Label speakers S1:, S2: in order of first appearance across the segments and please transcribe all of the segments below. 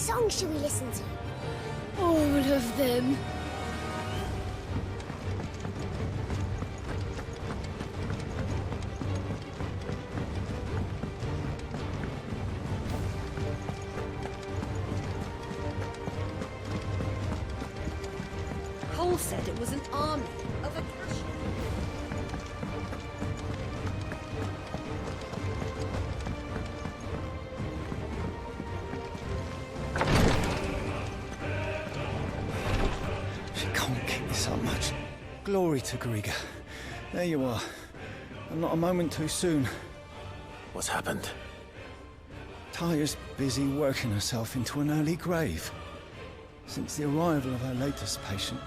S1: song should we listen to?
S2: All of them.
S3: Cole said it was an army of Akasha.
S4: She can't keep this up much. Glory to Griga. There you are. And not a moment too soon.
S5: What's happened?
S4: Taya's busy working herself into an early grave. Since the arrival of her latest patient,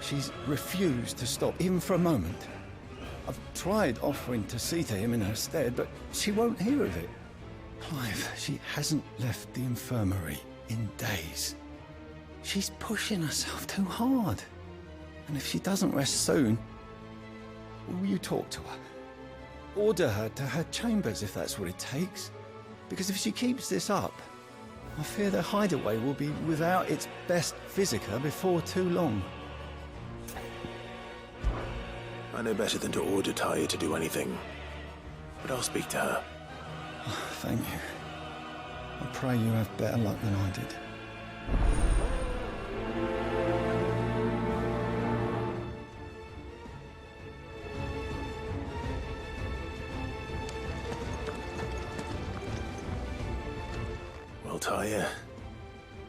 S4: she's refused to stop, even for a moment. I've tried offering to see to him in her stead, but she won't hear of it. Clive, she hasn't left the infirmary in days. She's pushing herself too hard. And if she doesn't rest soon, will you talk to her? Order her to her chambers if that's what it takes. Because if she keeps this up, I fear the hideaway will be without its best physica before too long.
S5: I know better than to order Taya to do anything, but I'll speak to her.
S4: Thank you. I pray you have better luck than I did.
S5: Well, Taya,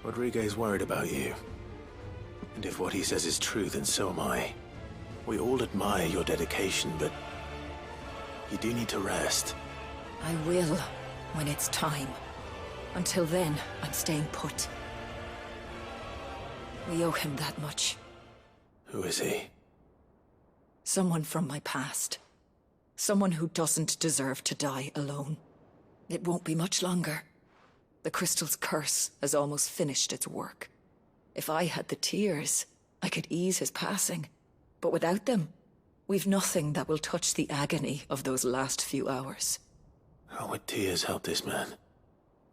S5: Rodriguez worried about you. And if what he says is true, then so am I. We all admire your dedication, but you do need to rest.
S6: I will, when it's time. Until then, I'm staying put. We owe him that much.
S5: Who is he?
S6: Someone from my past. Someone who doesn't deserve to die alone. It won't be much longer. The crystal's curse has almost finished its work. If I had the tears, I could ease his passing. But without them, we've nothing that will touch the agony of those last few hours.
S5: How would tears help this man?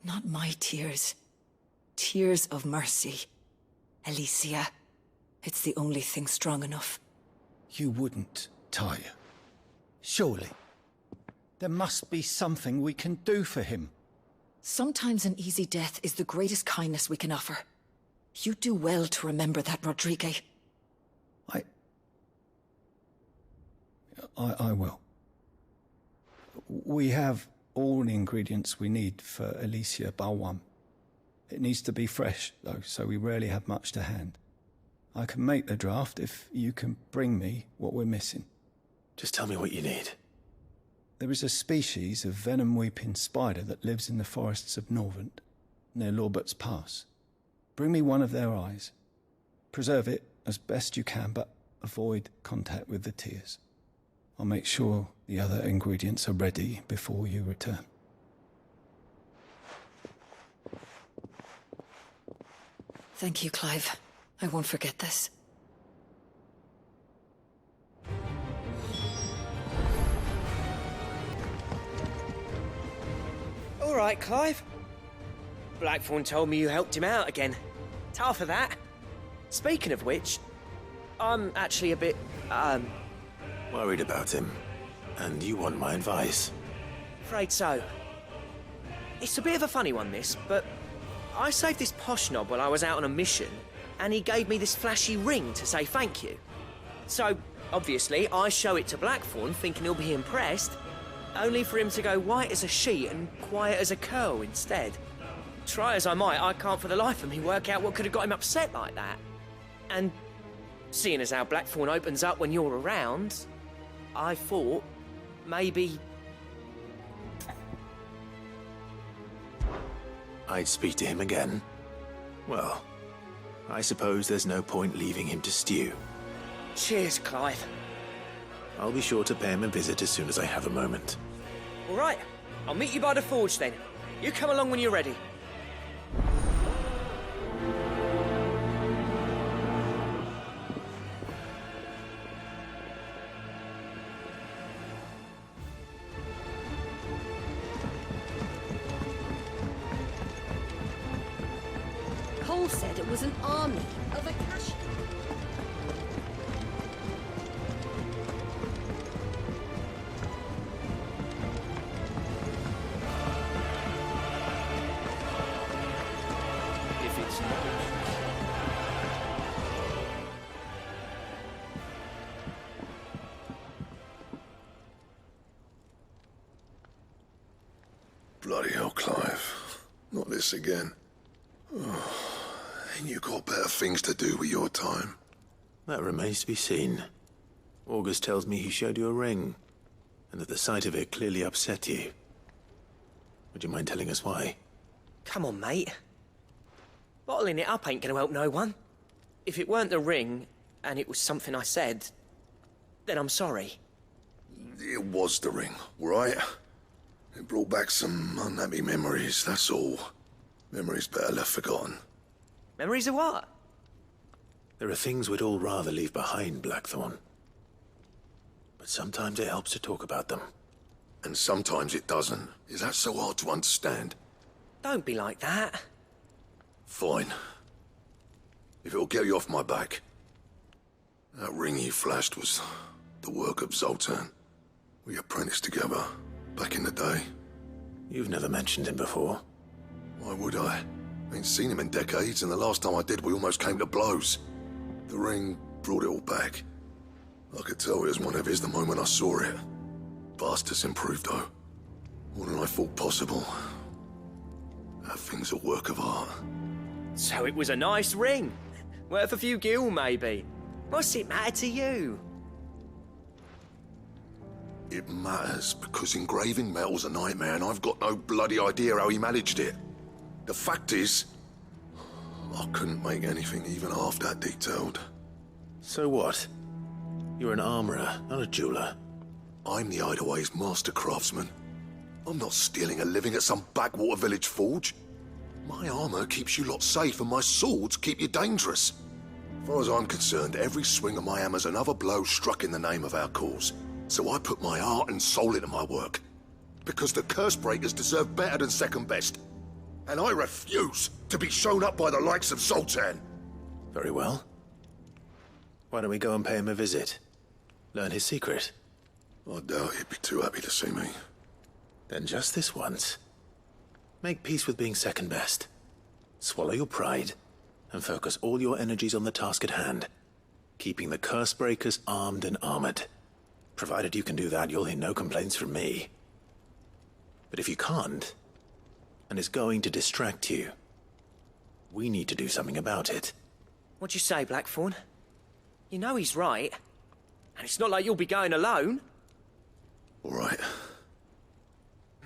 S6: Not my tears. Tears of mercy. Alicia, it's the only thing strong enough.
S4: You wouldn't, Taya. Surely. There must be something we can do for him.
S6: Sometimes an easy death is the greatest kindness we can offer. You do well to remember that, Rodriguez.
S4: I will. We have all the ingredients we need for Alicia Balwam. It needs to be fresh, though, so we rarely have much to hand. I can make the draft if you can bring me what we're missing.
S5: Just tell me what you need.
S4: There is a species of venom-weeping spider that lives in the forests of Norvent, near Lorbert's Pass. Bring me one of their eyes. Preserve it as best you can, but avoid contact with the tears. I'll make sure the other ingredients are ready before you return.
S6: Thank you, Clive. I won't forget this.
S7: All right, Clive. Blackthorn told me you helped him out again. Tough for that. Speaking of which, I'm actually a bit,
S5: Worried about him. And you want my advice?
S7: afraid so. It's a bit of a funny one, this, but I saved this posh knob while I was out on a mission, and he gave me this flashy ring to say thank you. So, obviously, I show it to Blackthorn, thinking he'll be impressed, only for him to go white as a sheet and quiet as a curl instead. Try as I might, I can't for the life of me work out what could have got him upset like that. And seeing as how Blackthorn opens up when you're around, I thought maybe
S5: I'd speak to him again. Well, I suppose there's no point leaving him to stew.
S7: Cheers, Clive.
S5: I'll be sure to pay him a visit as soon as I have a moment.
S7: All right, I'll meet you by the forge then. You come along when you're ready.
S3: Cole said it was an army of Akasha.
S7: If it's not...
S1: Bloody hell, Clive. Not this again. Ain't you got better things to do with your time?
S5: That remains to be seen. August tells me he showed you a ring, and that the sight of it clearly upset you. Would you mind telling us why?
S7: Come on, mate. Bottling it up ain't gonna help no one. If it weren't the ring, and it was something I said, then I'm sorry.
S1: It was the ring, right? It brought back some unhappy memories, that's all. Memories better left forgotten.
S7: Memories of what?
S5: There are things we'd all rather leave behind, Blackthorn. But sometimes it helps to talk about them.
S1: And sometimes it doesn't. Is that so hard to understand?
S7: Don't be like that.
S1: Fine. If it'll get you off my back. That ring you flashed was the work of Zoltan. We apprenticed together, back in the day.
S5: You've never mentioned him before.
S1: Why would I? Ain't seen him in decades, and the last time I did, we almost came to blows. The ring brought it all back. I could tell it was one of his the moment I saw it. Vast has improved, though. More than I thought possible. That thing's a work of art.
S7: So it was a nice ring. Worth a few gil, maybe. What's it matter to you?
S1: It matters because engraving metal's a nightmare, and I've got no bloody idea how he managed it. The fact is, I couldn't make anything even half that detailed.
S5: So what? You're an armorer, not a jeweler.
S1: I'm the Hideaway's master craftsman. I'm not stealing a living at some backwater village forge. My armor keeps you lot safe, and my swords keep you dangerous. As far as I'm concerned, every swing of my hammer's another blow struck in the name of our cause. So I put my heart and soul into my work. Because the Cursebreakers deserve better than second best. And I refuse to be shown up by the likes of Zoltan.
S5: Very well. Why don't we go and pay him a visit? Learn his secret.
S1: I doubt he'd be too happy to see me.
S5: Then just this once. Make peace with being second best. Swallow your pride, and focus all your energies on the task at hand. Keeping the Cursebreakers armed and armored. Provided you can do that, you'll hear no complaints from me. But if you can't, and it's going to distract you, we need to do something about it.
S7: What'd you say, Blackthorn? You know he's right. And it's not like you'll be going alone.
S1: All right.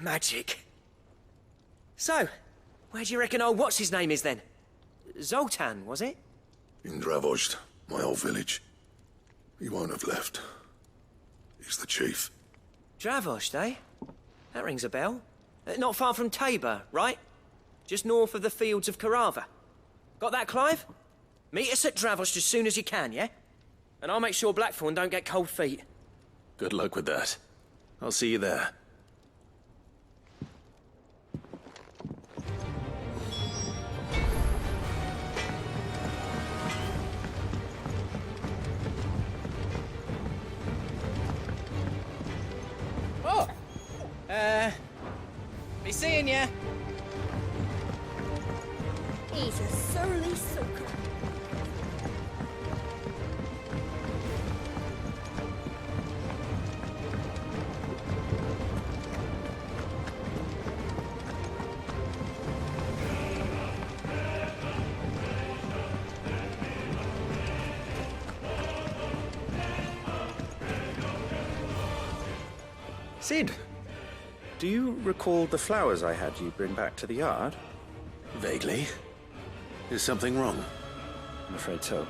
S7: Magic. So, where do you reckon old what's-his-name is then? Zoltan, was it?
S1: In Dravozd, my old village. He won't have left. He's the chief.
S7: Dravozd, eh? That rings a bell. Not far from Tabor, right? Just north of the fields of Karava. Got that, Clive? Meet us at Dravozd as soon as you can, yeah? And I'll make sure Blackthorn don't get cold feet.
S5: Good luck with that. I'll see you there.
S7: Oh! Be seeing ya.
S3: He's a surly soaker.
S8: Sid, do you recall the flowers I had you bring back to the yard?
S5: Vaguely. Is something wrong?
S8: I'm afraid so.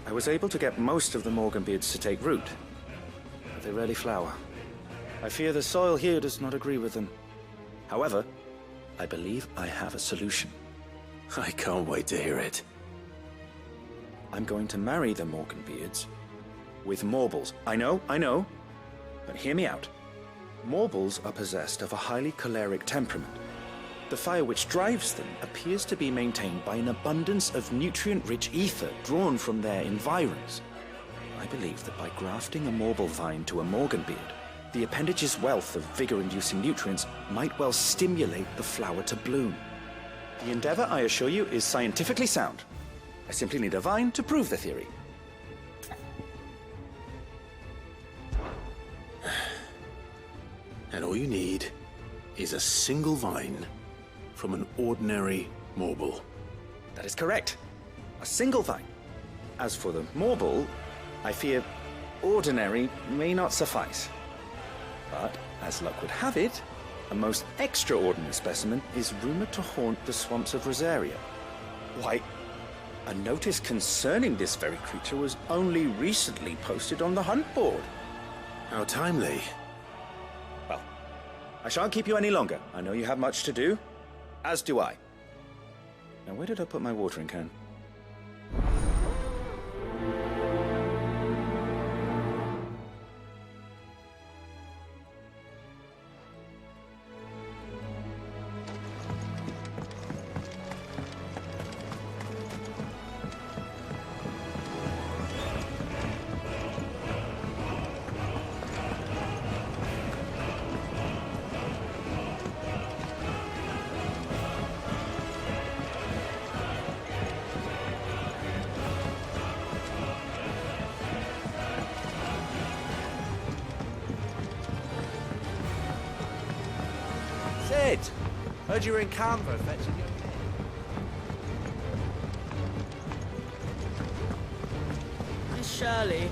S8: I was able to get most of the Morganbeards to take root, but they rarely flower. I fear the soil here does not agree with them. However, I believe I have a solution.
S5: I can't wait to hear it.
S8: I'm going to marry the Morganbeards with Morbles. I know, but hear me out. Morbles are possessed of a highly choleric temperament. The fire which drives them appears to be maintained by an abundance of nutrient-rich ether drawn from their environs. I believe that by grafting a Morble vine to a Morganbeard, the appendage's wealth of vigor-inducing nutrients might well stimulate the flower to bloom. The endeavor, I assure you, is scientifically sound. I simply need a vine to prove the theory.
S5: And all you need is a single vine from an ordinary Morble.
S8: That is correct. A single vine. As for the Morble, I fear ordinary may not suffice. But, as luck would have it, a most extraordinary specimen is rumored to haunt the swamps of Rosaria. Why, a notice concerning this very creature was only recently posted on the hunt board.
S5: How timely.
S8: Well, I shan't keep you any longer. I know you have much to do, as do I. Now, where did I put my watering can?
S9: Sid! Heard you were in Canberra fetching your kid.
S7: Miss Shirley.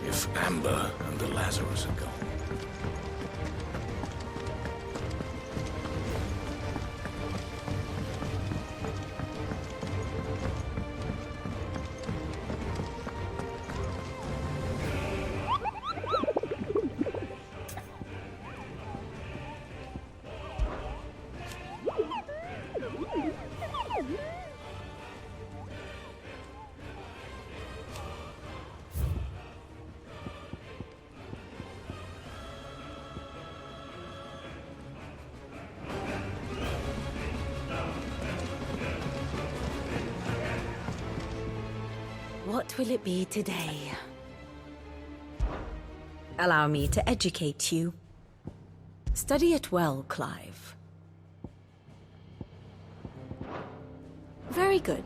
S5: If Amber and the Lazarus are gone.
S10: What will it be today? Allow me to educate you. Study it well, Clive. Very good.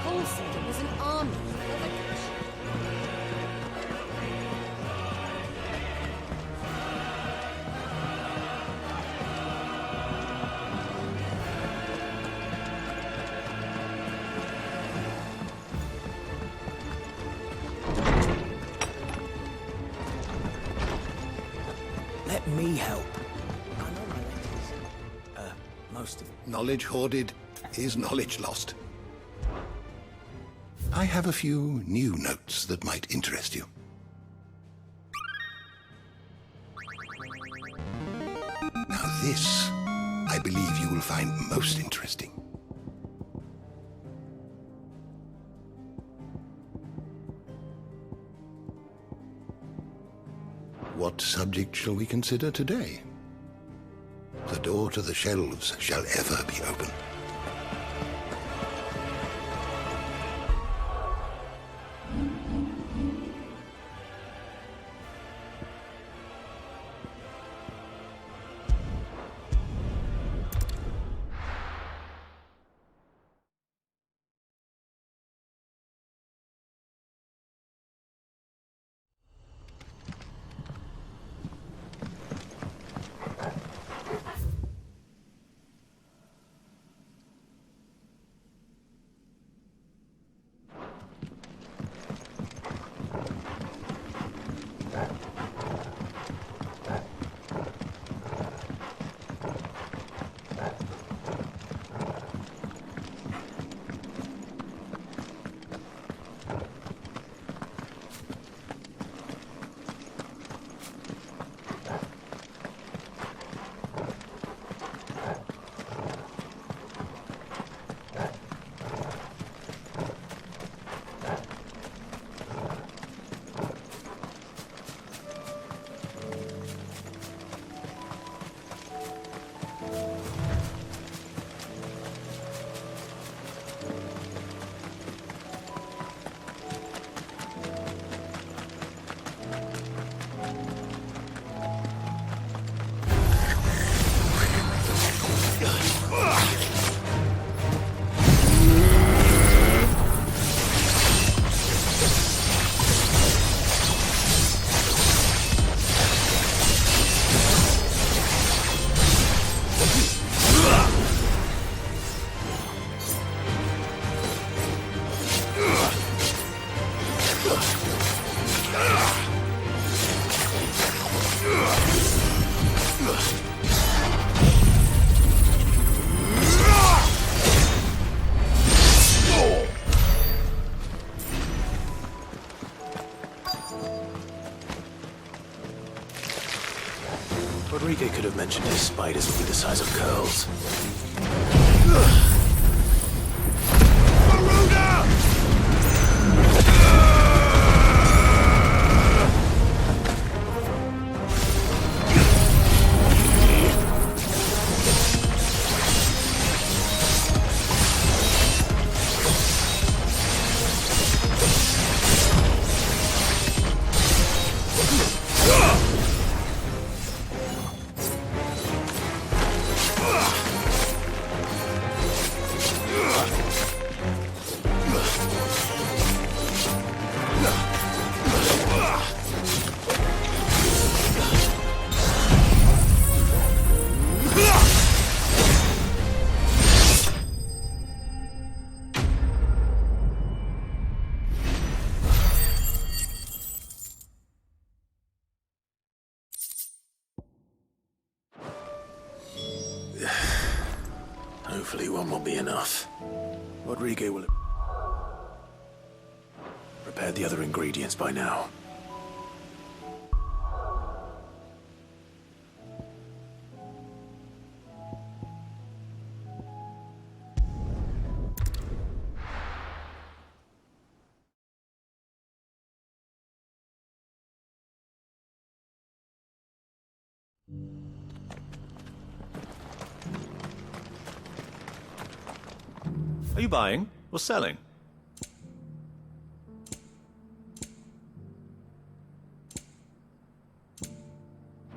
S3: Cole said it was an army of Akashi.
S9: Let me help. I know my letters. Most of them.
S1: Knowledge hoarded is knowledge lost. I have a few new notes that might interest you. Now this, I believe you will find most interesting. What subject shall we consider today? The door to the shelves shall ever be open.
S5: have mentioned his spiders will be the size of curls. Hopefully one will be enough. Rodrigo will have prepared the other ingredients by now.
S11: Are you buying or selling?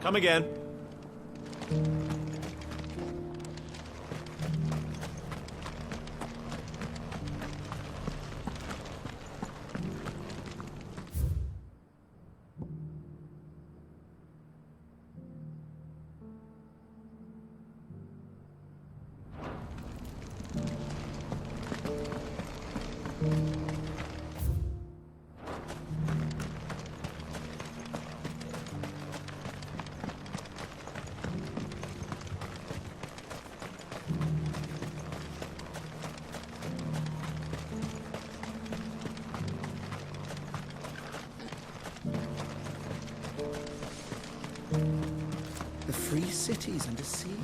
S11: Come again.
S9: The free cities and the sea.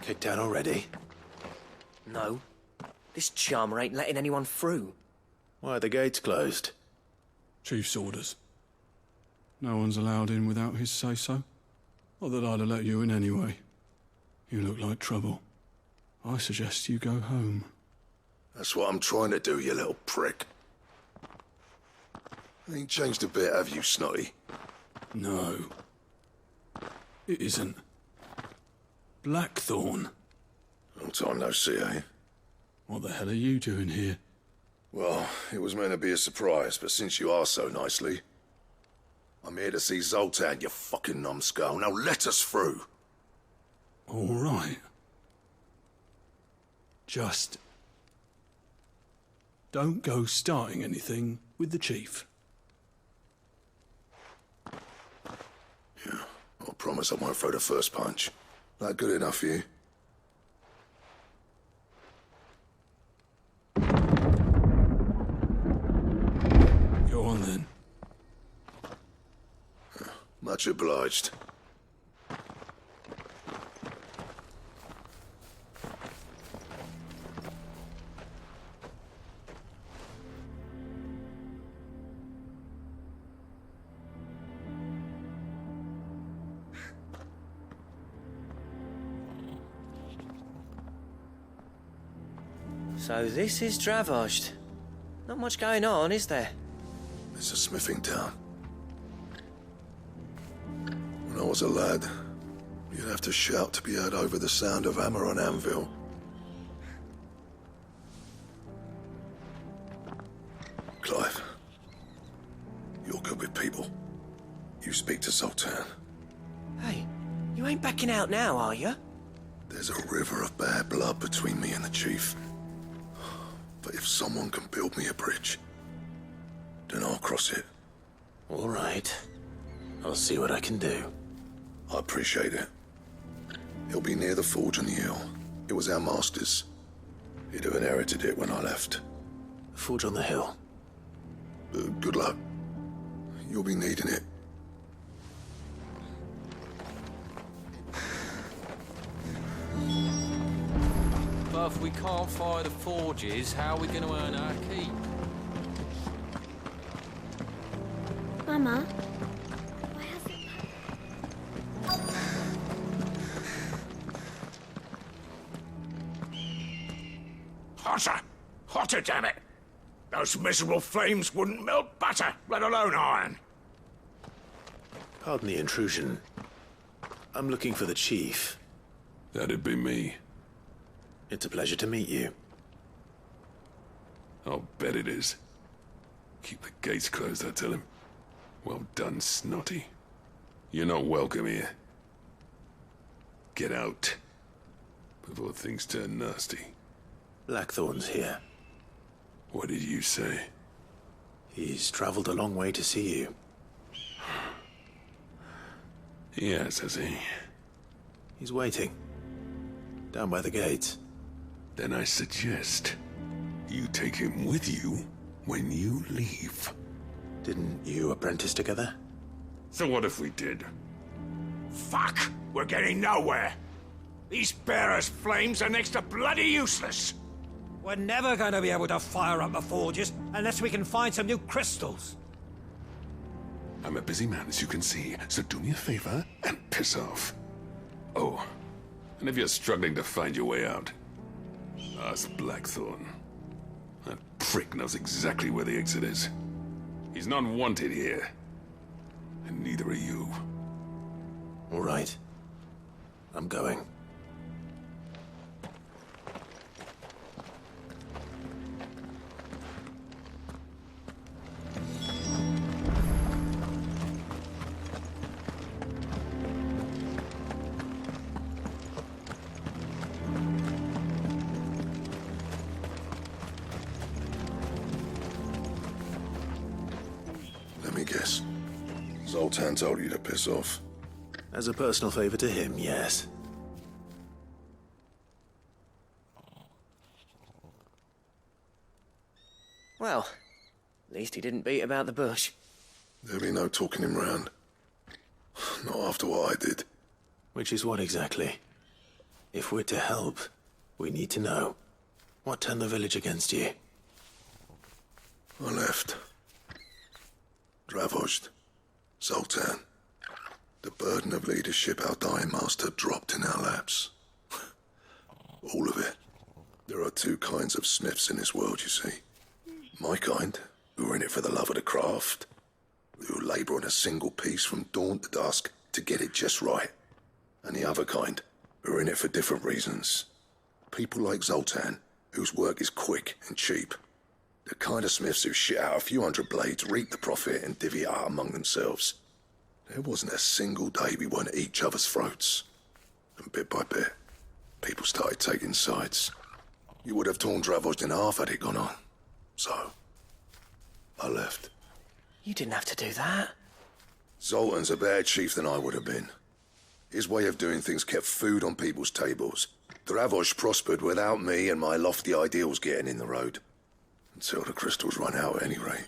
S5: Kicked out already?
S7: No. This charmer ain't letting anyone through.
S5: Why are the gates closed?
S12: Chief's orders. No one's allowed in without his say-so. Not that I'd have let you in anyway. You look like trouble. I suggest you go home.
S1: That's what I'm trying to do, you little prick. Ain't changed a bit, have you, Snotty?
S12: No. It isn't. Blackthorn.
S1: Long time no see, eh?
S12: What the hell are you doing here?
S1: Well, it was meant to be a surprise, but since you asked so nicely... I'm here to see Zoltan, you fucking numbskull. Now let us through.
S12: All right. Just... don't go starting anything with the Chief.
S1: Yeah, I promise I won't throw the first punch. That good enough for you?
S12: Go on then.
S1: Much obliged.
S7: So this is Dravozd. Not much going on, is there?
S1: It's a smithing town. When I was a lad, you'd have to shout to be heard over the sound of hammer on anvil. Clive, you're good with people. You speak to Zoltan.
S7: Hey, you ain't backing out now, are you?
S1: There's a river of bad blood between me and the Chief. But if someone can build me a bridge, then I'll cross it.
S5: All right. I'll see what I can do.
S1: I appreciate it. He'll be near the forge on the hill. It was our master's. He'd have inherited it when I left.
S5: The forge on the hill?
S1: Good luck. You'll be needing it.
S13: But if we can't fire the forges, how are we going to earn our keep?
S2: Mama,
S14: Hotter! Hotter, damn it! Those miserable flames wouldn't melt butter, let alone iron.
S5: Pardon the intrusion. I'm looking for the Chief.
S12: That'd be me.
S5: It's a pleasure to meet you.
S12: I'll bet it is. Keep the gates closed, I tell him. Well done, Snotty. You're not welcome here. Get out. Before things turn nasty.
S5: Blackthorn's here.
S12: What did you say?
S5: He's traveled a long way to see you.
S12: Yes, has he?
S5: He's waiting. Down by the gates.
S12: Then I suggest you take him with you when you leave.
S5: Didn't you apprentice together?
S12: So what if we did?
S14: Fuck! We're getting nowhere. These bearers' flames are next to bloody useless.
S9: We're never going to be able to fire up the forges unless we can find some new crystals.
S12: I'm a busy man, as you can see, so do me a favor and piss off. Oh, and if you're struggling to find your way out, ask Blackthorn. That prick knows exactly where the exit is. He's not wanted here. And neither are you.
S5: All right. I'm going.
S1: Let me guess. Zoltan told you to piss off.
S5: As a personal favor to him, yes.
S7: Well, at least he didn't beat about the bush.
S1: There'll be no talking him round. Not after what I did.
S5: Which is what exactly? If we're to help, we need to know. What turned the village against you?
S1: I left. Dravost. Zoltan. The burden of leadership our dying master dropped in our laps. All of it. There are two kinds of smiths in this world, you see. My kind, who are in it for the love of the craft, who labour on a single piece from dawn to dusk to get it just right. And the other kind, who are in it for different reasons. People like Zoltan, whose work is quick and cheap. The kind of smiths who shit out a few hundred blades, reap the profit, and divvy it out among themselves. There wasn't a single day we weren't at each other's throats. And bit by bit, people started taking sides. You would have torn Dravost in half had it gone on. So, I left.
S7: You didn't have to do that.
S1: Zoltan's a better chief than I would have been. His way of doing things kept food on people's tables. Dravost prospered without me and my lofty ideals getting in the road. Until the crystals run out at any rate.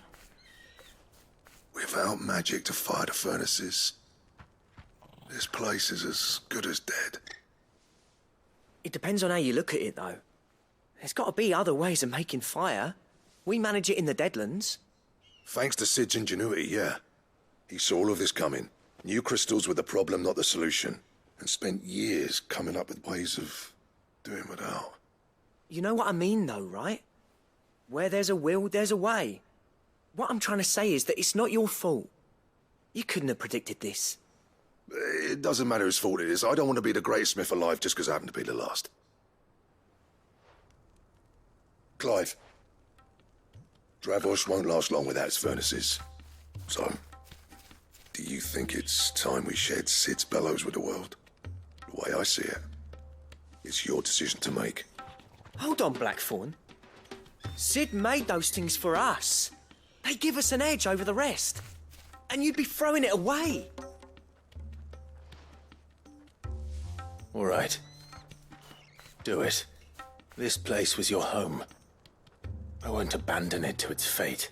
S1: Without magic to fire the furnaces, this place is as good as dead.
S7: It depends on how you look at it, though. There's got to be other ways of making fire. We manage it in the Deadlands.
S1: Thanks to Sid's ingenuity, yeah. He saw all of this coming. Knew crystals were the problem, not the solution. And spent years coming up with ways of doing without.
S7: You know what I mean, though, right? Where there's a will, there's a way. What I'm trying to say is that it's not your fault. You couldn't have predicted this.
S1: It doesn't matter whose fault it is. I don't want to be the greatest smith alive just because I happen to be the last. Clive. Dravost won't last long without its furnaces. So, do you think it's time we shared Sid's bellows with the world? The way I see it, it's your decision to make.
S7: Hold on, Blackthorn. Sid made those things for us. They give us an edge over the rest. And you'd be throwing it away.
S5: All right. Do it. This place was your home. I won't abandon it to its fate.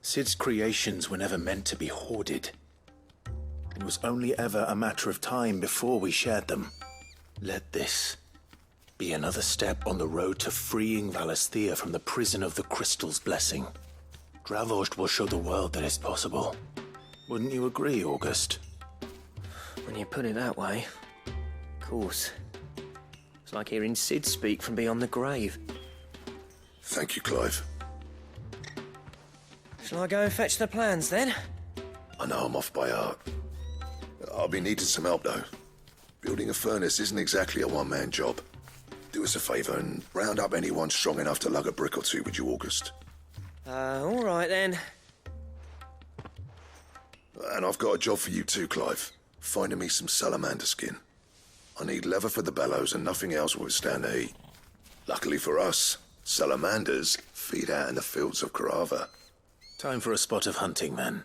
S5: Sid's creations were never meant to be hoarded. It was only ever a matter of time before we shared them. Let this be another step on the road to freeing Valisthea from the prison of the Crystal's blessing. Dravost will show the world that it's possible. Wouldn't you agree, August?
S7: When you put it that way, of course. It's like hearing Sid speak from beyond the grave.
S1: Thank you, Clive.
S7: Shall I go and fetch the plans, then?
S1: I know I'm off by heart. I'll be needing some help, though. Building a furnace isn't exactly a one-man job. Do us a favour and round up anyone strong enough to lug a brick or two, would you, August?
S7: All right, then.
S1: And I've got a job for you too, Clive. Finding me some salamander skin. I need leather for the bellows and nothing else will withstand the heat. Luckily for us, salamanders feed out in the fields of Carava.
S5: Time for a spot of hunting, then.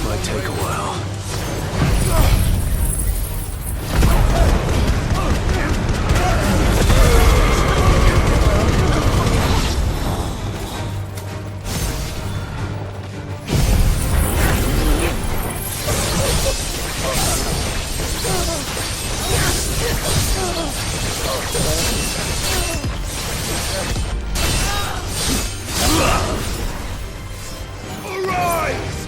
S5: Might take a while.
S14: Arise!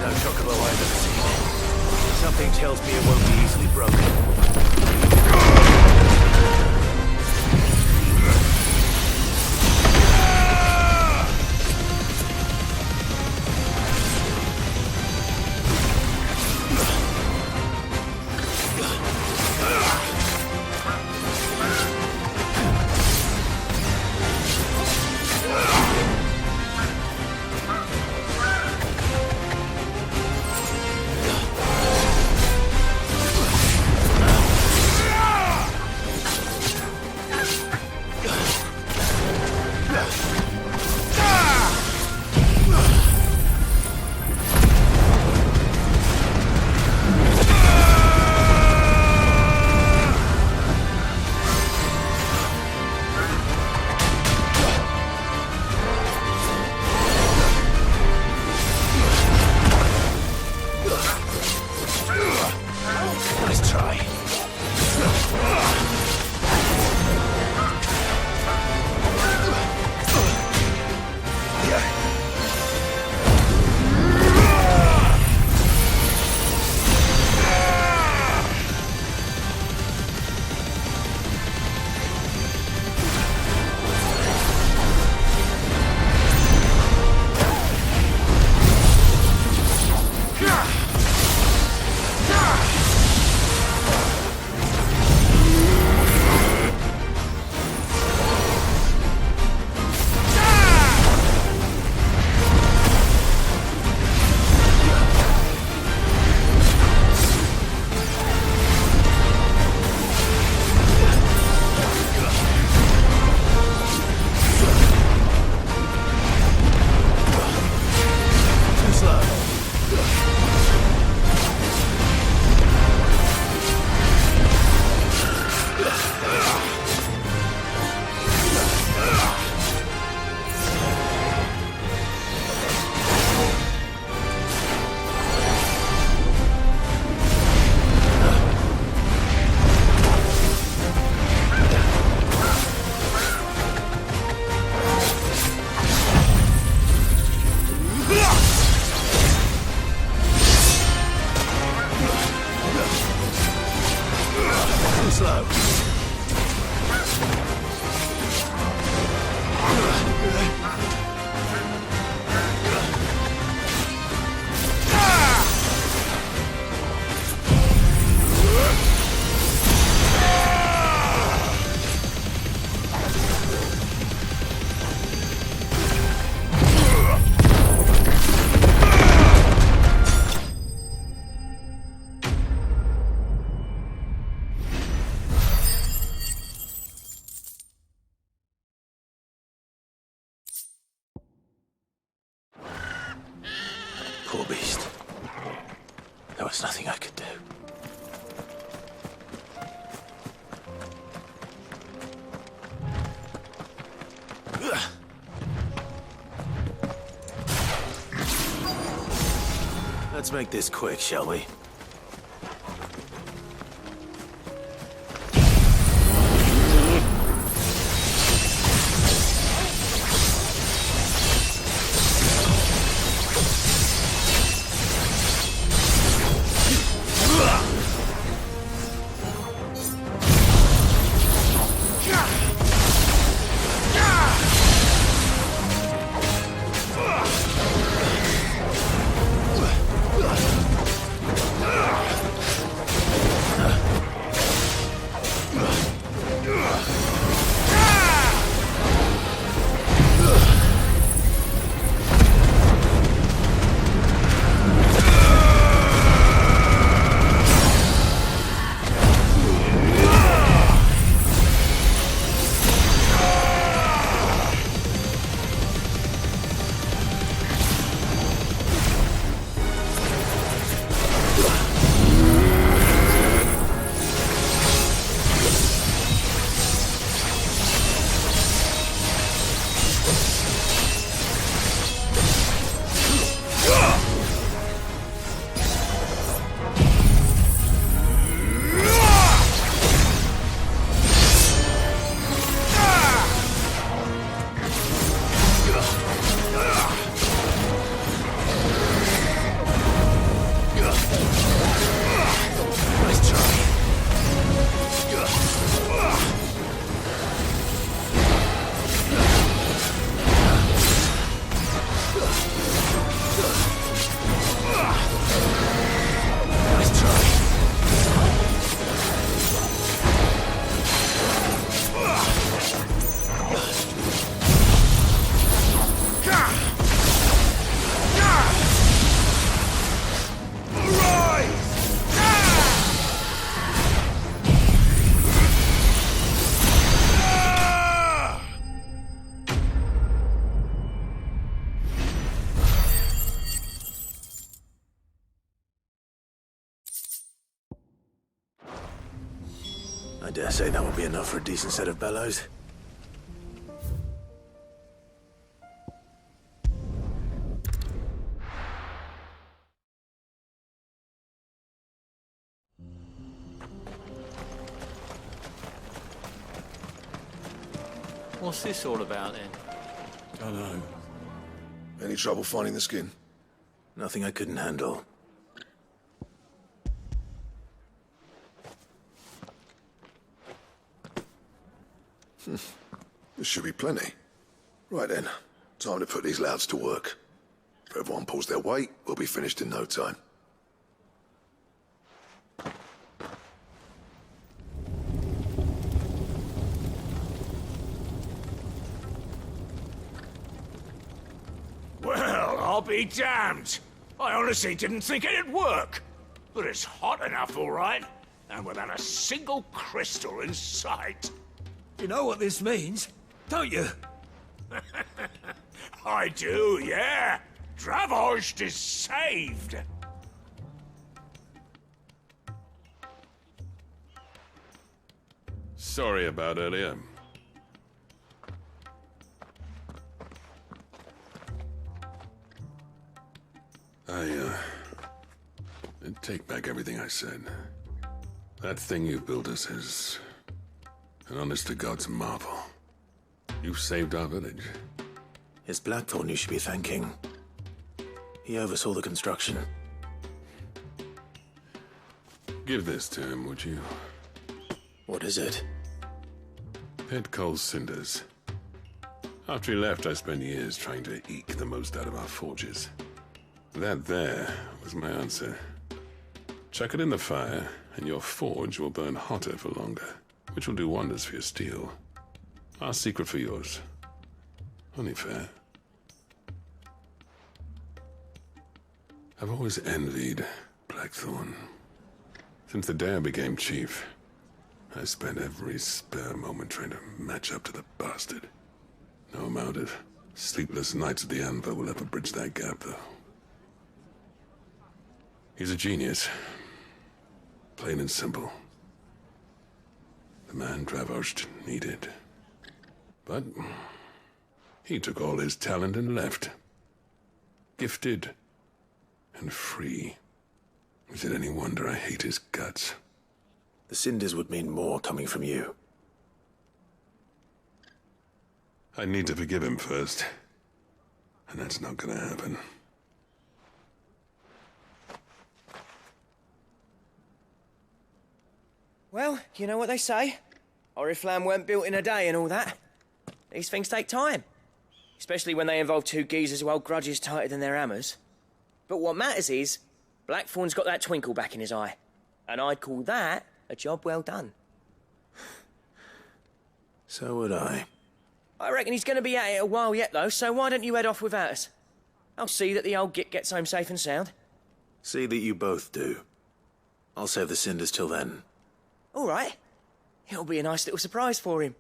S5: No chocobo I've ever seen. Something tells me it won't be easily broken. Nice try. Slow. Poor beast. There was nothing I could do. Let's make this quick, shall we? dare say that will be enough for a decent set of bellows.
S13: What's this all about then?
S1: Don't know. Any trouble finding the skin?
S5: Nothing I couldn't handle.
S1: This should be plenty. Right then, time to put these louds to work. If everyone pulls their weight, we'll be finished in no time.
S14: Well, I'll be damned. I honestly didn't think it'd work. But it's hot enough, all right. And without a single crystal in sight.
S9: You know what this means, don't you?
S14: I do, yeah. Dravost is saved.
S12: Sorry about earlier. I take back everything I said. That thing you built us is an honest-to-God's marvel. You saved our village.
S5: It's Blackthorn you should be thanking. He oversaw the construction.
S12: Give this to him, would you?
S5: What is it?
S12: Pit Cole's cinders. After he left, I spent years trying to eke the most out of our forges. That there was my answer. Chuck it in the fire, and your forge will burn hotter for longer, which will do wonders for your steel. Our secret for yours. Only fair. I've always envied Blackthorn. Since the day I became chief, I spent every spare moment trying to match up to the bastard. No amount of sleepless nights at the Anvil will ever bridge that gap, though. He's a genius. Plain and simple. The man Dravost needed. But he took all his talent and left. Gifted and free. Is it any wonder I hate his guts?
S5: The cinders would mean more coming from you.
S12: I need to forgive him first. And that's not gonna happen.
S7: Well, you know what they say. Oriflamme weren't built in a day and all that. These things take time. Especially when they involve two geezers who hold grudges tighter than their hammers. But what matters is, Blackthorn's got that twinkle back in his eye. And I'd call that a job well done.
S5: So would I.
S7: I reckon he's going to be at it a while yet, though, so why don't you head off without us? I'll see that the old git gets home safe and sound.
S5: See that you both do. I'll save the cinders till then.
S7: All right. It'll be a nice little surprise for him.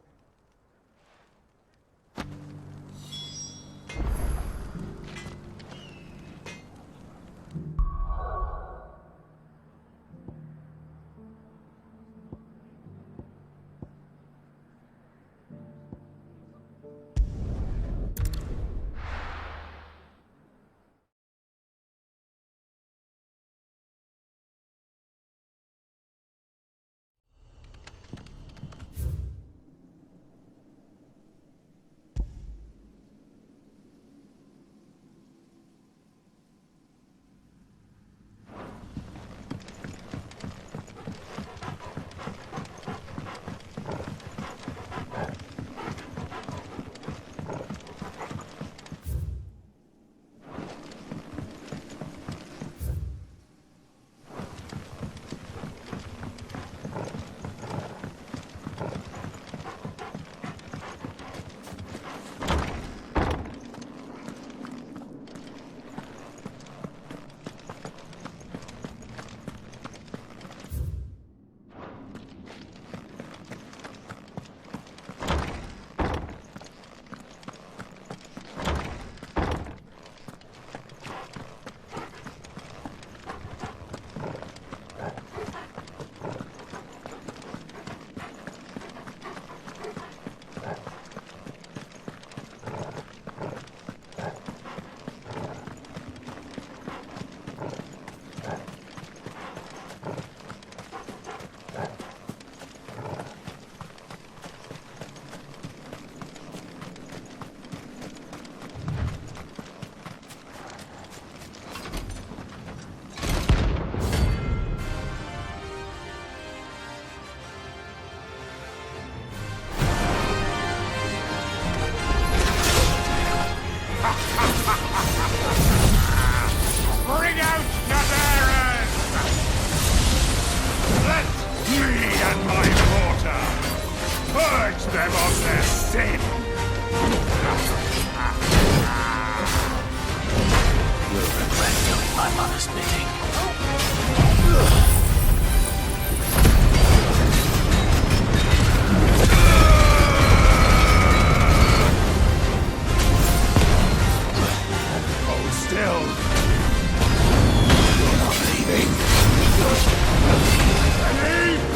S5: My mother's knitting.
S14: Hold still. You're not leaving. Ready?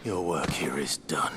S5: Your work here is done.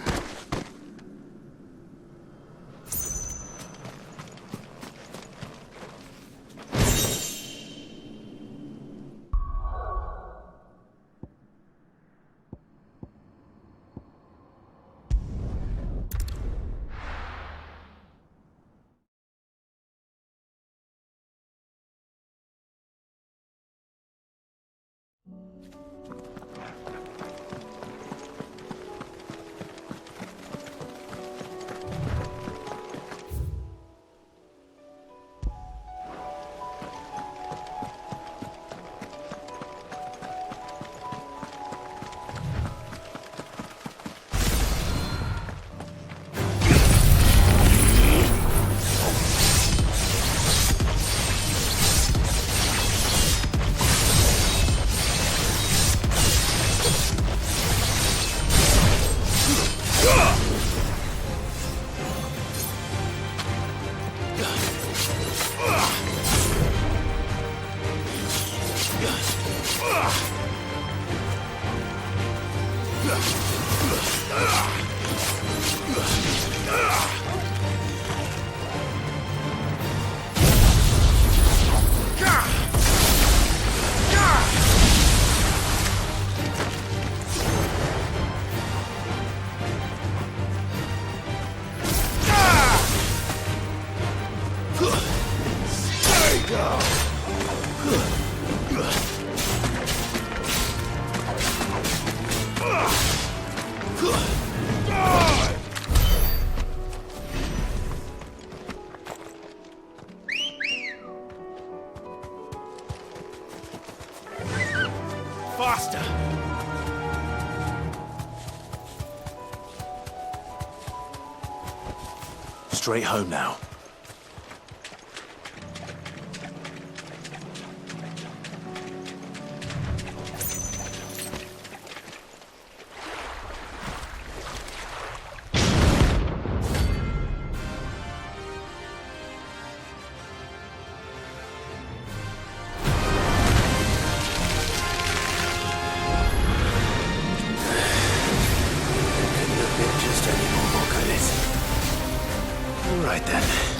S9: Faster!
S5: Straight home now. Right then.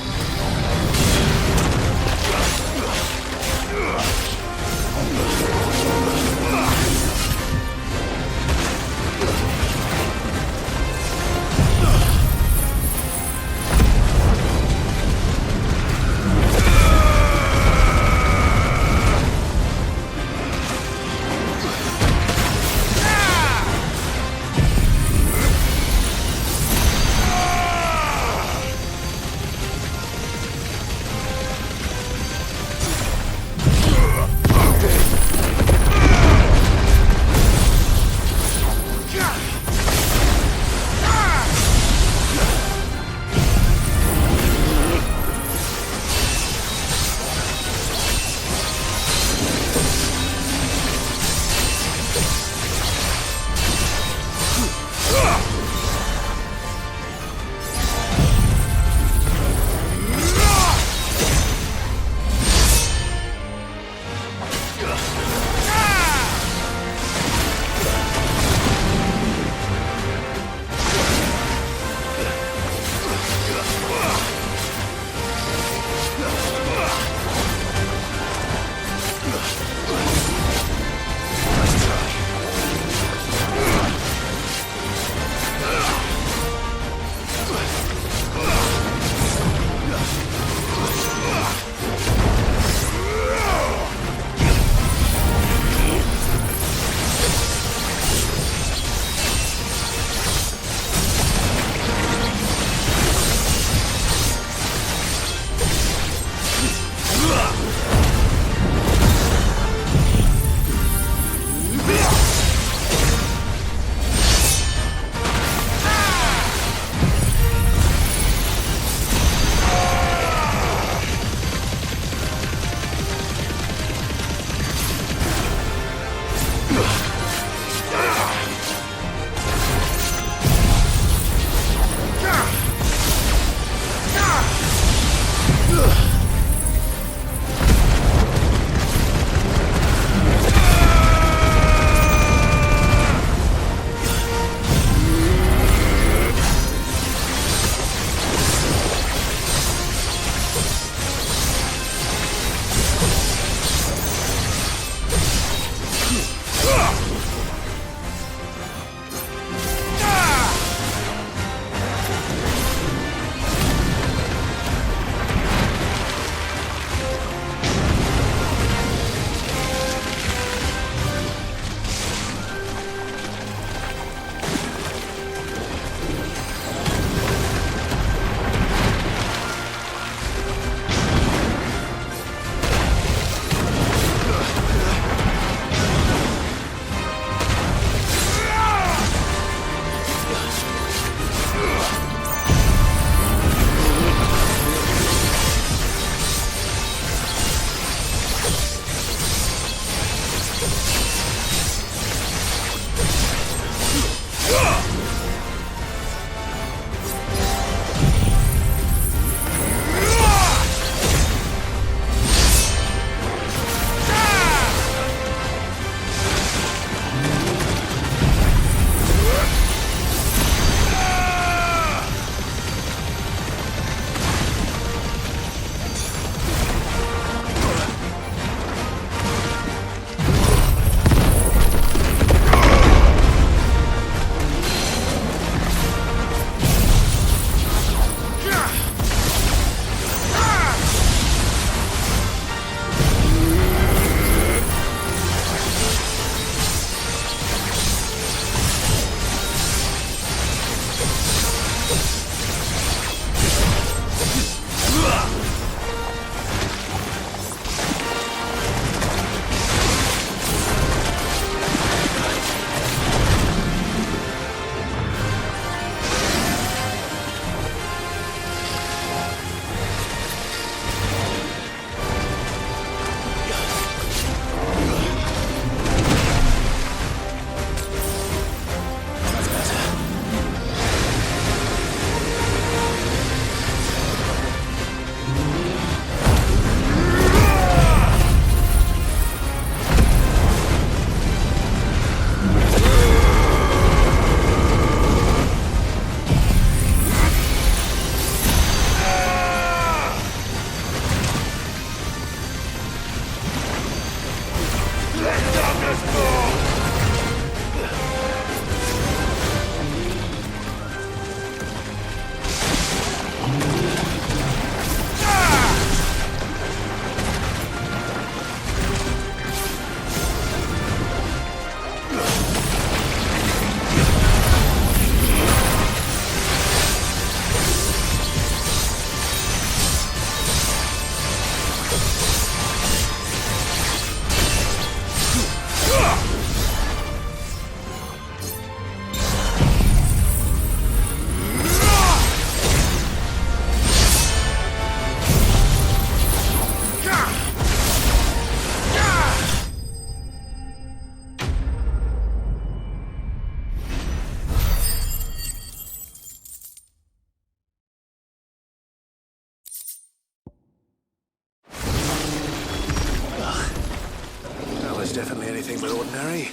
S5: anything but ordinary.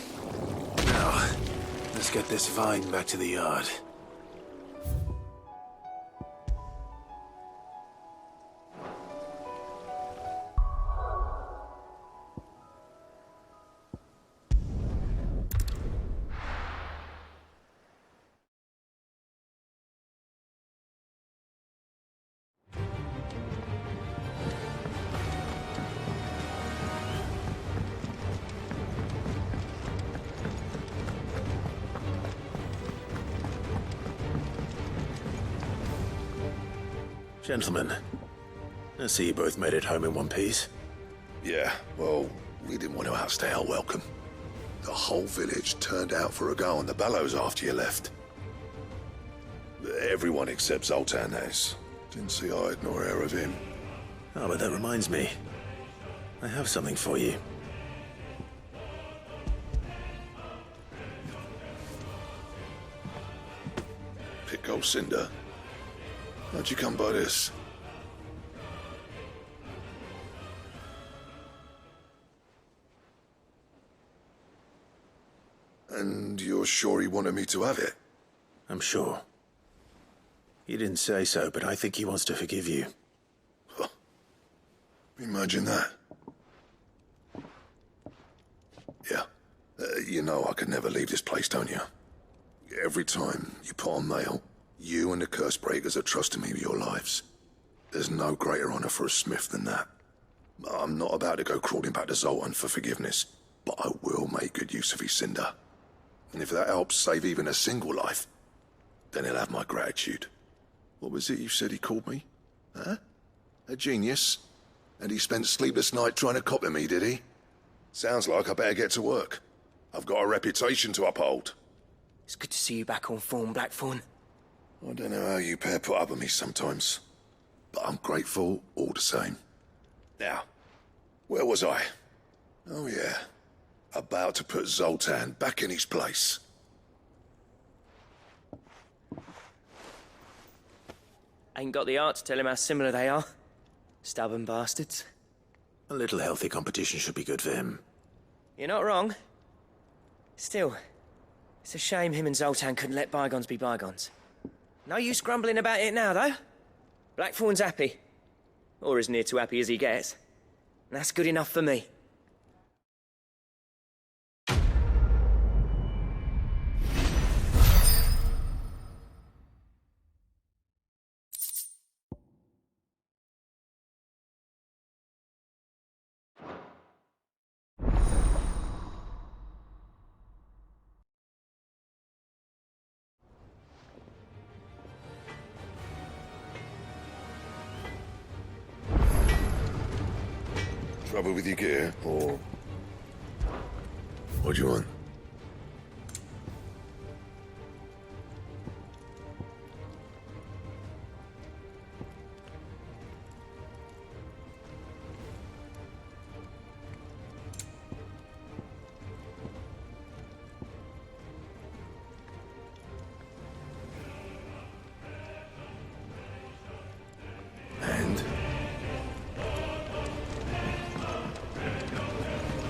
S5: Now, let's get this vine back to the yard. Gentlemen, I see you both made it home in one piece.
S1: Yeah, well, we didn't want to outstay our welcome. The whole village turned out for a go on the bellows after you left. Everyone except Zoltan has. Didn't see hide nor hair of him.
S5: Oh, but that reminds me. I have something for you.
S1: Pickle Cinder. How'd you come by this? And you're sure he wanted me to have it?
S5: I'm sure. He didn't say so, but I think he wants to forgive you.
S1: Huh. Imagine that. Yeah. You know I could never leave this place, don't you? Every time you put on mail, you and the Cursebreakers are trusting me with your lives. There's no greater honor for a smith than that. I'm not about to go crawling back to Zoltan for forgiveness, but I will make good use of his cinder. And if that helps save even a single life, then he'll have my gratitude. What was it you said he called me? Huh? A genius? And he spent sleepless night trying to copy me, did he? Sounds like I better get to work. I've got a reputation to uphold.
S7: It's good to see you back on form, Blackthorn.
S1: I don't know how you pair put up with me sometimes, but I'm grateful all the same. Now, where was I? Oh yeah, about to put Zoltan back in his place.
S7: Ain't got the art to tell him how similar they are. Stubborn bastards.
S5: A little healthy competition should be good for him.
S7: You're not wrong. Still, it's a shame him and Zoltan couldn't let bygones be bygones. No use grumbling about it now, though. Blackthorn's happy. Or as near to happy as he gets. And that's good enough for me.
S1: Trouble with your gear, or... What do you want?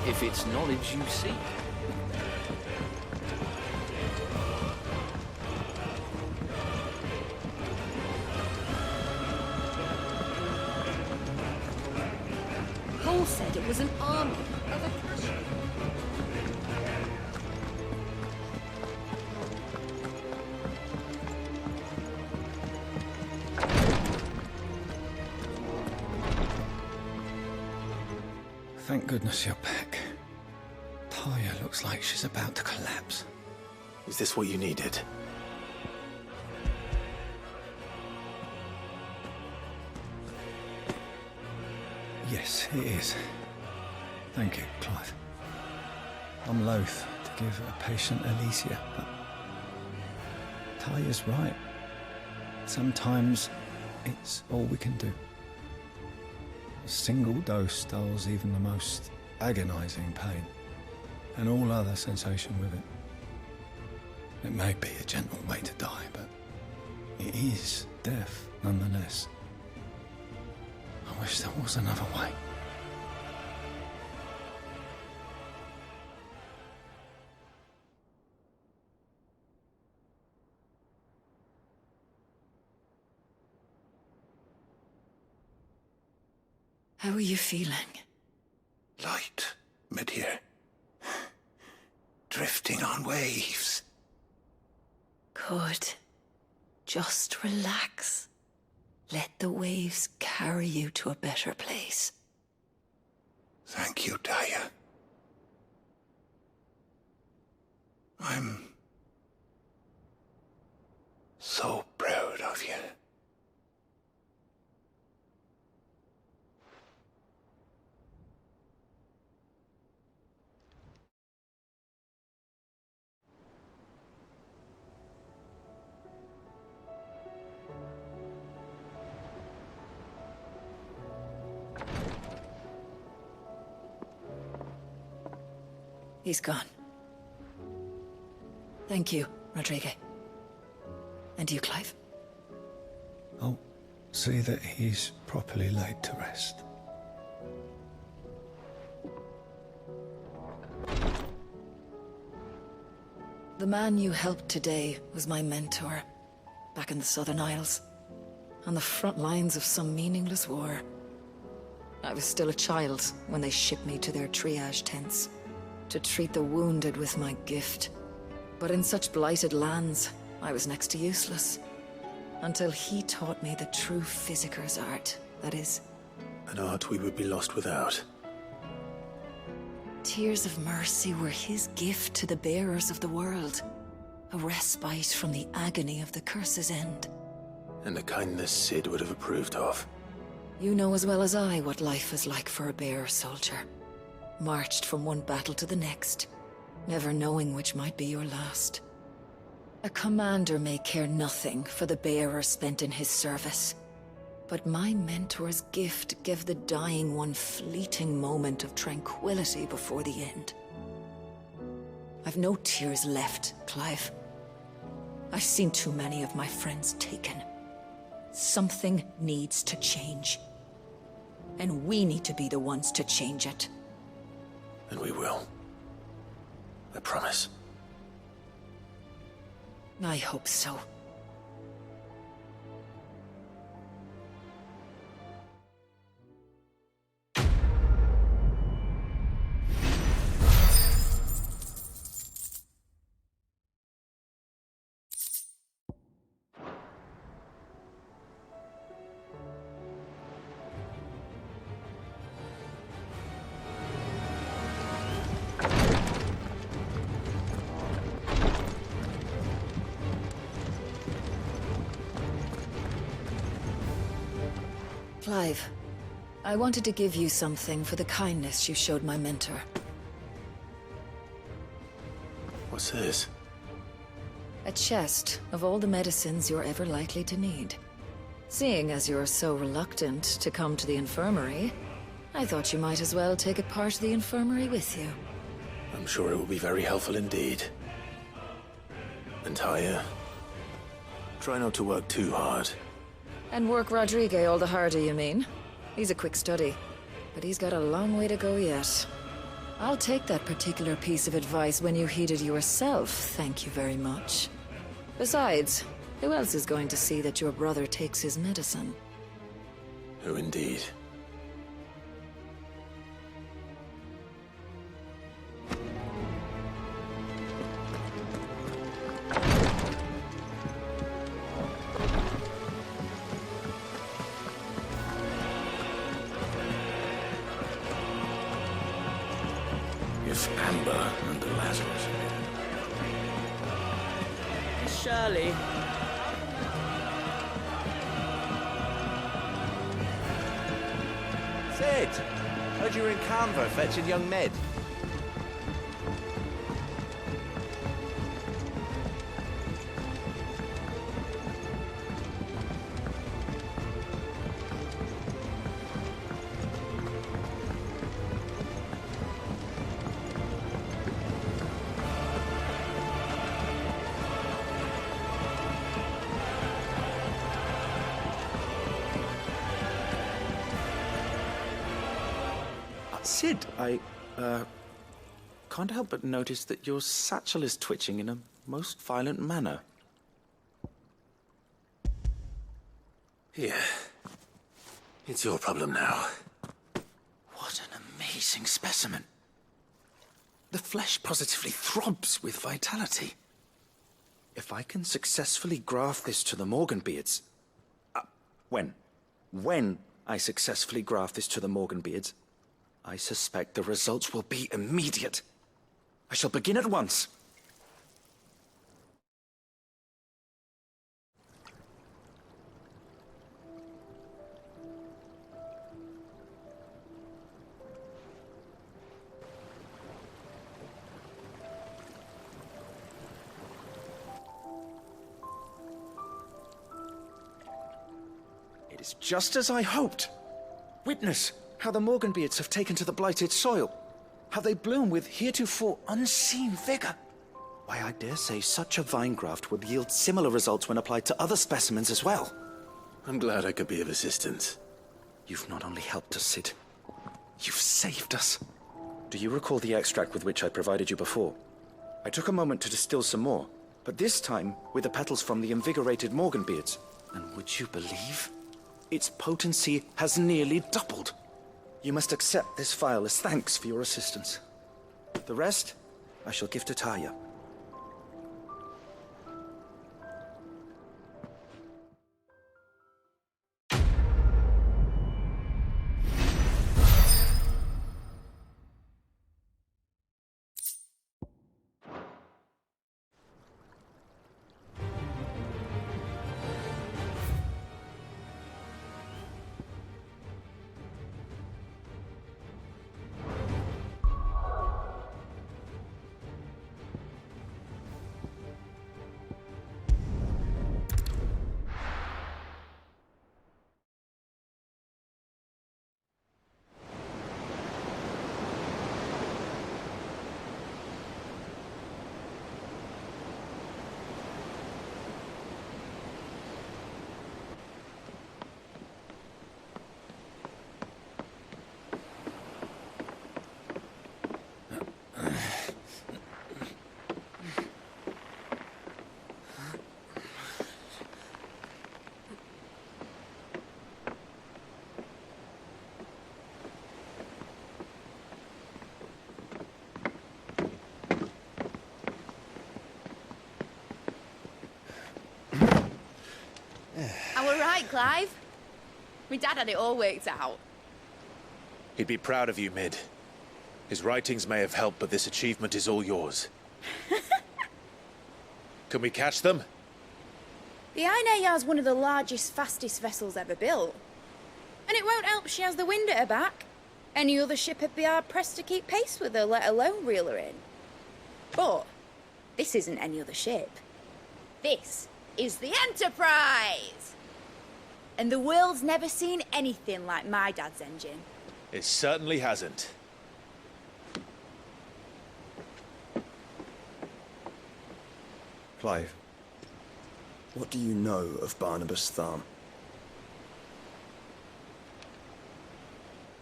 S13: If it's knowledge you seek.
S3: Cole said it was an army of Akasha.
S4: Thank goodness you're back. Talia looks like she's about to collapse.
S5: Is this what you needed?
S4: Yes, it is. Thank you, Clive. I'm loath to give a patient Alicia, but Talia's right. Sometimes it's all we can do. A single dose dulls even the most agonizing pain, and all other sensation with it. It may be a gentle way to die, but it is death nonetheless. I wish there was another way.
S6: How are you feeling?
S15: Light, mid-here. Drifting on waves.
S6: Good. Just relax. Let the waves carry you to a better place.
S15: Thank you, Daya. I'm so proud of you.
S6: He's gone. Thank you, Rodrigo. And you, Clive?
S4: I'll see that he's properly laid to rest.
S6: The man you helped today was my mentor, back in the Southern Isles, on the front lines of some meaningless war. I was still a child when they shipped me to their triage tents, to treat the wounded with my gift. But in such blighted lands, I was next to useless. Until he taught me the true physicker's art, that is.
S5: An art we would be lost without.
S6: Tears of mercy were his gift to the bearers of the world. A respite from the agony of the curse's end.
S5: And a kindness Sid would have approved of.
S6: You know as well as I what life is like for a bearer soldier. Marched from one battle to the next, never knowing which might be your last. A commander may care nothing for the bearer spent in his service. But my mentor's gift gave the dying one fleeting moment of tranquility before the end. I've no tears left, Clive. I've seen too many of my friends taken. Something needs to change. And we need to be the ones to change it.
S5: And we will. I promise.
S6: I hope so. Clive, I wanted to give you something for the kindness you showed my mentor.
S5: What's this?
S6: A chest of all the medicines you're ever likely to need. Seeing as you're so reluctant to come to the infirmary, I thought you might as well take a part of the infirmary with you.
S5: I'm sure it will be very helpful indeed. And Taya, try not to work too hard.
S6: And work Rodrigo all the harder, you mean? He's a quick study, but he's got a long way to go yet. I'll take that particular piece of advice when you heed it yourself, thank you very much. Besides, who else is going to see that your brother takes his medicine?
S5: Who indeed?
S15: If Amber and the Lazarus are here.
S7: Shirley.
S16: Sid! Heard you were in Canva fetching young Ned.
S8: Sid, I can't help but notice that your satchel is twitching in a most violent manner.
S5: Yeah. It's your problem now.
S8: amazing specimen. The flesh positively throbs with vitality. If I can successfully graft this to the Morganbeards... When I successfully graft this to the Morganbeards, I suspect the results will be immediate. I shall begin at once. It is just as I hoped. Witness how the Morganbeards have taken to the blighted soil. How they bloom with heretofore unseen vigor. Why, I dare say such a vine graft would yield similar results when applied to other specimens as well.
S5: I'm glad I could be of assistance.
S8: You've not only helped us, Sid, you've saved us. Do you recall the extract with which I provided you before? I took a moment to distill some more, but this time with the petals from the invigorated Morganbeards. And would you believe? Its potency has nearly doubled. You must accept this vial as thanks for your assistance. The rest, I shall give to Taya.
S17: Right, Clive? My dad had it all worked out.
S11: He'd be proud of you, Mid. His writings may have helped, but this achievement is all yours. Can we catch them?
S17: The Ainayar's one of the largest, fastest vessels ever built. And it won't help she has the wind at her back. Any other ship would be hard-pressed to keep pace with her, let alone reel her in. But this isn't any other ship. This is the Enterprise! And the world's never seen anything like my dad's engine.
S11: It certainly hasn't.
S4: Clive, what do you know of Barnabas Tharm?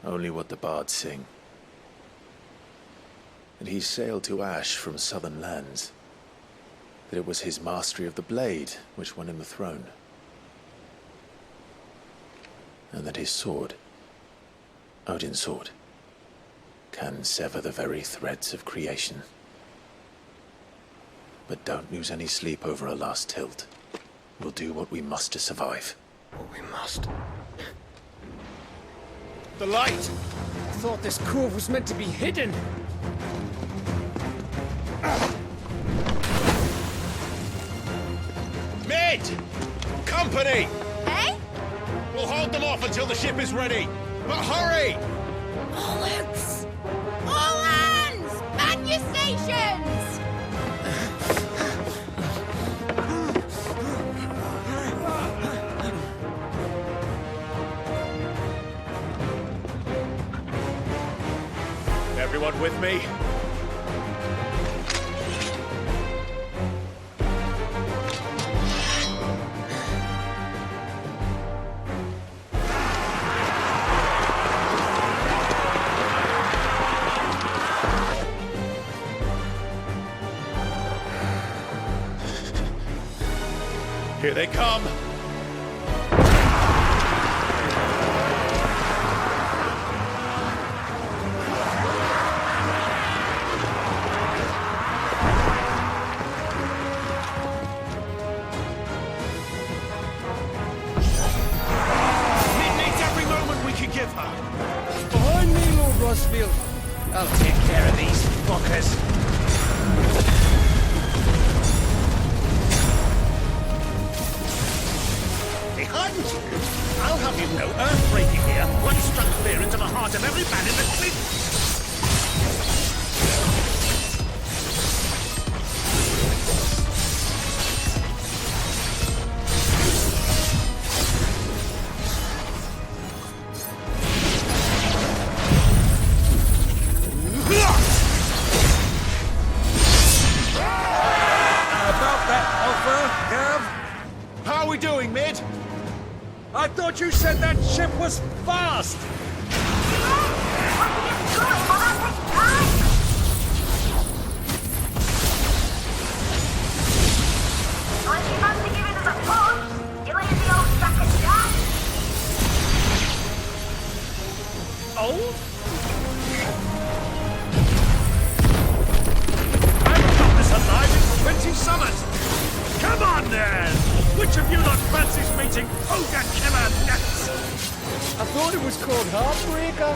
S5: Only what the bards sing. That he sailed to Ash from southern lands. That it was his mastery of the blade which won him the throne. And that his sword, Odin's sword, can sever the very threads of creation. But don't lose any sleep over a last tilt. We'll do what we must to survive.
S4: What we must.
S7: The light! I thought this cove was meant to be hidden.
S11: Mid! Company!
S17: Hey?
S11: We'll hold them off until the ship is ready. But hurry!
S17: Bollocks! All hands! Man your stations!
S11: Everyone with me? Here they come!
S9: I'll take care of these fuckers.
S14: Behind you! I'll have you know, earth-breaking here. One struck fear into the heart of every man in the city.
S9: How are we doing, Mid? I thought you said that ship was fast! Old? I've got this alive in 20 summers! Come on, then! Which of you lot fancies meeting Ogre Killer next? I thought it was called Heartbreaker.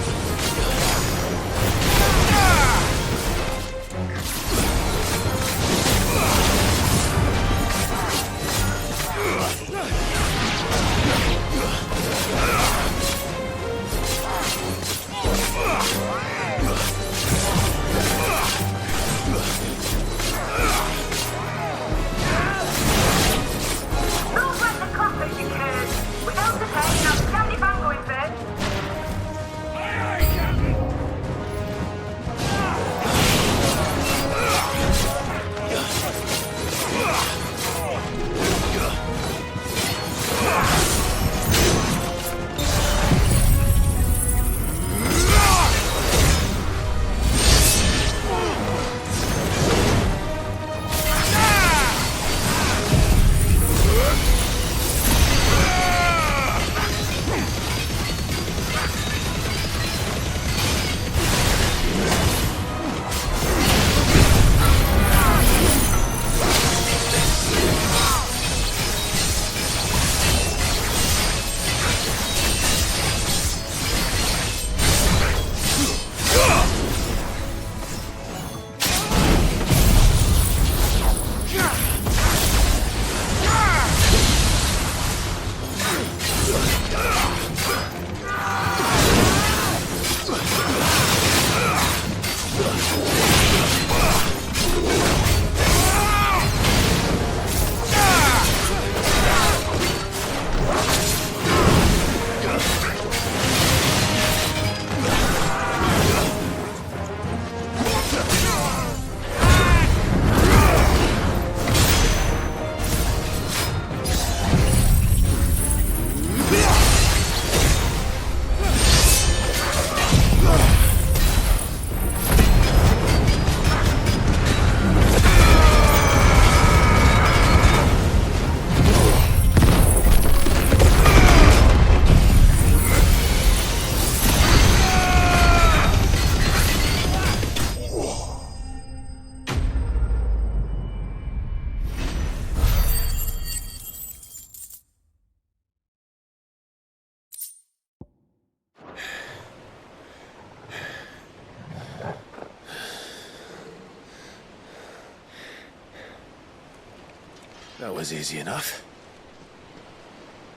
S5: That was easy enough.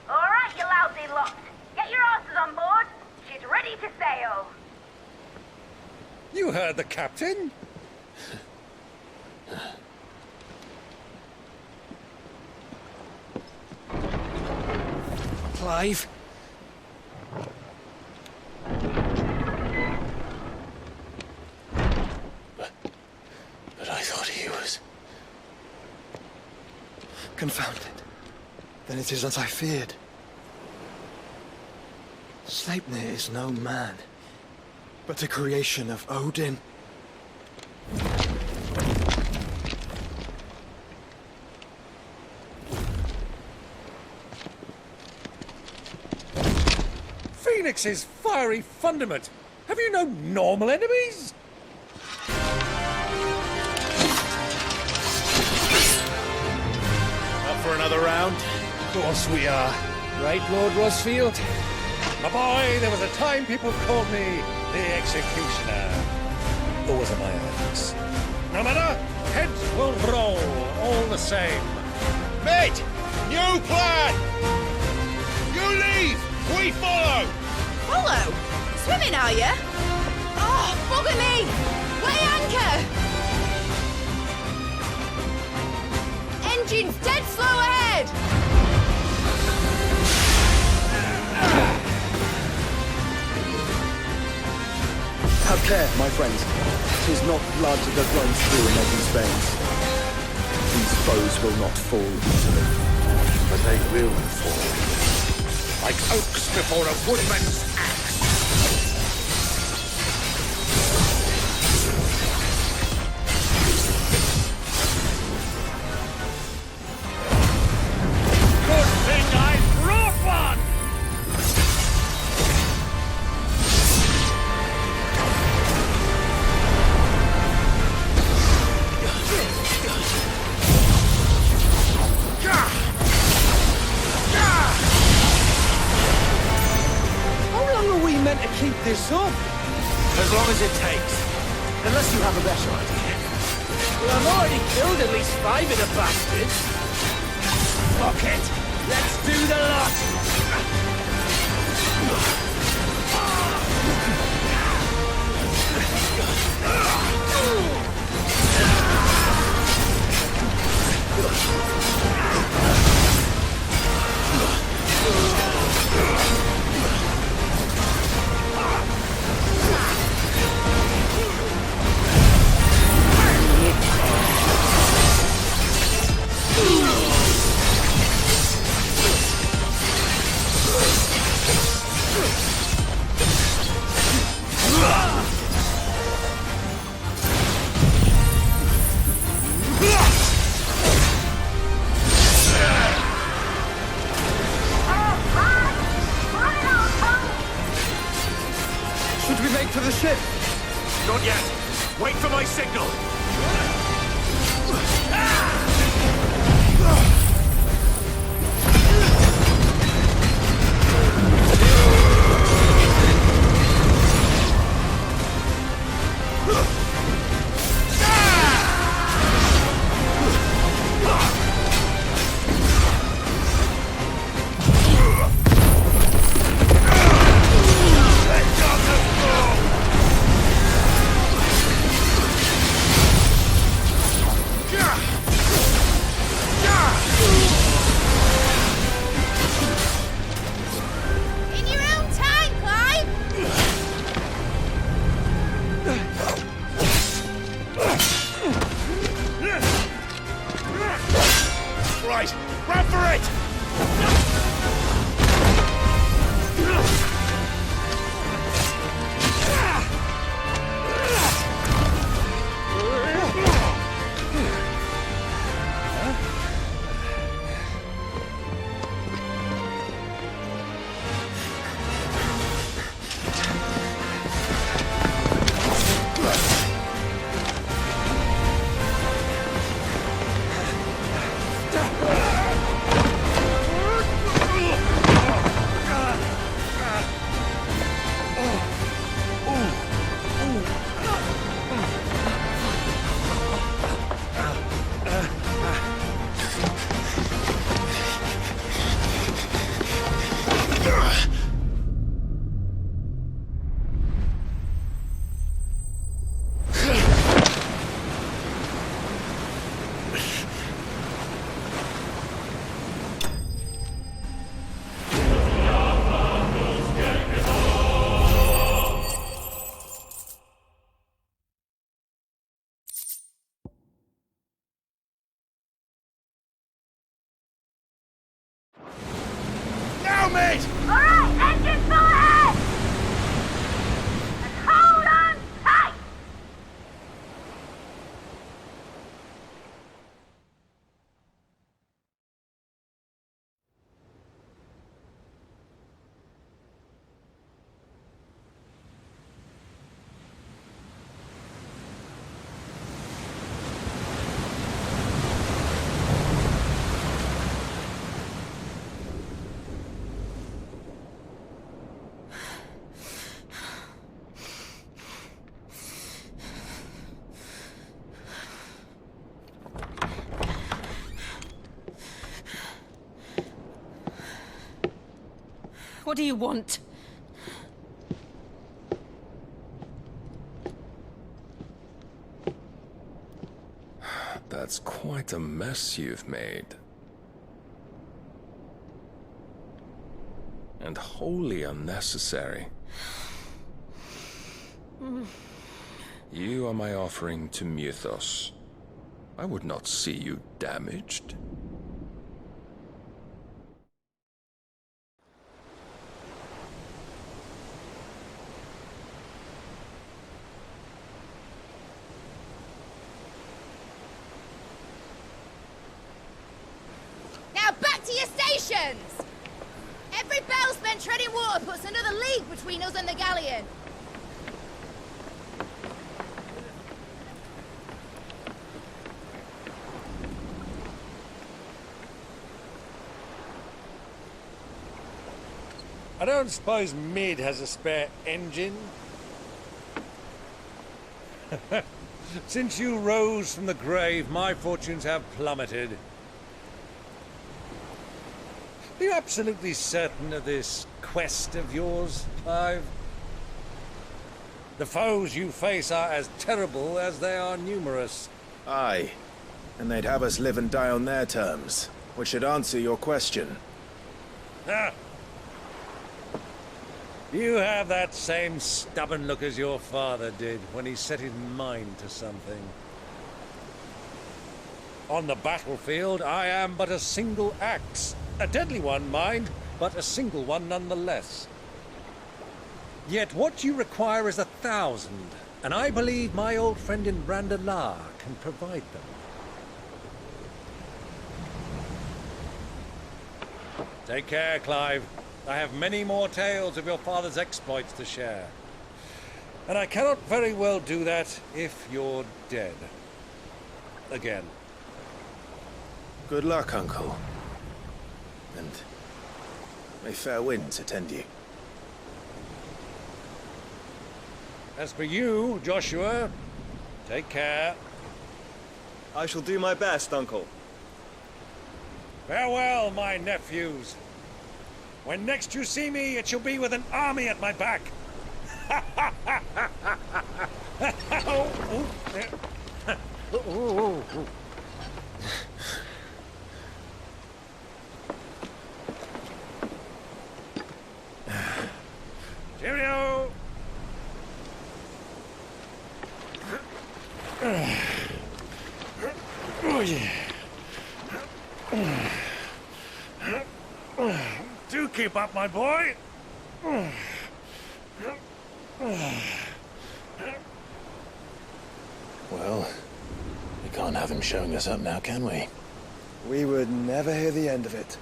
S18: All right, you lousy lot. Get your asses on board. She's ready to sail.
S9: You heard the captain. Clive.
S5: But I thought he was...
S4: Confounded. Then it is as I feared. Sleipnir is no man, but a creation of Odin.
S9: Phoenix's fiery fundament. Have you no normal enemies?
S11: For another round?
S9: Of course we are. Right, Lord Rosfield? My boy, there was a time people called me the Executioner. Or was it my eyes? No matter, heads will roll all the same.
S14: Mate! New plan! You leave! We follow!
S17: Follow? Swimming, are you? Oh, bugger me! Weigh anchor! Engine's dead slow ahead!
S19: Have care, my friends. 'Tis not blood that runs through Megan's veins. These foes will not fall easily.
S14: But they will fall. Like oaks before a woodman's axe.
S9: Good thing I brought one!
S19: How long are we meant to keep this up?
S7: As long as it takes.
S19: Unless you have a better idea.
S7: Well, I've already killed at least 5 of the bastards.
S9: Fuck it! Let's do the lot!
S19: Should we make for the ship?
S14: Not yet. Wait for my signal.
S17: In your own time, Clive!
S14: Right, run for it! Now, mate!
S18: Alright, engine full ahead! And hold on tight!
S3: What do you want?
S20: That's quite a mess you've made. And wholly unnecessary. You are my offering to Mythos. I would not see you damaged.
S17: Now back to your stations! Every bell spent treading water puts another league between us and the galleon.
S9: I don't suppose Mid has a spare engine? Since you rose from the grave, my fortunes have plummeted. Are you absolutely certain of this quest of yours, Clive? The foes you face are as terrible as they are numerous.
S8: Aye. And they'd have us live and die on their terms, which should answer your question.
S9: Ah! You have that same stubborn look as your father did when he set his mind to something. On the battlefield, I am but a single axe. A deadly one, mind, but a single one nonetheless. Yet what you require is 1,000, and I believe my old friend in Randalar can provide them. Take care, Clive. I have many more tales of your father's exploits to share. And I cannot very well do that if you're dead. Again.
S8: Good luck, Uncle. And may fair winds attend you.
S9: As for you, Joshua, take care.
S19: I shall do my best, Uncle.
S9: Farewell, my nephews. When next you see me, it shall be with an army at my back. Cheerio! Oh, yeah. Do keep up, my boy.
S5: Well, we can't have him showing us up now, can we?
S19: We would never hear the end of it.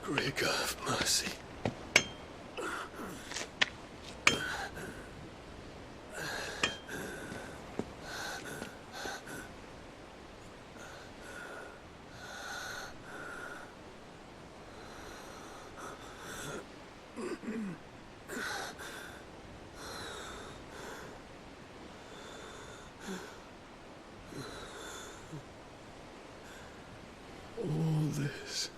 S1: Great God of mercy. All this.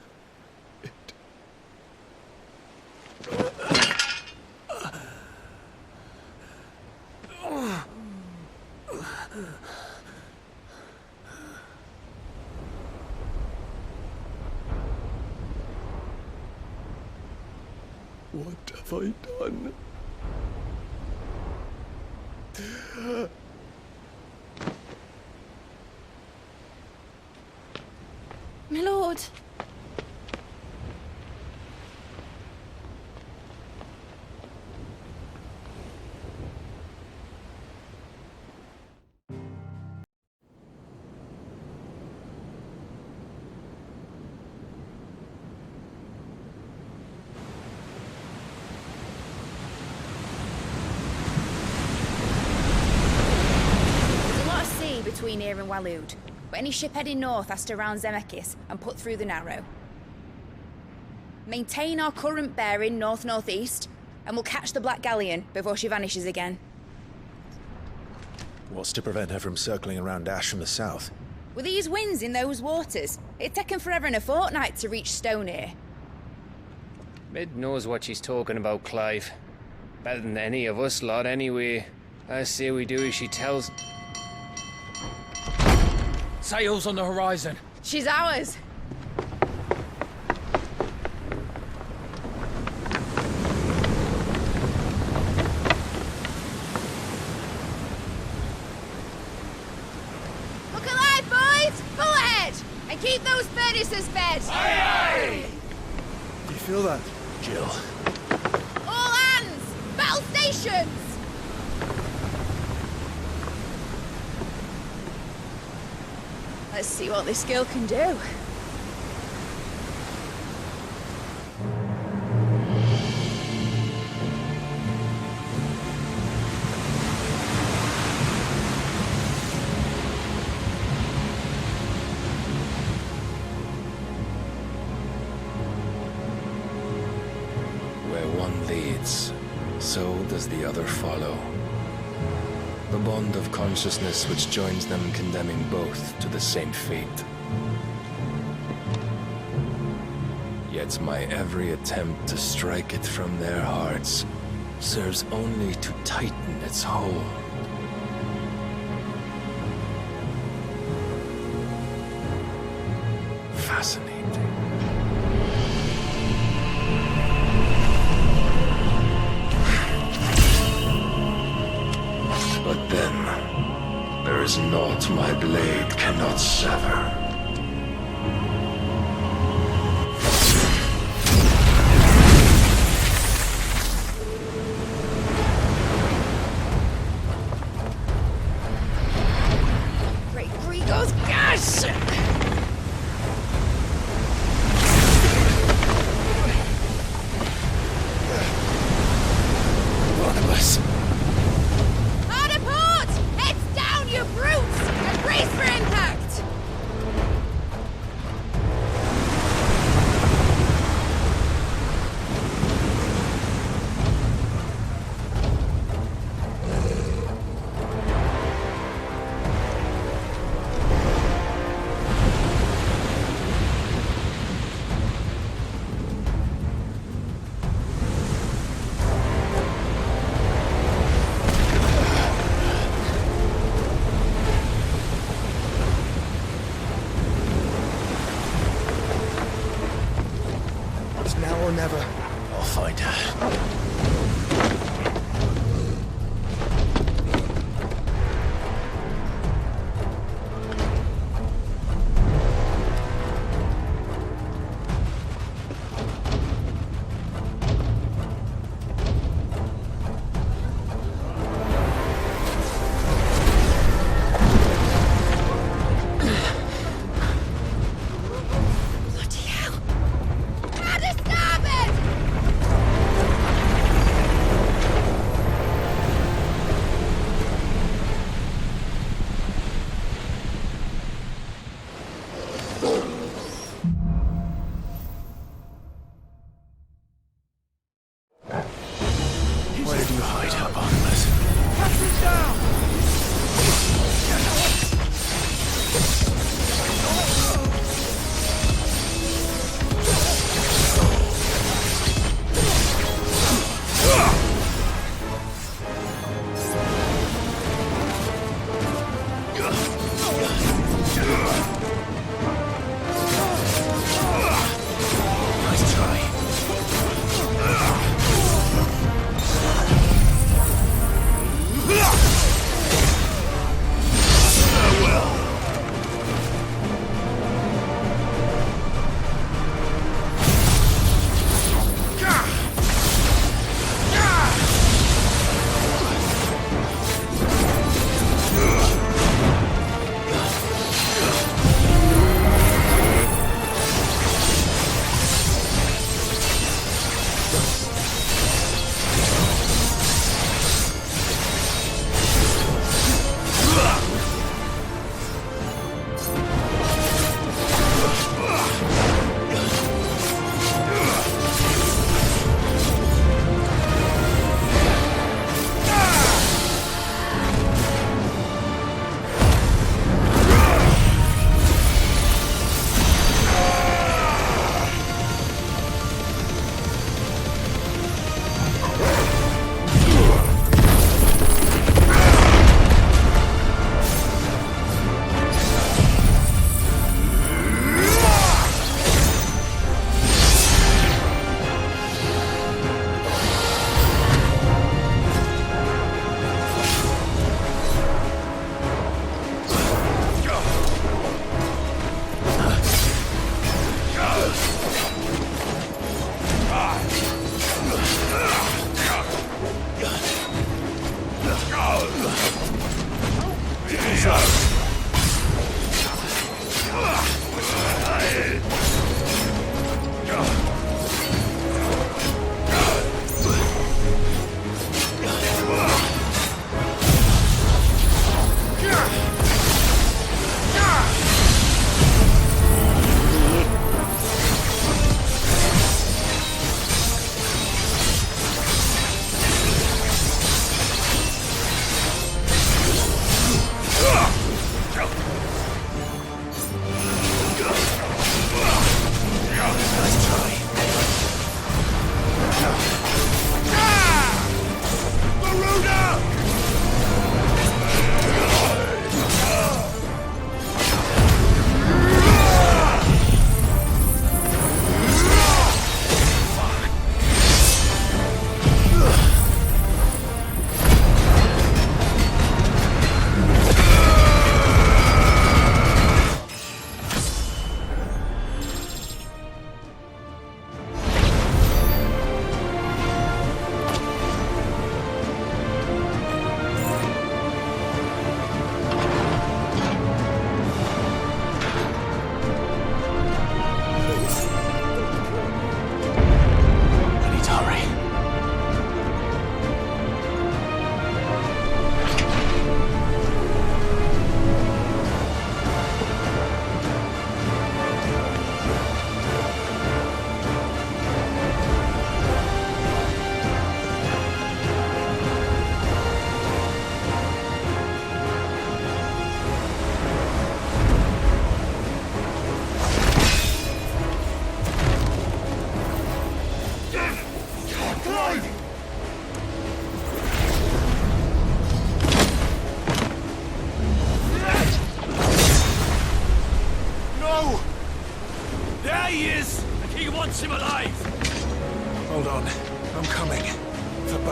S1: What have I done?
S17: My lord. Waloed, but any ship heading north has to round Zemeckis and put through the Narrow. Maintain our current bearing north-northeast, and we'll catch the Black Galleon before she vanishes again.
S5: What's to prevent her from circling around Ash from the south?
S17: With these winds in those waters, it'd taken forever and a fortnight to reach Stonehere.
S21: Mid knows what she's talking about, Clive. Better than any of us lot, anyway. I say we do as she tells.
S13: Sails on the horizon.
S17: She's ours. Look alive, boys! Pull ahead! And keep those furnaces fed!
S14: Aye, aye!
S19: Do you feel that?
S5: Jill.
S17: All hands! Battle stations! Let's see what this girl can do.
S20: Where one leads, so does the other follow. The bond of consciousness which joins them condemning both to the same fate. Yet my every attempt to strike it from their hearts serves only to tighten its hold. Fascinating. But then, there is naught my blade cannot sever.
S17: Great Grigos, gosh!
S20: Barnabas.
S17: Hard apart! Heads down, you brutes! And brace for impact!
S19: It's now or never.
S5: I'll find her.
S17: Bloody hell! How to starboard!
S5: Where did you hide her, Barnabas?
S14: Captain's down!
S5: Nice try.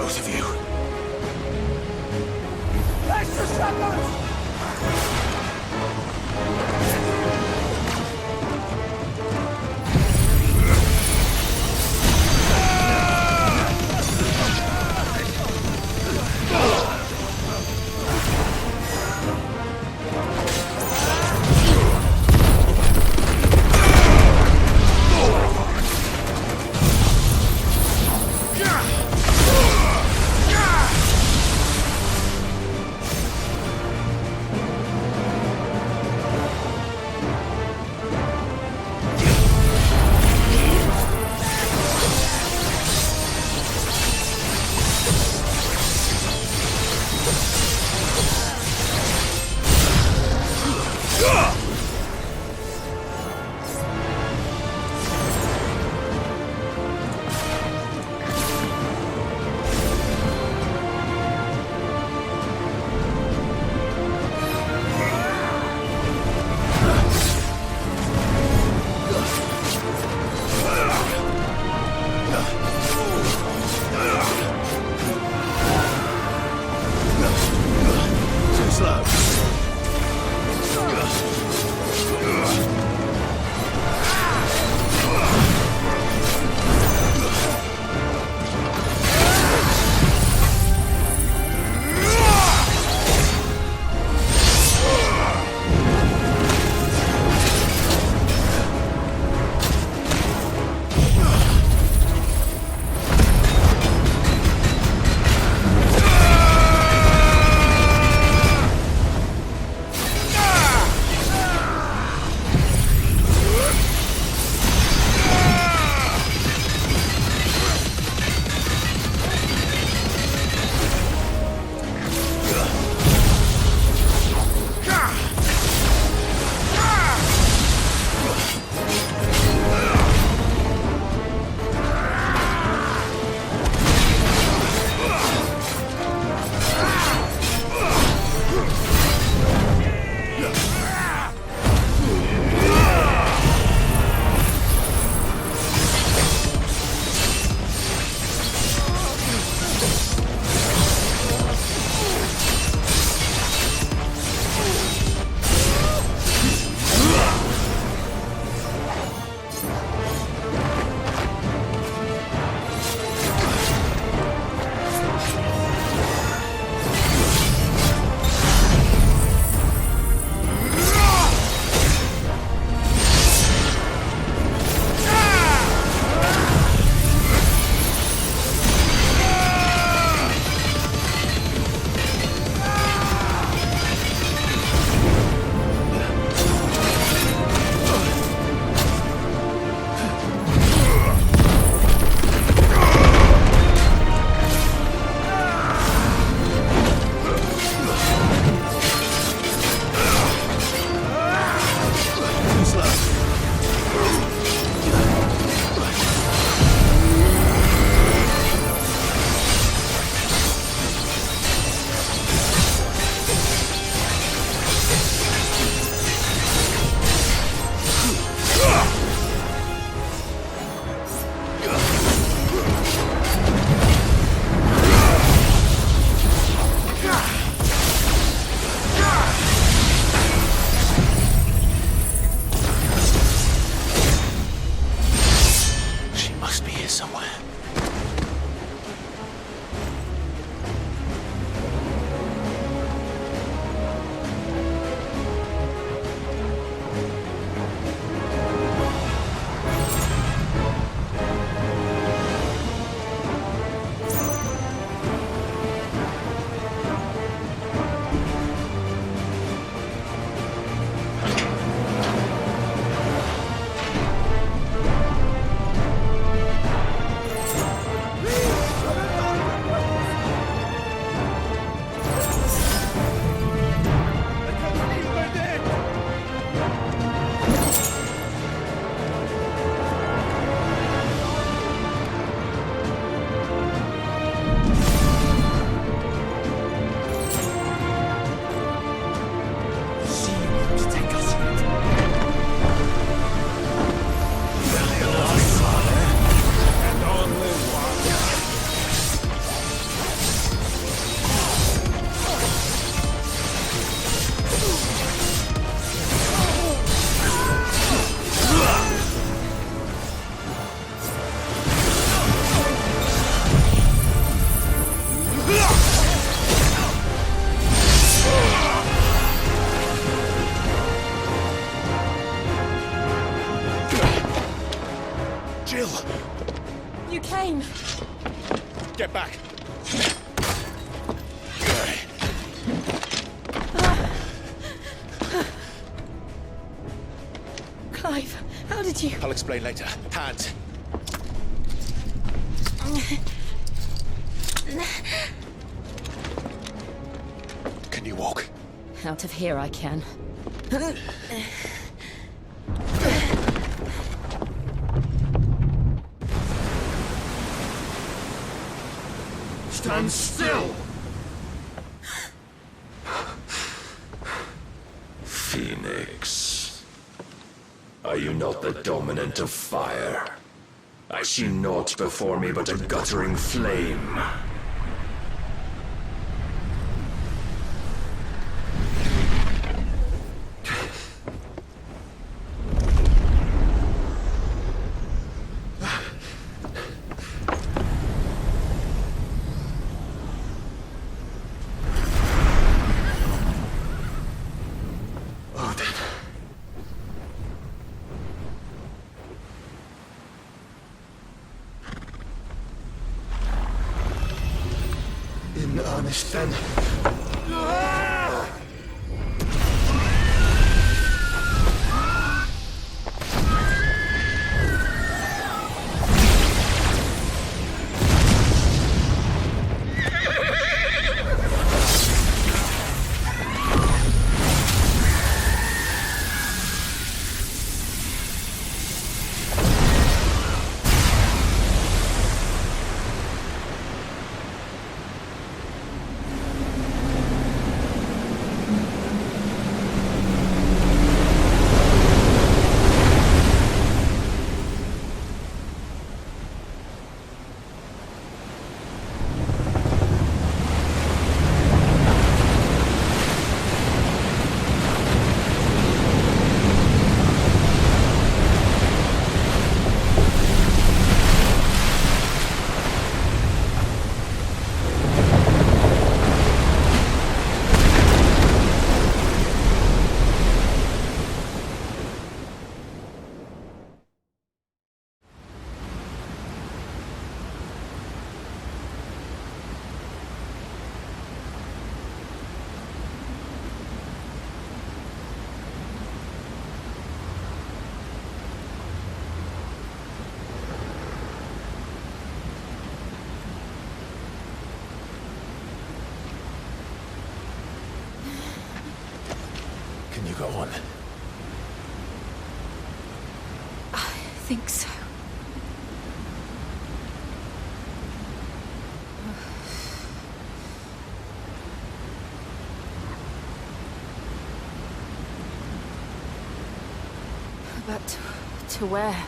S14: both of you.
S10: Extra shotguns!
S11: back!
S3: Clive, how did you...
S11: I'll explain later. Hands! Can you walk?
S3: Out of here I can.
S1: Stand still!
S20: Phoenix. Are you not the dominant of fire? I see naught before me but a guttering flame.
S1: In earnest, then.
S11: Can you go on?
S6: I think so. But to where?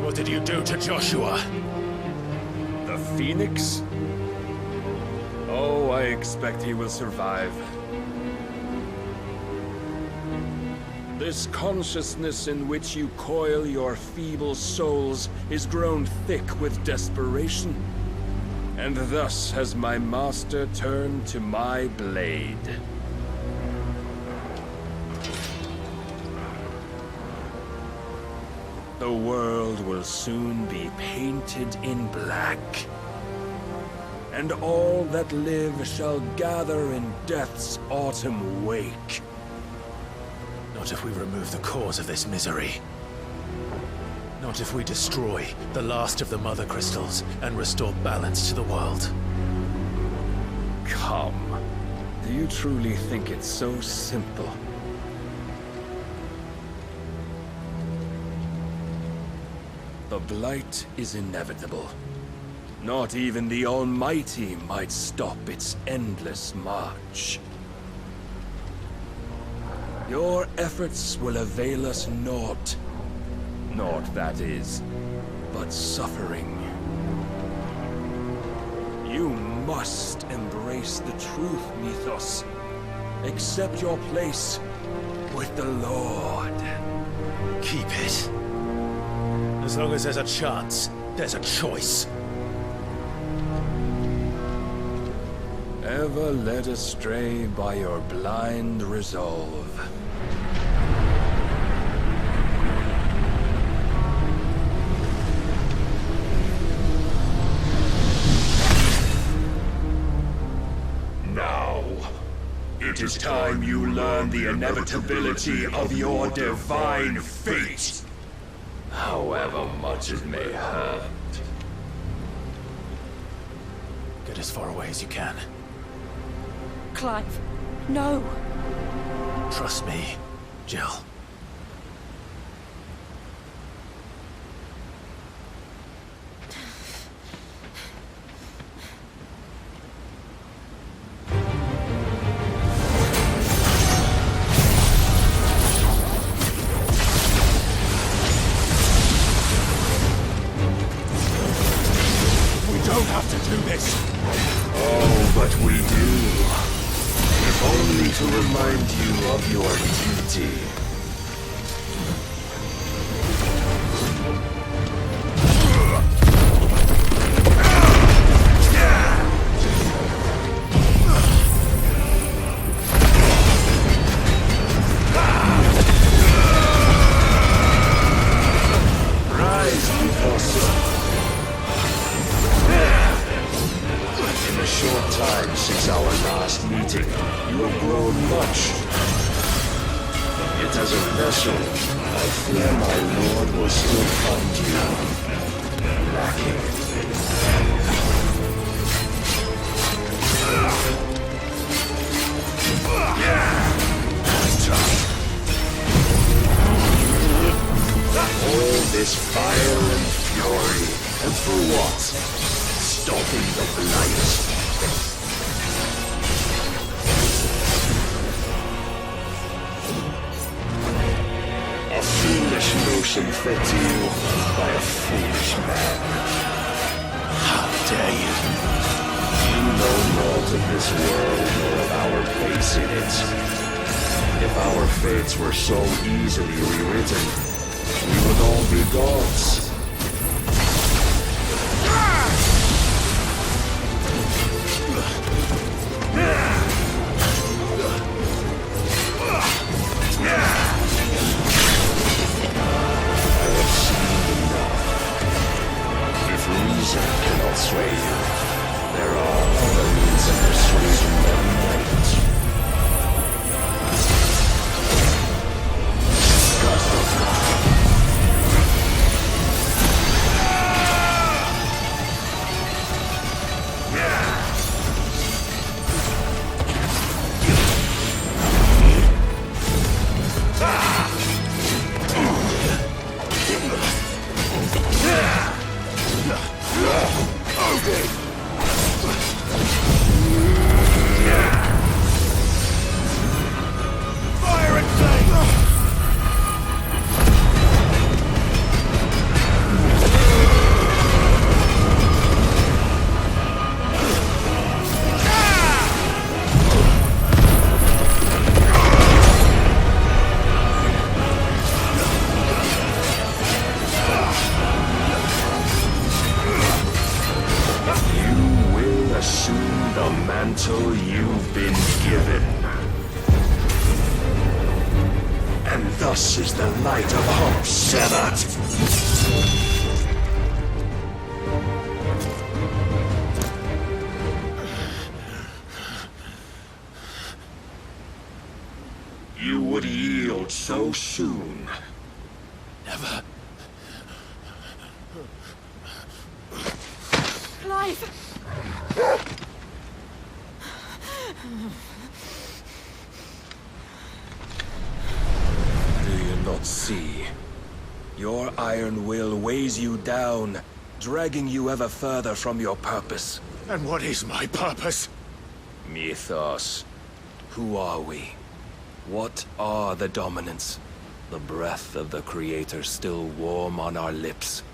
S11: What did you do to Joshua?
S20: The Phoenix? Oh, I expect he will survive. This consciousness in which you coil your feeble souls is grown thick with desperation. And thus has my master turned to my blade. The world will soon be painted in black. And all that live shall gather in death's autumn wake.
S11: Not if we remove the cause of this misery. Not if we destroy the last of the Mother Crystals and restore balance to the world.
S20: Come. Do you truly think it's so simple? The Blight is inevitable. Not even the Almighty might stop its endless march. Your efforts will avail us naught. Naught, that is, but suffering. You must embrace the truth, Mythos. Accept your place with the Lord.
S5: Keep it. As long as there's a chance, there's a choice.
S20: Ever led astray by your blind resolve.
S2: Now, it is time you learn the inevitability of your divine fate. However much it may hurt.
S5: Get as far away as you can.
S6: Clive, no.
S5: Trust me, Jill.
S20: Down, dragging you ever further from your purpose.
S2: And what is my purpose?
S20: Mythos. Who are we? What are the dominants? The breath of the Creator still warm on our lips.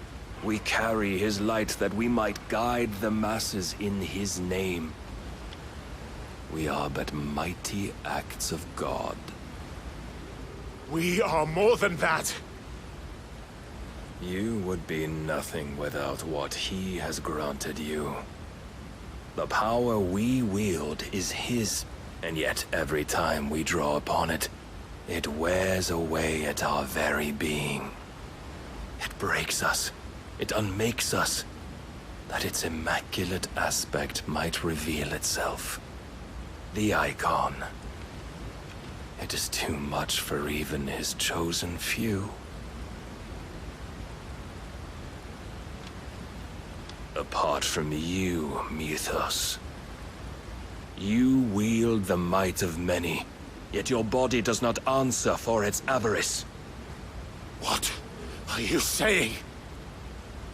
S20: We carry his light that we might guide the masses in his name.
S2: We are but mighty acts of God.
S14: We are more than that.
S2: You would be nothing without what he has granted you. The power we wield is his, and yet every time we draw upon it, it wears away at our very being. It breaks us. It unmakes us, that its immaculate aspect might reveal itself. The icon. It is too much for even his chosen few. Apart from you, Mythos, you wield the might of many, yet your body does not answer for its avarice.
S14: What are you saying?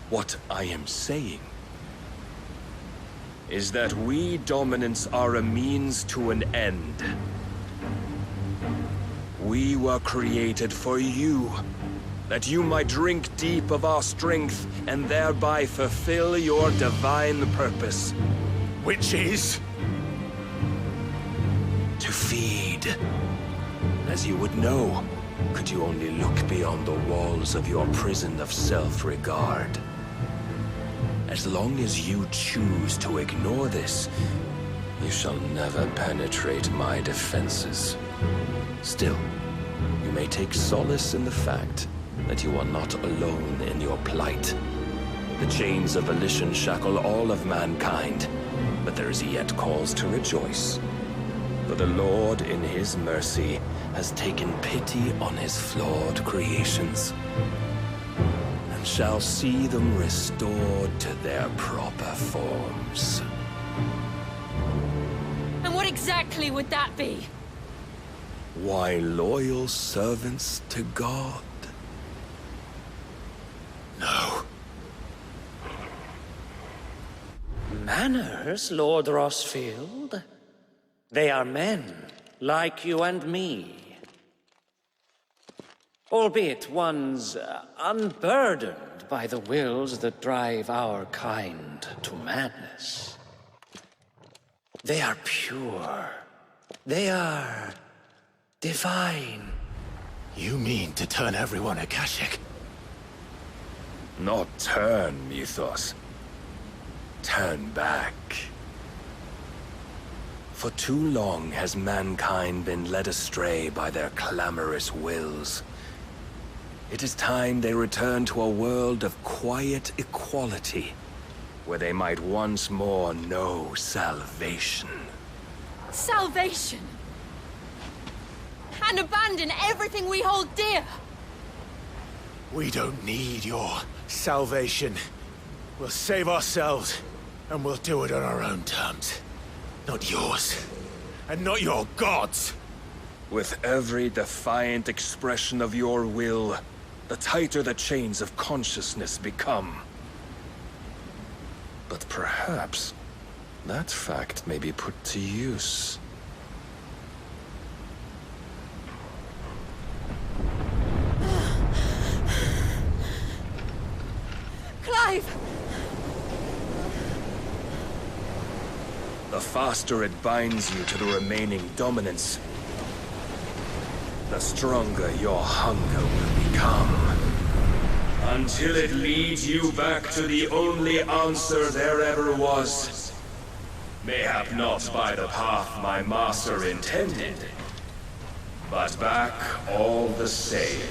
S2: What I am saying is that we dominants are a means to an end. We were created for you, that you might drink deep of our strength and thereby fulfill your divine purpose.
S14: Which is?
S2: To feed. As you would know, could you only look beyond the walls of your prison of self-regard. As long as you choose to ignore this, you shall never penetrate my defenses. Still, you may take solace in the fact that you are not alone in your plight. The chains of volition shackle all of mankind, but there is yet cause to rejoice. For the Lord, in his mercy, has taken pity on his flawed creations, and shall see them restored to their proper forms.
S3: And what exactly would that be?
S2: Why, loyal servants to God. No.
S12: Manners, Lord Rossfield? They are men, like you and me. Albeit ones unburdened by the wills that drive our kind to madness. They are pure. They are divine.
S5: You mean to turn everyone Akashic?
S2: Not turn, Mythos. Turn back. For too long has mankind been led astray by their clamorous wills. It is time they return to a world of quiet equality, where they might once more know salvation.
S3: Salvation? And abandon everything we hold dear?
S5: We don't need your salvation. We'll save ourselves, and we'll do it on our own terms. Not yours. And not your gods!
S2: With every defiant expression of your will, the tighter the chains of consciousness become. But perhaps that fact may be put to use.
S3: Clive!
S2: The faster it binds you to the remaining dominance, the stronger your hunger will become.
S20: Until it leads you back to the only answer there ever was. Mayhap not by the path my master intended, but back all the same.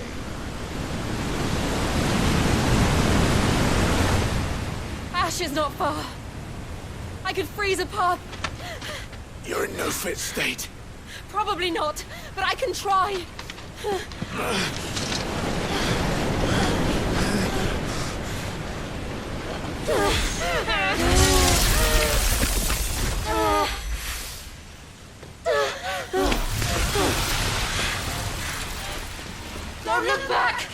S3: Ash is not far. I could freeze a path.
S5: You're in no fit state.
S3: Probably not, but I can try. Don't look back!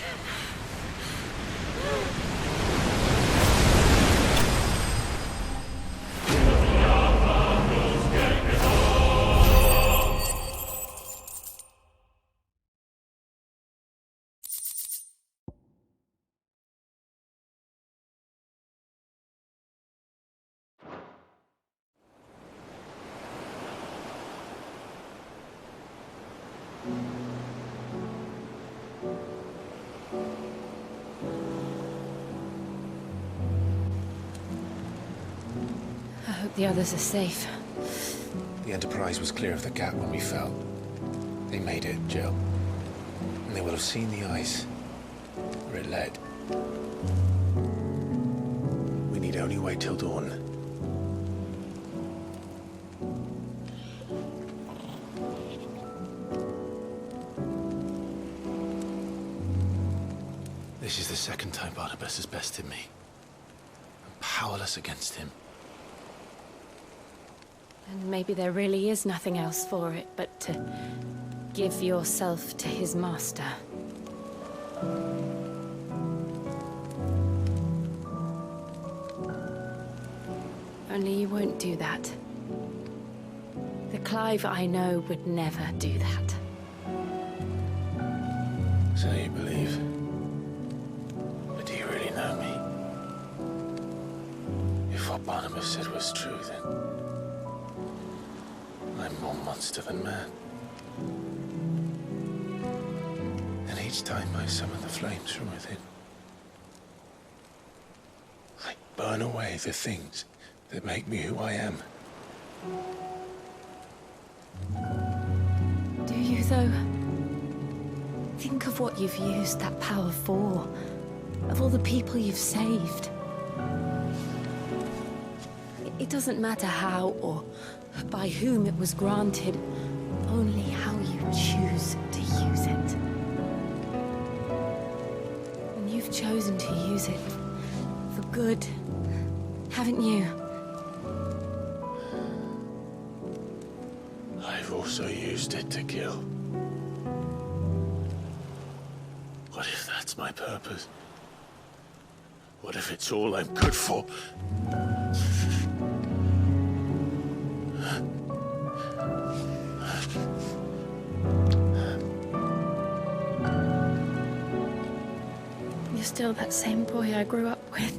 S15: The others are safe.
S11: The Enterprise was clear of the gap when we fell. They made it, Jill. And they will have seen the ice where it led. We need only wait till dawn. This is the second time Barnabas has bested me. I'm powerless against him.
S15: And maybe there really is nothing else for it but to give yourself to his master. Only you won't do that. The Clive I know would never do that.
S11: So you believe? But do you really know me? If what Barnabas said was true, then I'm more monster than man. And each time I summon the flames from within, I burn away the things that make me who I am.
S15: Do you, though? Think of what you've used that power for. Of all the people you've saved. It doesn't matter how or by whom it was granted, only how you choose to use it. And you've chosen to use it for good, haven't you?
S11: I've also used it to kill. What if that's my purpose? What if it's all I'm good for?
S15: You're still that same boy I grew up with.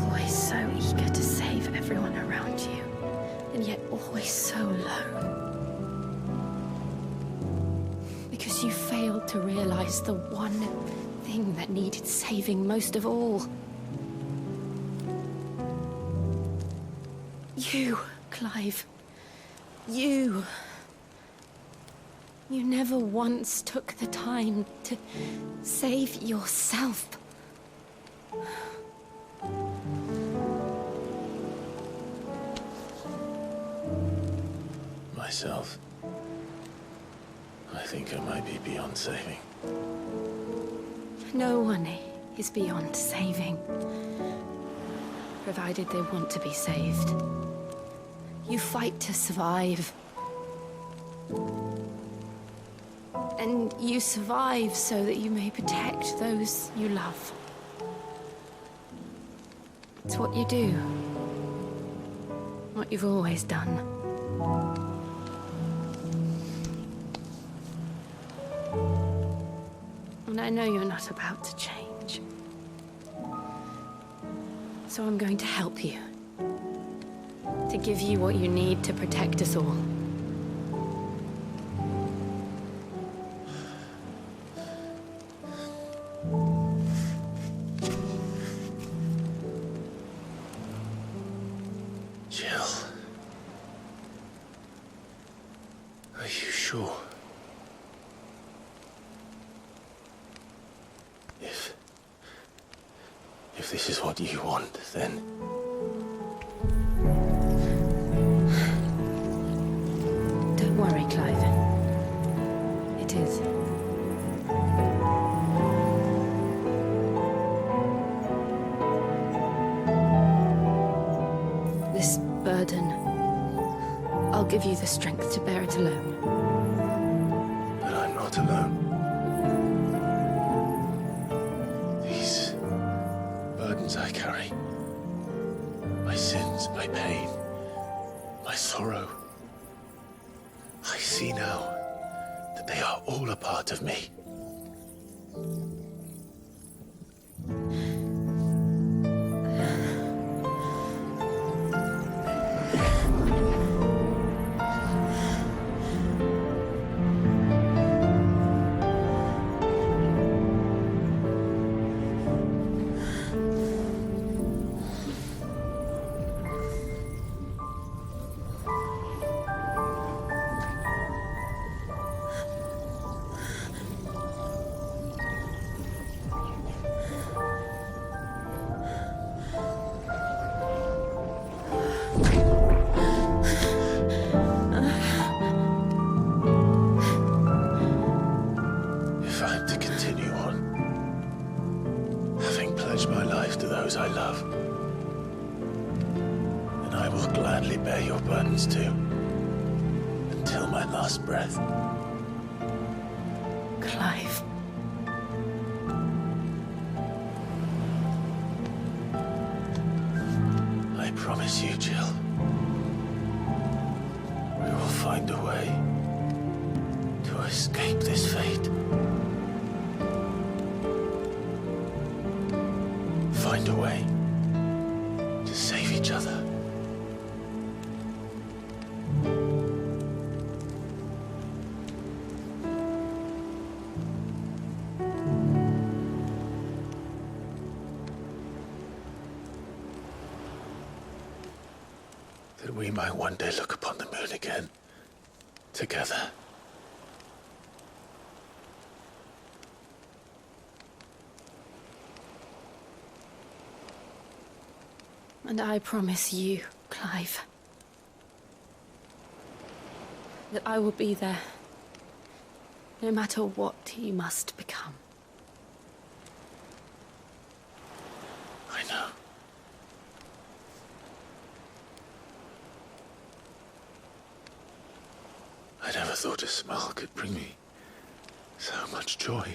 S15: Always so eager to save everyone around you, and yet always so alone. Because you failed to realize the one thing that needed saving most of all. You, Clive. You. You never once took the time to save yourself.
S11: Myself. I think I might be beyond saving.
S15: No one is beyond saving. Provided they want to be saved. You fight to survive. And you survive so that you may protect those you love. It's what you do. What you've always done. And I know you're not about to change. So I'm going to help you. To give you what you need to protect us all.
S11: Jill. Are you sure? If this is what you want, then...
S15: Don't worry, Clive. It is. This burden, I'll give you the strength to bear it alone.
S11: But I'm not alone. These burdens I carry, my sins, my pain, my sorrow, I see now that they are all a part of me. those I love. And I will gladly bear your burdens too, until my last breath.
S15: Clive.
S11: I promise you, Jill, we will find a way to escape this fate. Find a way to save each other. That we might one day look upon the moon again, together.
S15: And I promise you, Clive, that I will be there, no matter what you must become.
S11: I know. I never thought a smile could bring me so much joy.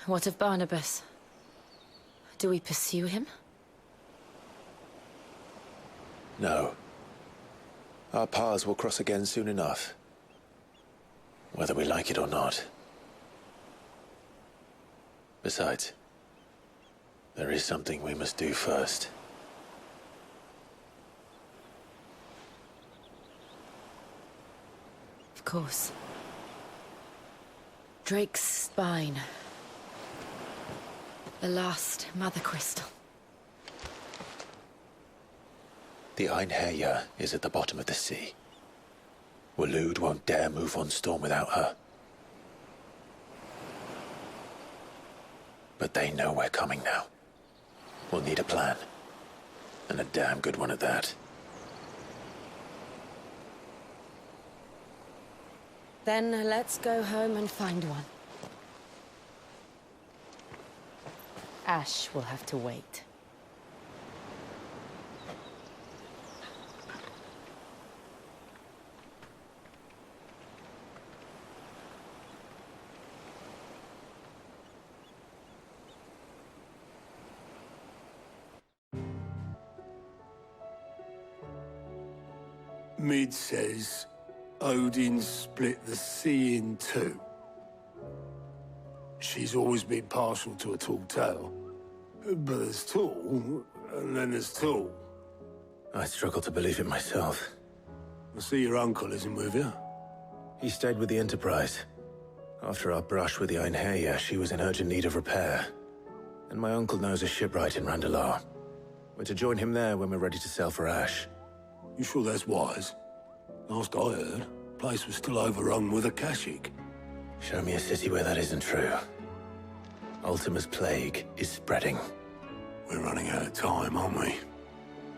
S15: What of Barnabas? Do we pursue him?
S11: No. Our paths will cross again soon enough. Whether we like it or not. Besides, there is something we must do first.
S15: Of course. Drake's spine. The last Mother Crystal.
S11: The Einherjar is at the bottom of the sea. Waloed won't dare move on Storm without her. But they know we're coming now. We'll need a plan. And a damn good one at that.
S15: Then let's go home and find one. Ash will have to wait.
S14: Mid says Odin split the sea in two. She's always been partial to a tall tale. But there's tall, and then there's tall.
S11: I struggle to believe it myself.
S14: I see your uncle isn't with you.
S11: He stayed with the Enterprise. After our brush with the Einherjar, she was in urgent need of repair. And my uncle knows a shipwright in Randalar. We're to join him there when we're ready to sail for Ash.
S14: You sure that's wise? Last I heard, the place was still overrun with Akashic.
S11: Show me a city where that isn't true. Ultima's plague is spreading. We're running out of time, aren't we?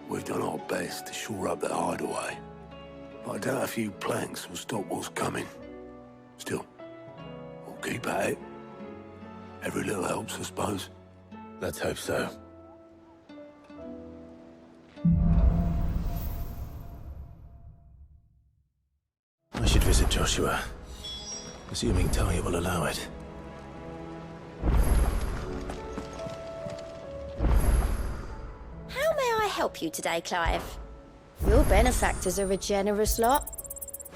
S11: We've done our best to shore up the hideaway. But I doubt a few planks will stop what's coming. Still, we'll keep at it. Every little helps, I suppose.
S5: Let's hope so. I should visit Joshua, assuming Talia will allow it.
S16: How may I help you today, Clive? Your benefactors are a generous lot.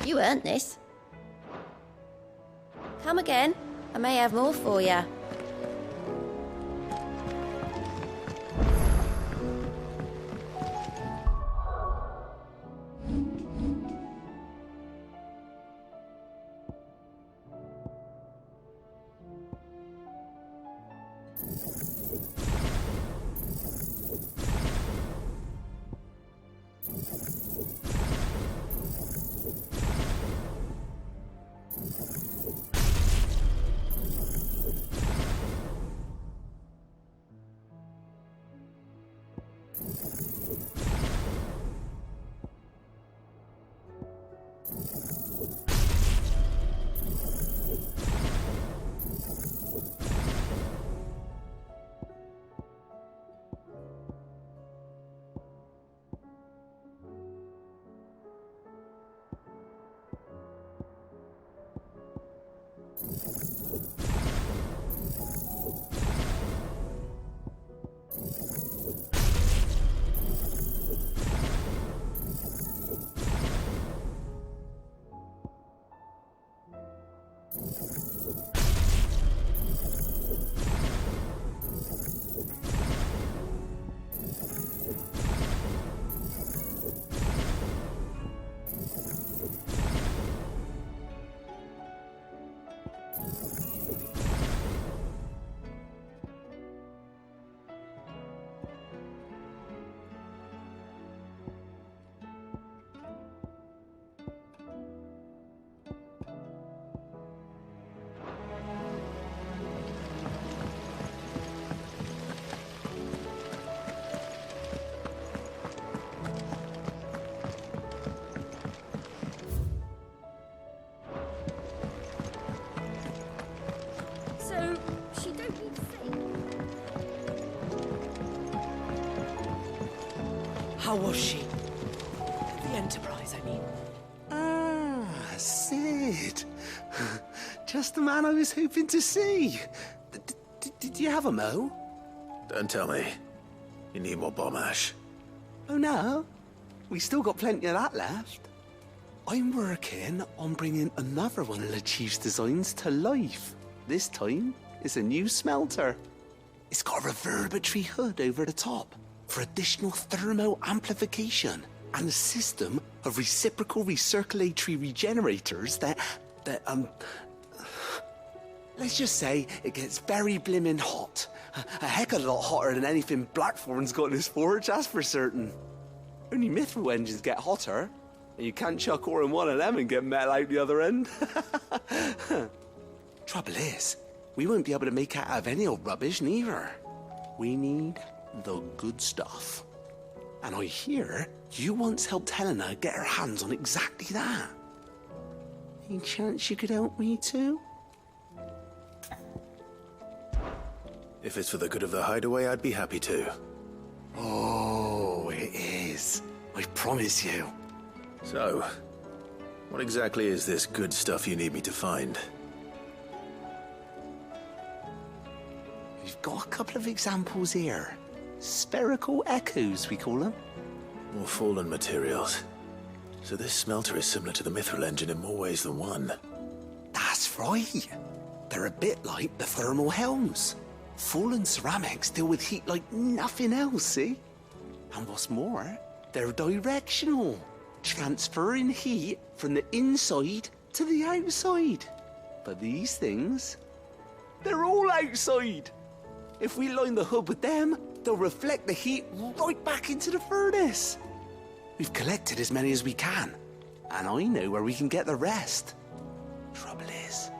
S16: You earned this. Come again. I may have more for you.
S22: How was she? The Enterprise, I mean.
S23: Ah, Sid. Just the man I was hoping to see. Did you have a mo?
S5: Don't tell me. You need more bomb ash.
S23: Oh no, we still got plenty of that left. I'm working on bringing another one of the Chief's designs to life. This time, it's a new smelter. It's got a reverberatory hood over the top for additional thermo amplification and a system of reciprocal recirculatory regenerators that let's just say it gets very blimmin' hot. A heck of a lot hotter than anything Blackthorn's got in his forge, that's for certain. Only Mithril engines get hotter, and you can't chuck ore in one of them and get metal out the other end. Trouble is, we won't be able to make out of any old rubbish neither. We need the good stuff. And I hear you once helped Helena get her hands on exactly that. Any chance you could help me too?
S5: If it's for the good of the hideaway, I'd be happy to.
S23: Oh, it is. I promise you.
S5: So, what exactly is this good stuff you need me to find?
S23: We've got a couple of examples here. Spherical echoes, we call them.
S5: More fallen materials. So this smelter is similar to the Mithril engine in more ways than one.
S23: That's right. They're a bit like the thermal helms. Fallen ceramics deal with heat like nothing else, see? And what's more, they're directional, transferring heat from the inside to the outside. But these things, they're all outside. If we line the hood with them, they'll reflect the heat right back into the furnace. We've collected as many as we can, and I know where we can get the rest. Trouble is,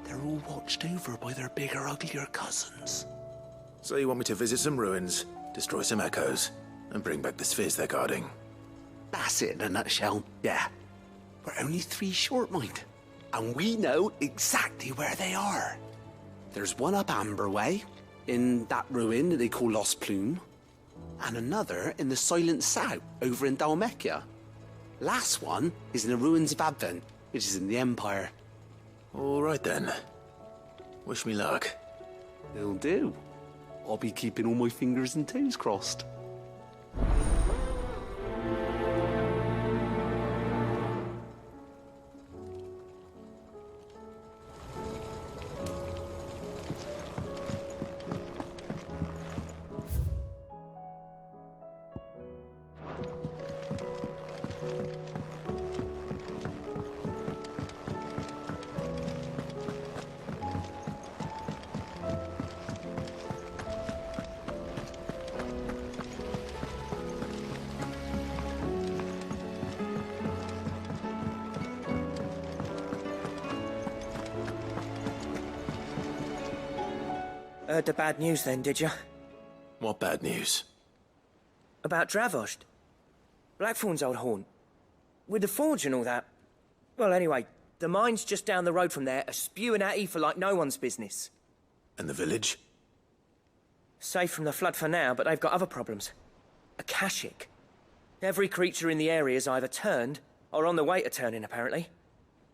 S23: they're all watched over by their bigger, uglier cousins.
S5: So you want me to visit some ruins, destroy some echoes, and bring back the spheres they're guarding.
S23: That's it in a nutshell, yeah. We're only 3 short, mind. And we know exactly where they are. There's one up Amber Way, in that ruin that they call Lost Plume, and another in the Silent South, over in Dalmekia. Last one is in the ruins of Advent, which is in the Empire.
S5: All right then. Wish me luck.
S23: It'll do. I'll be keeping all my fingers and toes crossed.
S4: Heard the bad news then, did you?
S5: What bad news?
S4: About Dravost. Blackthorn's old haunt. With the forge and all that. Well, anyway, the mines just down the road from there are spewing out ether like no one's business.
S5: And the village?
S4: Safe from the flood for now, but they've got other problems. Akashic. Every creature in the area's either turned or on the way to turning, apparently.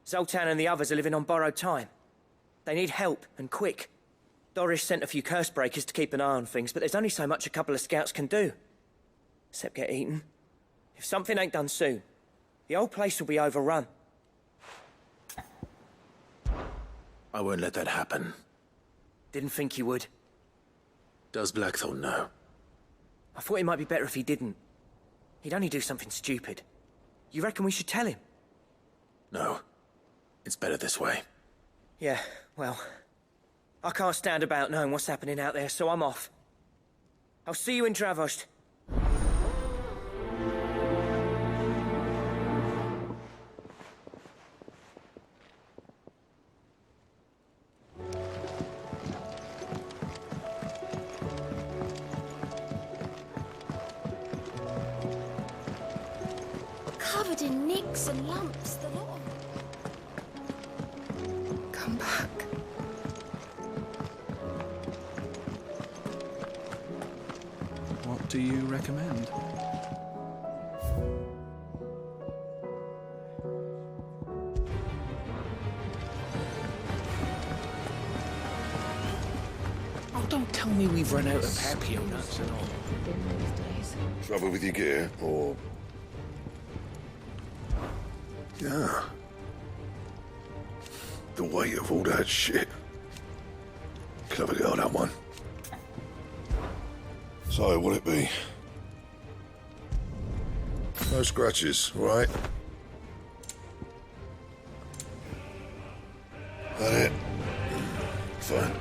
S4: Zoltan and the others are living on borrowed time. They need help, and quick. Doris sent a few curse breakers to keep an eye on things, but there's only so much a couple of scouts can do. Except get eaten. If something ain't done soon, the whole place will be overrun.
S5: I won't let that happen.
S4: Didn't think you would.
S5: Does Blackthorn know?
S4: I thought it might be better if he didn't. He'd only do something stupid. You reckon we should tell him?
S5: No. It's better this way.
S4: Yeah, well... I can't stand about knowing what's happening out there, so I'm off. I'll see you in Dravost.
S16: Covered in nicks and lumps, the lot of them.
S6: Come back.
S7: What do you recommend?
S2: Oh, don't tell me we've run out of Papio nuts and all.
S1: Trouble with your gear, or... Yeah. The weight of all that shit. Clever girl, that one. So, what'll it be? No scratches, right? That it? Fine.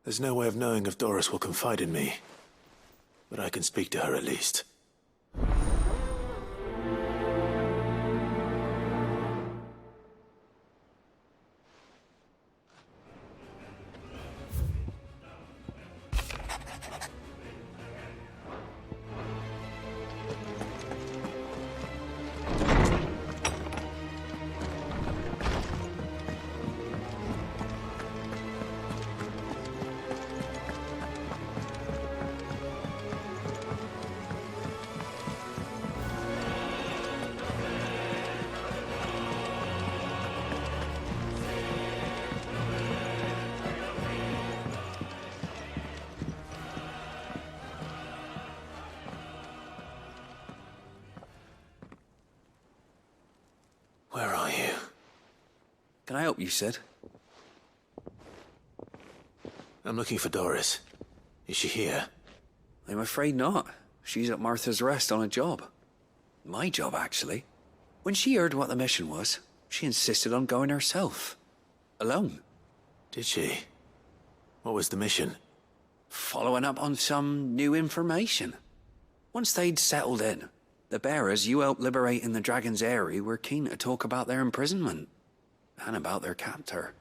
S5: There's no way of knowing if Doris will confide in me, but I can speak to her at least. Where are you?
S7: Can I help you, Sid?
S5: I'm looking for Doris. Is she here?
S7: I'm afraid not. She's at Martha's Rest on a job. My job, actually. When she heard what the mission was, she insisted on going herself. Alone.
S5: Did she? What was the mission?
S7: following up on some new information. Once they'd settled in, the bearers you helped liberate in the Dragon's Eyrie were keen to talk about their imprisonment and about their captor.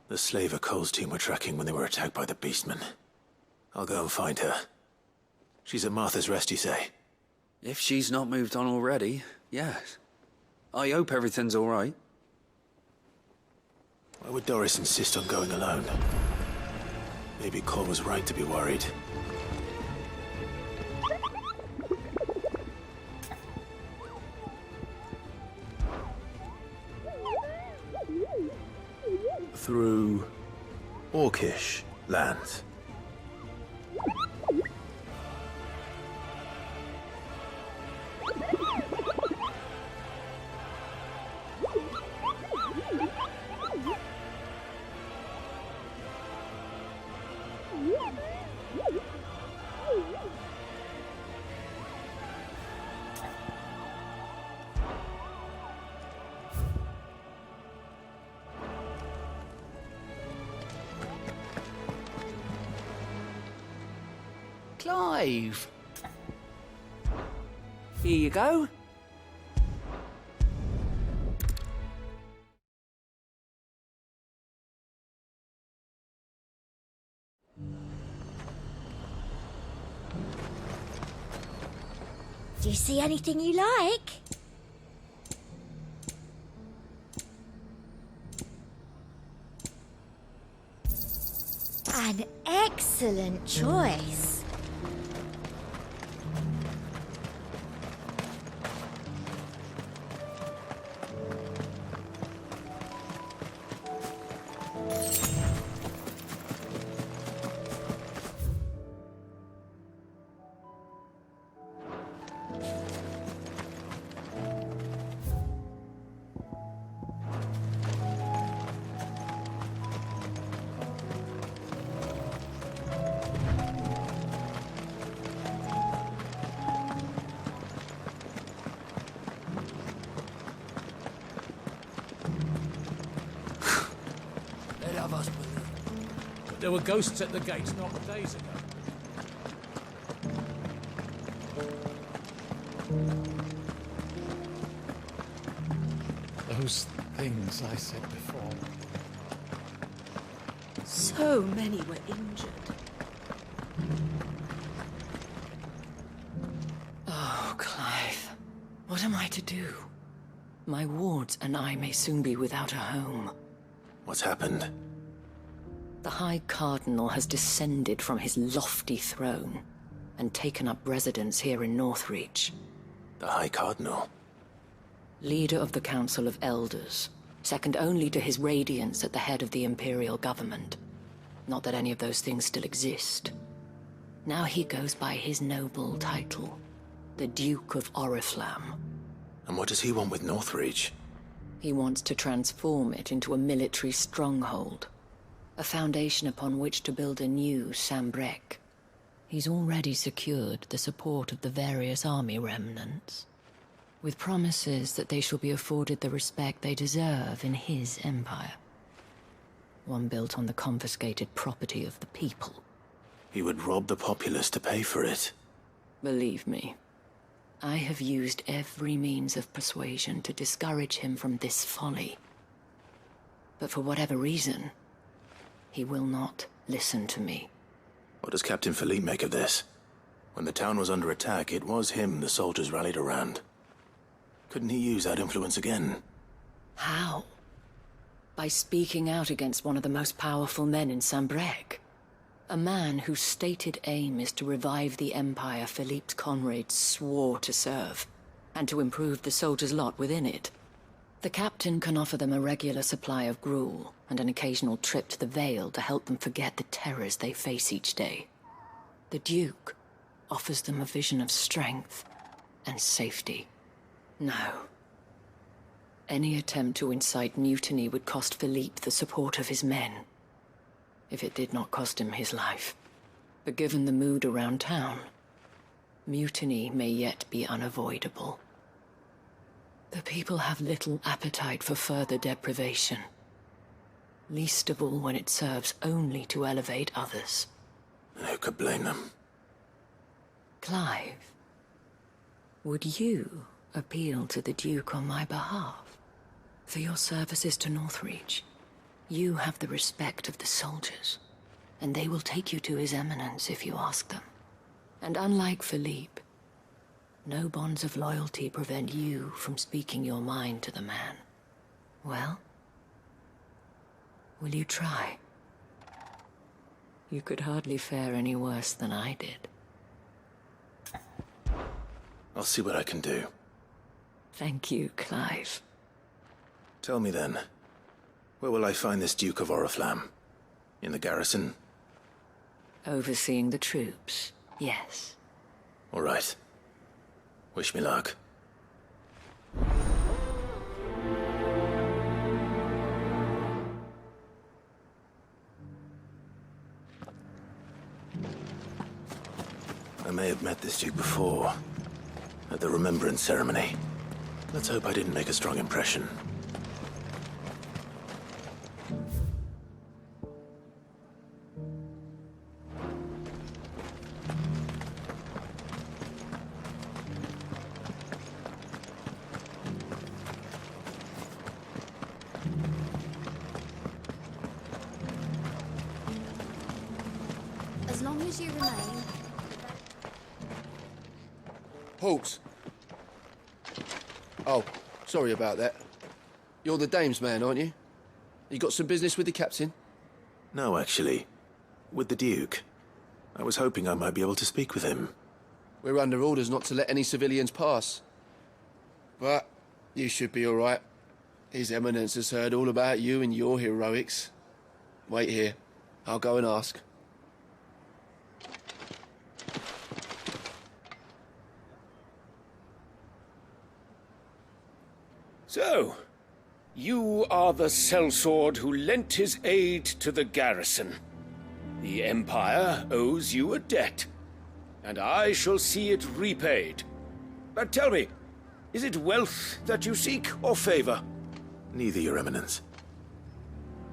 S5: The slaver Cole's team were tracking when they were attacked by the Beastmen. I'll go and find her. She's at Martha's Rest, you say?
S7: If she's not moved on already, yes. I hope everything's all right.
S5: Why would Doris insist on going alone? Maybe Cole was right to be worried. Through Orcish lands.
S8: Clive. Here you go.
S16: Do you see anything you like? An excellent choice.
S14: There were ghosts at the gates not days ago.
S12: Those things I said before.
S22: So many were injured.
S6: Oh, Clive. What am I to do? My wards and I may soon be without a home.
S5: What's happened?
S6: The High Cardinal has descended from his lofty throne and taken up residence here in Northreach.
S5: The High Cardinal?
S6: Leader of the Council of Elders, second only to his Radiance at the head of the Imperial government. Not that any of those things still exist. Now he goes by his noble title, the Duke of Oriflamme.
S5: And what does he want with Northreach?
S6: He wants to transform it into a military stronghold. A foundation upon which to build a new Sanbreque. He's already secured the support of the various army remnants, with promises that they shall be afforded the respect they deserve in his empire. One built on the confiscated property of the people.
S5: He would rob the populace to pay for it.
S6: Believe me, I have used every means of persuasion to discourage him from this folly. But for whatever reason, he will not listen to me.
S5: What does Captain Philippe make of this? When the town was under attack, it was him the soldiers rallied around. Couldn't he use that influence again?
S6: How? By speaking out against one of the most powerful men in Sanbreque. A man whose stated aim is to revive the empire Philippe's comrades swore to serve, and to improve the soldiers' lot within it. The captain can offer them a regular supply of gruel, and an occasional trip to the Vale to help them forget the terrors they face each day. The Duke offers them a vision of strength and safety. No. Any attempt to incite mutiny would cost Philippe the support of his men, if it did not cost him his life. But given the mood around town, mutiny may yet be unavoidable. The people have little appetite for further deprivation, least of all when it serves only to elevate others.
S5: And who could blame them?
S15: Clive, would you appeal to the Duke on my behalf? For your services to Northreach, you have the respect of the soldiers, and they will take you to His Eminence if you ask them. And unlike Philippe, no bonds of loyalty prevent you from speaking your mind to the man. Well, will you try? You could hardly fare any worse than I did.
S5: I'll see what I can do.
S15: Thank you, Clive.
S5: Tell me then, where will I find this Duke of Oriflamme? In the garrison?
S15: Overseeing the troops, yes.
S5: All right. Wish me luck. I may have met this Duke before, at the Remembrance Ceremony. Let's hope I didn't make a strong impression.
S17: As long as you remain...
S9: Hawks. Oh, sorry about that. You're the dame's man, aren't you? You got some business with the captain?
S5: No, actually. With the Duke. I was hoping I might be able to speak with him.
S9: We're under orders not to let any civilians pass. But you should be all right. His Eminence has heard all about you and your heroics. Wait here. I'll go and ask.
S14: So, you are the sellsword who lent his aid to the garrison. The Empire owes you a debt, and I shall see it repaid. But tell me, is it wealth that you seek, or favor?
S5: Neither, Your Eminence.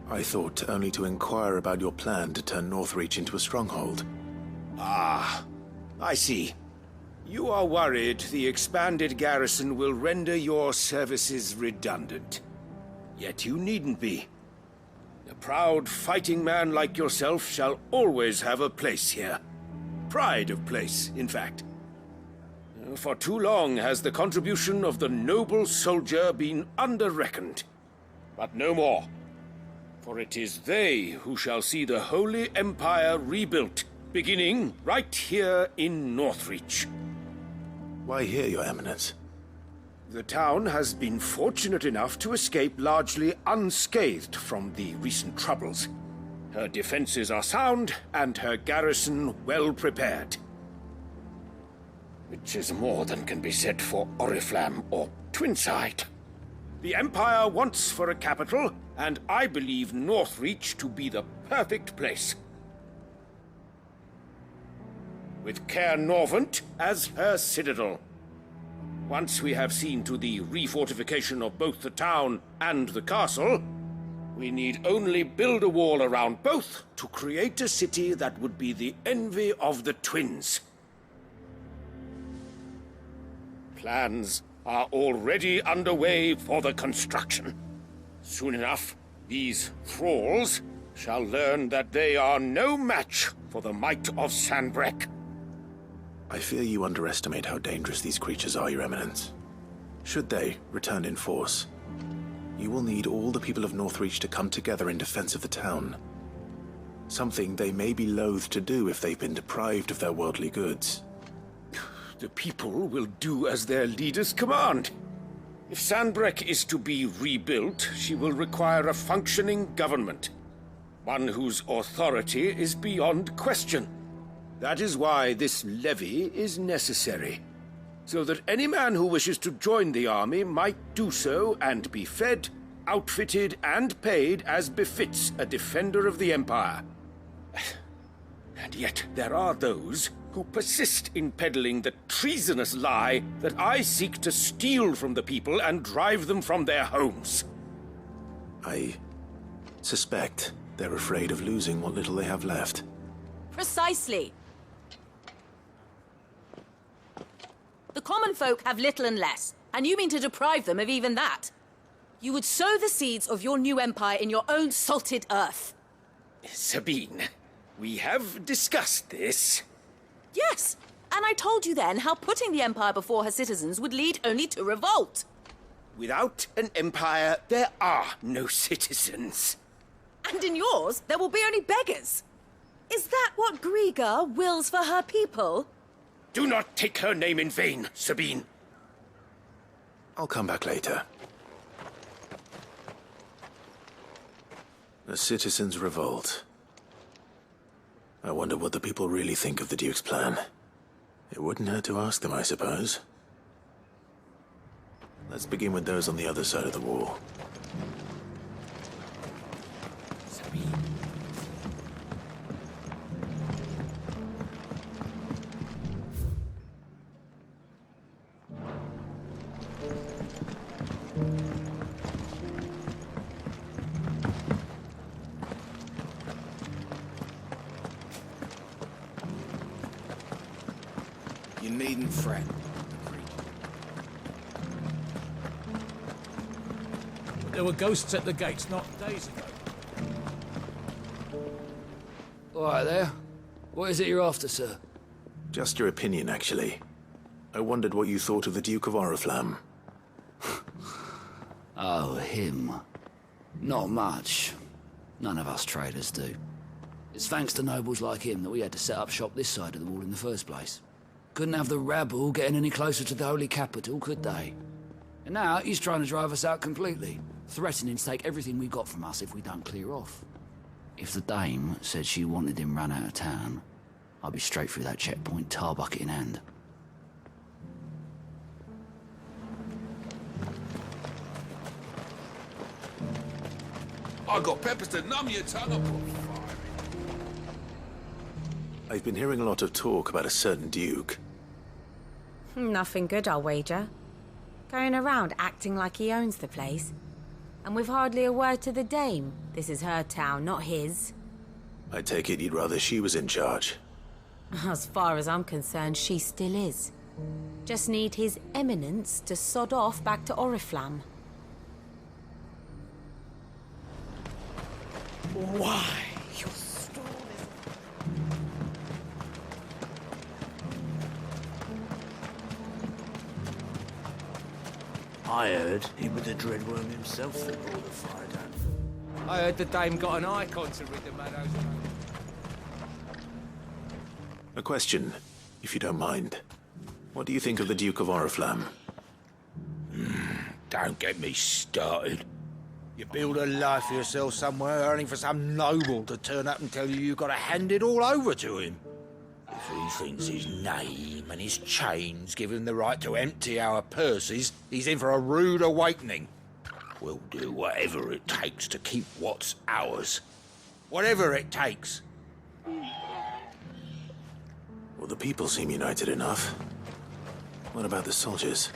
S5: I thought only to inquire about your plan to turn Northreach into a stronghold.
S14: Ah, I see. You are worried the expanded garrison will render your services redundant. Yet you needn't be. A proud fighting man like yourself shall always have a place here. Pride of place, in fact. For too long has the contribution of the noble soldier been under-reckoned. But no more. For it is they who shall see the Holy Empire rebuilt, beginning right here in Northreach.
S5: Why here, Your Eminence?
S14: The town has been fortunate enough to escape largely unscathed from the recent troubles. Her defenses are sound, and her garrison well prepared. Which is more than can be said for Oriflamme or Twinside. The Empire wants for a capital, and I believe Northreach to be the perfect place. With Caer Norvent as her citadel. Once we have seen to the refortification of both the town and the castle, we need only build a wall around both to create a city that would be the envy of the twins. Plans are already underway for the construction. Soon enough, these thralls shall learn that they are no match for the might of Sanbreque.
S5: I fear you underestimate how dangerous these creatures are, Your Eminence. Should they return in force, you will need all the people of Northreach to come together in defense of the town. Something they may be loath to do if they've been deprived of their worldly goods.
S14: The people will do as their leaders command. If Sanbreque is to be rebuilt, she will require a functioning government. One whose authority is beyond question. That is why this levy is necessary. So that any man who wishes to join the army might do so and be fed, outfitted, and paid as befits a defender of the Empire. And yet there are those who persist in peddling the treasonous lie that I seek to steal from the people and drive them from their homes.
S5: I suspect they're afraid of losing what little they have left.
S13: Precisely. The common folk have little and less, and you mean to deprive them of even that. You would sow the seeds of your new empire in your own salted earth.
S14: Sabine, we have discussed this.
S13: Yes, and I told you then how putting the empire before her citizens would lead only to revolt.
S14: Without an empire, there are no citizens.
S13: And in yours, there will be only beggars. Is that what Griga wills for her people?
S14: Do not take her name in vain, Sabine.
S5: I'll come back later. A citizens' revolt. I wonder what the people really think of the Duke's plan. It wouldn't hurt to ask them, I suppose. Let's begin with those on the other side of the wall.
S18: You needn't fret.
S10: There were ghosts at the gates not days ago.
S18: All right there. What is it you're after, sir?
S5: Just your opinion, actually. I wondered what you thought of the Duke of Oriflamme.
S18: Oh, him. Not much. None of us traders do. It's thanks to nobles like him that we had to set up shop this side of the wall in the first place. Couldn't have the rabble getting any closer to the holy capital, could they? And now he's trying to drive us out completely, threatening to take everything we got from us if we don't clear off. If the dame said she wanted him run out of town, I'd be straight through that checkpoint, tar bucket in hand.
S21: I got peppers to numb your tongue up.
S5: I've been hearing a lot of talk about a certain Duke.
S24: Nothing good, I'll wager. Going around acting like he owns the place. And with hardly a word to the dame. This is her town, not his.
S5: I take it you'd rather she was in charge.
S24: As far as I'm concerned, she still is. Just need his eminence to sod off back to Oriflamme.
S12: Why? I heard he was the Dreadworm himself that brought the fire down.
S10: I heard the dame got an icon to rid the meadows.
S5: A question, if you don't mind. What do you think of the Duke of Oriflamme?
S25: Don't get me started. You build a life for yourself somewhere, earning for some noble to turn up and tell you you've got to hand it all over to him. If he thinks his name and his chains give him the right to empty our purses, he's in for a rude awakening. We'll do whatever it takes to keep what's ours. Whatever it takes.
S5: Well, the people seem united enough. What about the soldiers?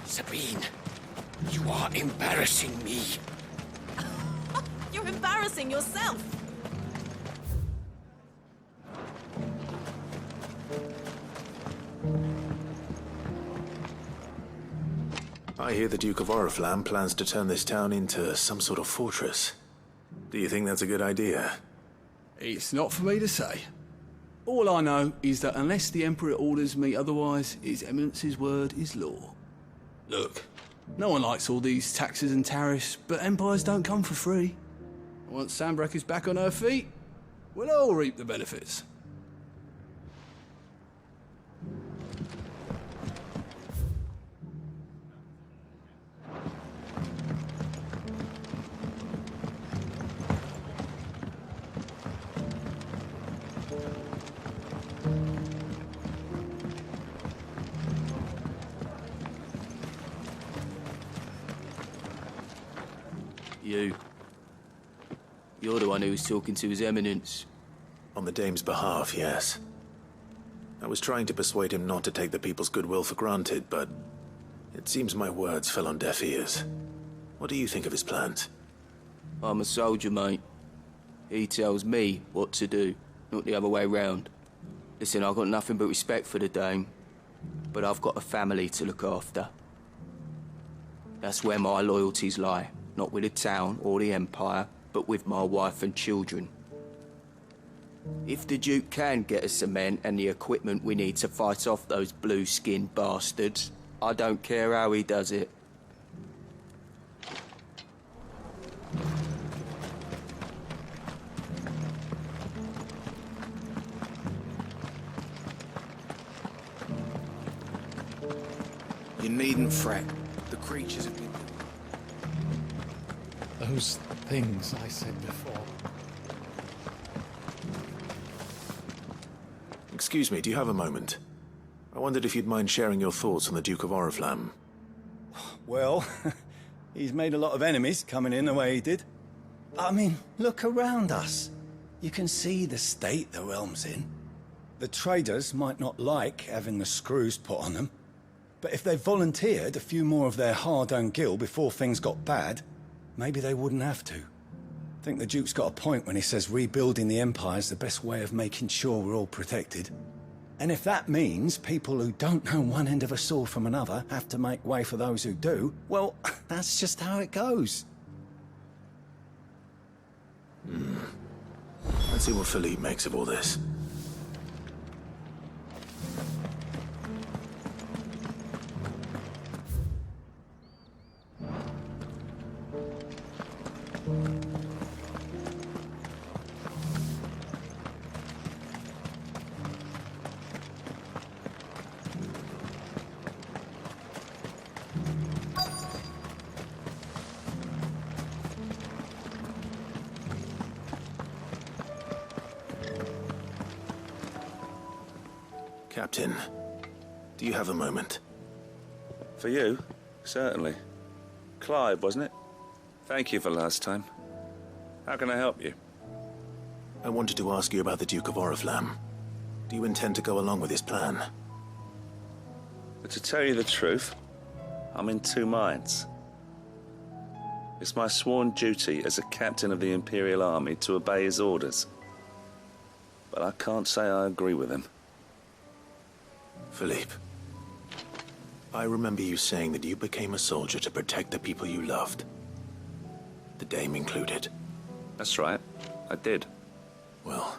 S14: Sabine, you are embarrassing me.
S13: You're embarrassing yourself.
S5: I hear the Duke of Oriflamme plans to turn this town into some sort of fortress. Do you think that's a good idea?
S26: It's not for me to say. All I know is that unless the Emperor orders me otherwise, His Eminence's word is law. Look, no one likes all these taxes and tariffs, but empires don't come for free. Once Sanbreque is back on her feet, we'll all reap the benefits.
S2: You. You're the one who was talking to His Eminence.
S5: On the Dame's behalf, yes. I was trying to persuade him not to take the people's goodwill for granted, but it seems my words fell on deaf ears. What do you think of his plans?
S2: I'm a soldier, mate. He tells me what to do, not the other way round. Listen, I've got nothing but respect for the Dame, but I've got a family to look after. That's where my loyalties lie, not with the town or the Empire, but with my wife and children. If the Duke can get us cement and the equipment we need to fight off those blue-skinned bastards, I don't care how he does it.
S3: You needn't fret. The creatures have been...
S10: Those things I said before.
S5: Excuse me, do you have a moment? I wondered if you'd mind sharing your thoughts on the Duke of Oriflamme.
S4: Well, he's made a lot of enemies coming in the way he did. I mean, look around us. You can see the state the realm's in. The traders might not like having the screws put on them, but if they volunteered a few more of their hard-earned gil before things got bad, maybe they wouldn't have to. I think the Duke's got a point when he says rebuilding the Empire's the best way of making sure we're all protected. And if that means people who don't know one end of a sword from another have to make way for those who do, well, that's just how it goes.
S5: Let's see what Philippe makes of all this. Captain, do you have a moment?
S11: For you? Certainly. Clive, wasn't it? Thank you for last time. How can I help you?
S5: I wanted to ask you about the Duke of Oriflamme. Do you intend to go along with his plan?
S11: But to tell you the truth, I'm in two minds. It's my sworn duty as a captain of the Imperial Army to obey his orders. But I can't say I agree with him.
S5: Philippe, I remember you saying that you became a soldier to protect the people you loved. The Dame included.
S11: That's right. I did.
S5: Well,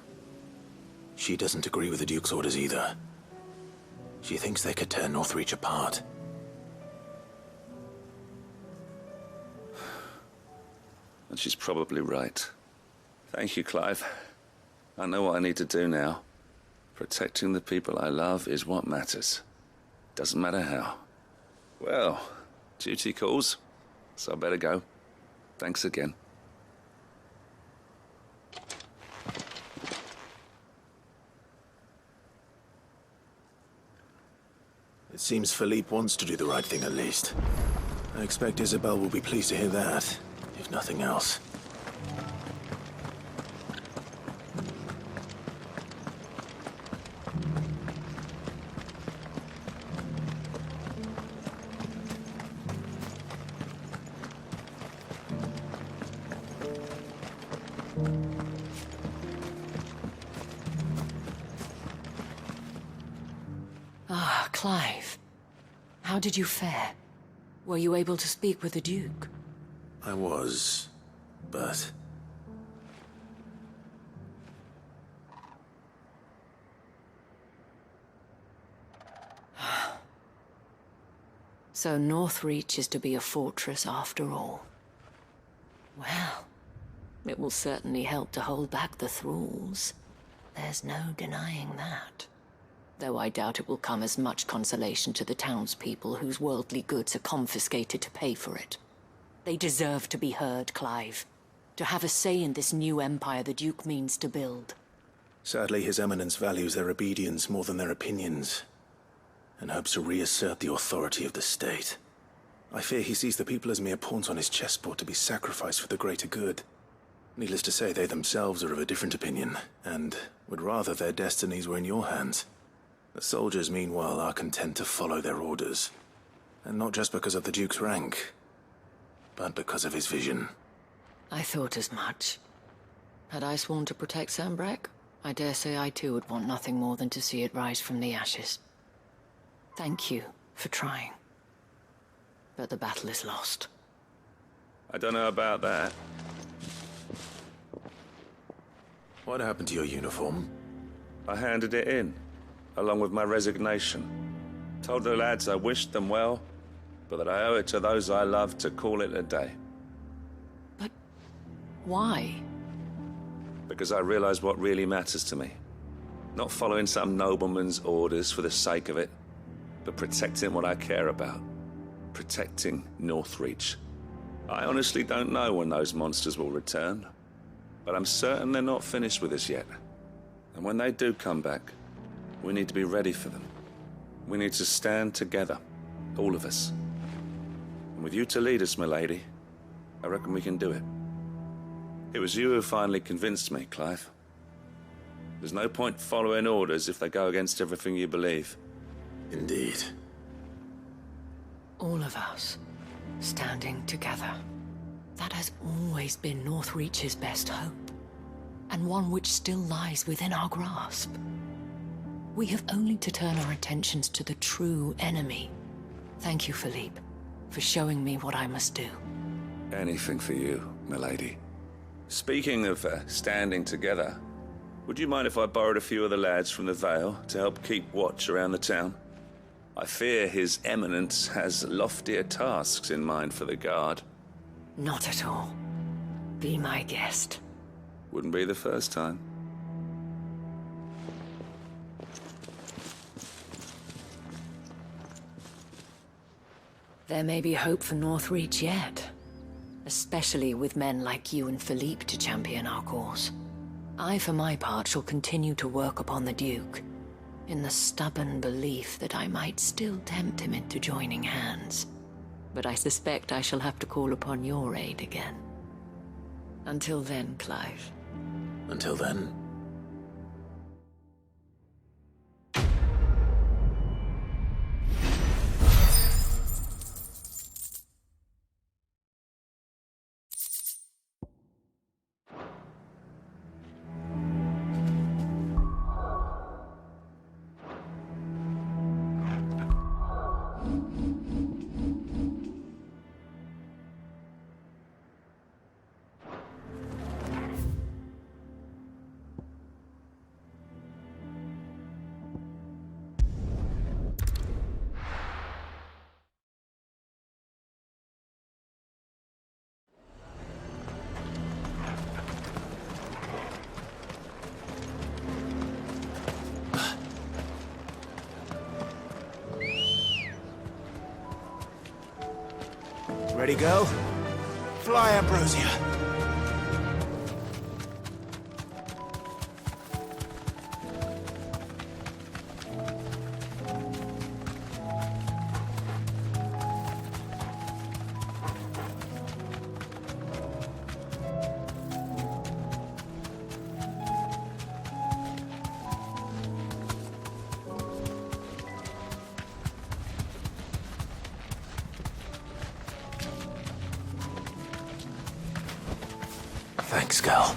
S5: she doesn't agree with the Duke's orders either. She thinks they could tear Northreach apart.
S11: And she's probably right. Thank you, Clive. I know what I need to do now. Protecting the people I love is what matters. Doesn't matter how. Well, duty calls, so I better go. Thanks again.
S5: It seems Philippe wants to do the right thing at least. I expect Isabel will be pleased to hear that, if nothing else.
S15: Ah, Clive. How did you fare? Were you able to speak with the Duke?
S5: I was, but...
S15: So Northreach is to be a fortress after all. Well, it will certainly help to hold back the thralls. There's no denying that. Though I doubt it will come as much consolation to the townspeople whose worldly goods are confiscated to pay for it. They deserve to be heard, Clive. To have a say in this new empire the Duke means to build.
S5: Sadly, His Eminence values their obedience more than their opinions, and hopes to reassert the authority of the state. I fear he sees the people as mere pawns on his chessboard to be sacrificed for the greater good. Needless to say, they themselves are of a different opinion, and would rather their destinies were in your hands. The soldiers, meanwhile, are content to follow their orders. And not just because of the Duke's rank, but because of his vision.
S15: I thought as much. Had I sworn to protect Sanbreque, I dare say I too would want nothing more than to see it rise from the ashes. Thank you for trying. But the battle is lost.
S11: I don't know about that.
S5: What happened to your uniform?
S11: I handed it in, along with my resignation. Told the lads I wished them well, but that I owe it to those I love to call it a day.
S15: But why?
S11: Because I realize what really matters to me. Not following some nobleman's orders for the sake of it, but protecting what I care about. Protecting Northreach. I honestly don't know when those monsters will return, but I'm certain they're not finished with us yet. And when they do come back, we need to be ready for them. We need to stand together, all of us. And with you to lead us, milady, I reckon we can do it. It was you who finally convinced me, Clive. There's no point following orders if they go against everything you believe.
S5: Indeed.
S15: All of us, standing together. That has always been Northreach's best hope, and one which still lies within our grasp. We have only to turn our attentions to the true enemy. Thank you, Philippe, for showing me what I must do.
S11: Anything for you, milady. Speaking of standing together, would you mind if I borrowed a few of the lads from the Vale to help keep watch around the town? I fear His Eminence has loftier tasks in mind for the guard.
S15: Not at all. Be my guest.
S11: Wouldn't be the first time.
S15: There may be hope for Northreach yet. Especially with men like you and Philippe to champion our cause. I, for my part, shall continue to work upon the Duke, in the stubborn belief that I might still tempt him into joining hands. But I suspect I shall have to call upon your aid again. Until then, Clive.
S5: Until then.
S3: Ready, go? Fly, Ambrosia.
S5: Thanks, girl.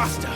S25: Master!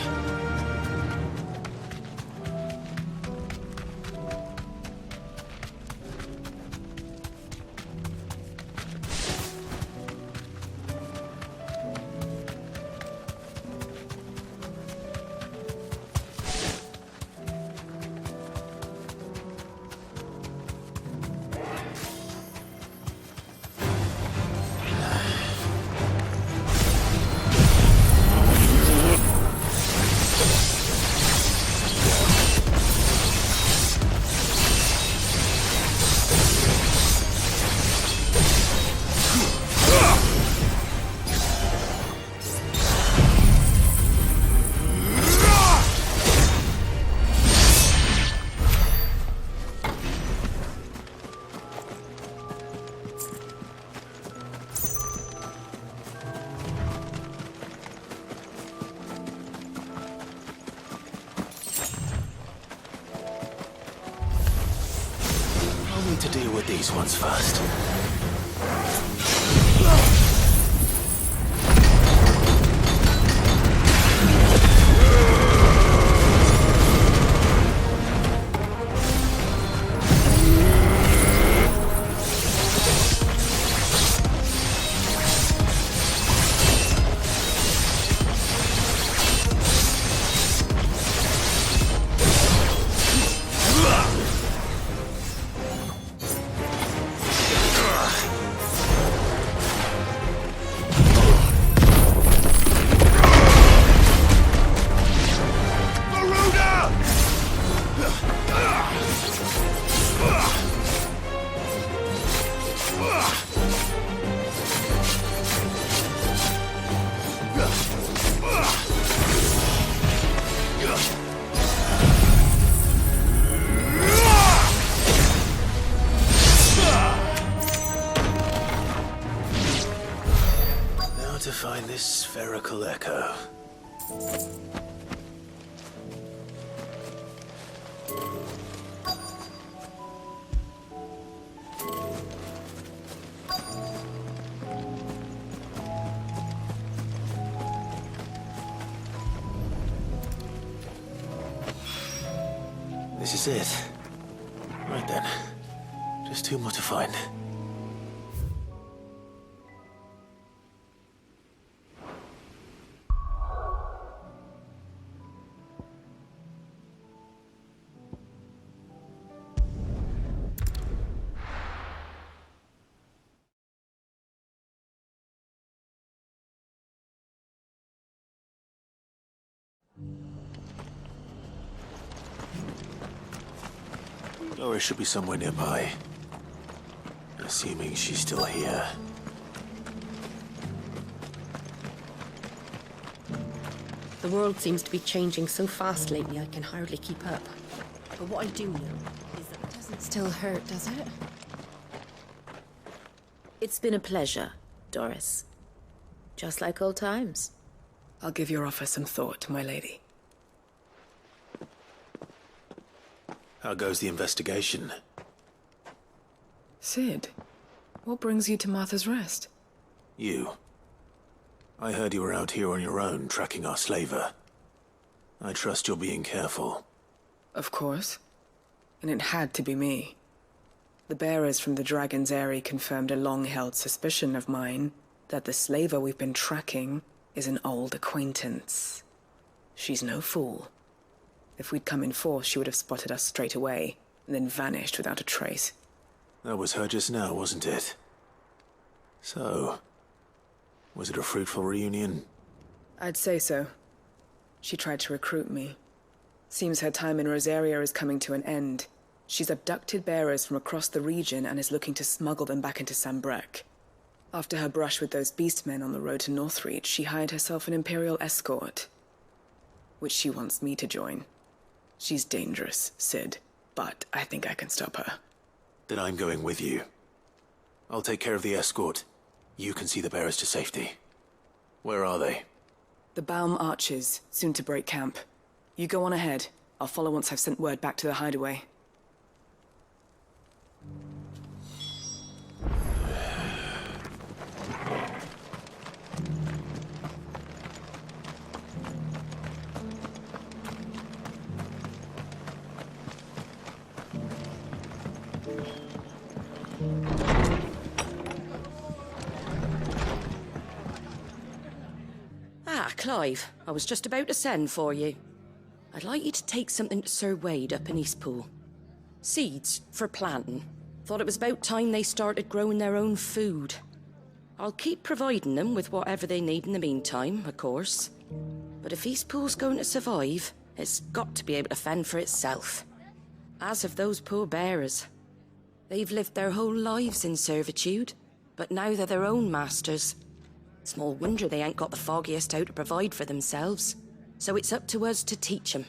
S5: I'll need to deal with these ones first. Now to find this spherical echo. This is it. Right then. Just two more to find. Laura should be somewhere nearby. Assuming she's still here.
S1: The world seems to be changing so fast lately I can hardly keep up. But what I do know is that it doesn't
S22: Still hurt, does it?
S1: It's been a pleasure, Doris. Just like old times.
S7: I'll give your offer some thought, my lady.
S5: How goes the investigation?
S7: Sid, what brings you to Martha's Rest?
S5: You. I heard you were out here on your own, tracking our slaver. I trust you're being careful.
S7: Of course. And it had to be me. The bearers from the Dragon's Eyrie confirmed a long-held suspicion of mine that the slaver we've been tracking is an old acquaintance. She's no fool. If we'd come in force, she would have spotted us straight away, and then vanished without a trace.
S5: That was her just now, wasn't it? So, was it a fruitful reunion?
S7: I'd say so. She tried to recruit me. Seems her time in Rosaria is coming to an end. She's abducted bearers from across the region and is looking to smuggle them back into Sanbreque. After her brush with those beastmen on the road to Northreach, she hired herself an Imperial escort, which she wants me to join. She's dangerous, Sid, but I think I can stop her.
S5: Then I'm going with you. I'll take care of the escort. You can see the bearers to safety. Where are they?
S7: The Baum Archers, soon to break camp. You go on ahead. I'll follow once I've sent word back to the hideaway.
S6: Ah, Clive, I was just about to send for you. I'd like you to take something to Sir Wade up in Eastpool. Seeds for planting. Thought it was about time they started growing their own food. I'll keep providing them with whatever they need in the meantime, of course. But if Eastpool's going to survive, it's got to be able to fend for itself. As have those poor bearers. They've lived their whole lives in servitude, but now they're their own masters. Small wonder they ain't got the foggiest how to provide for themselves. So it's up to us to teach them.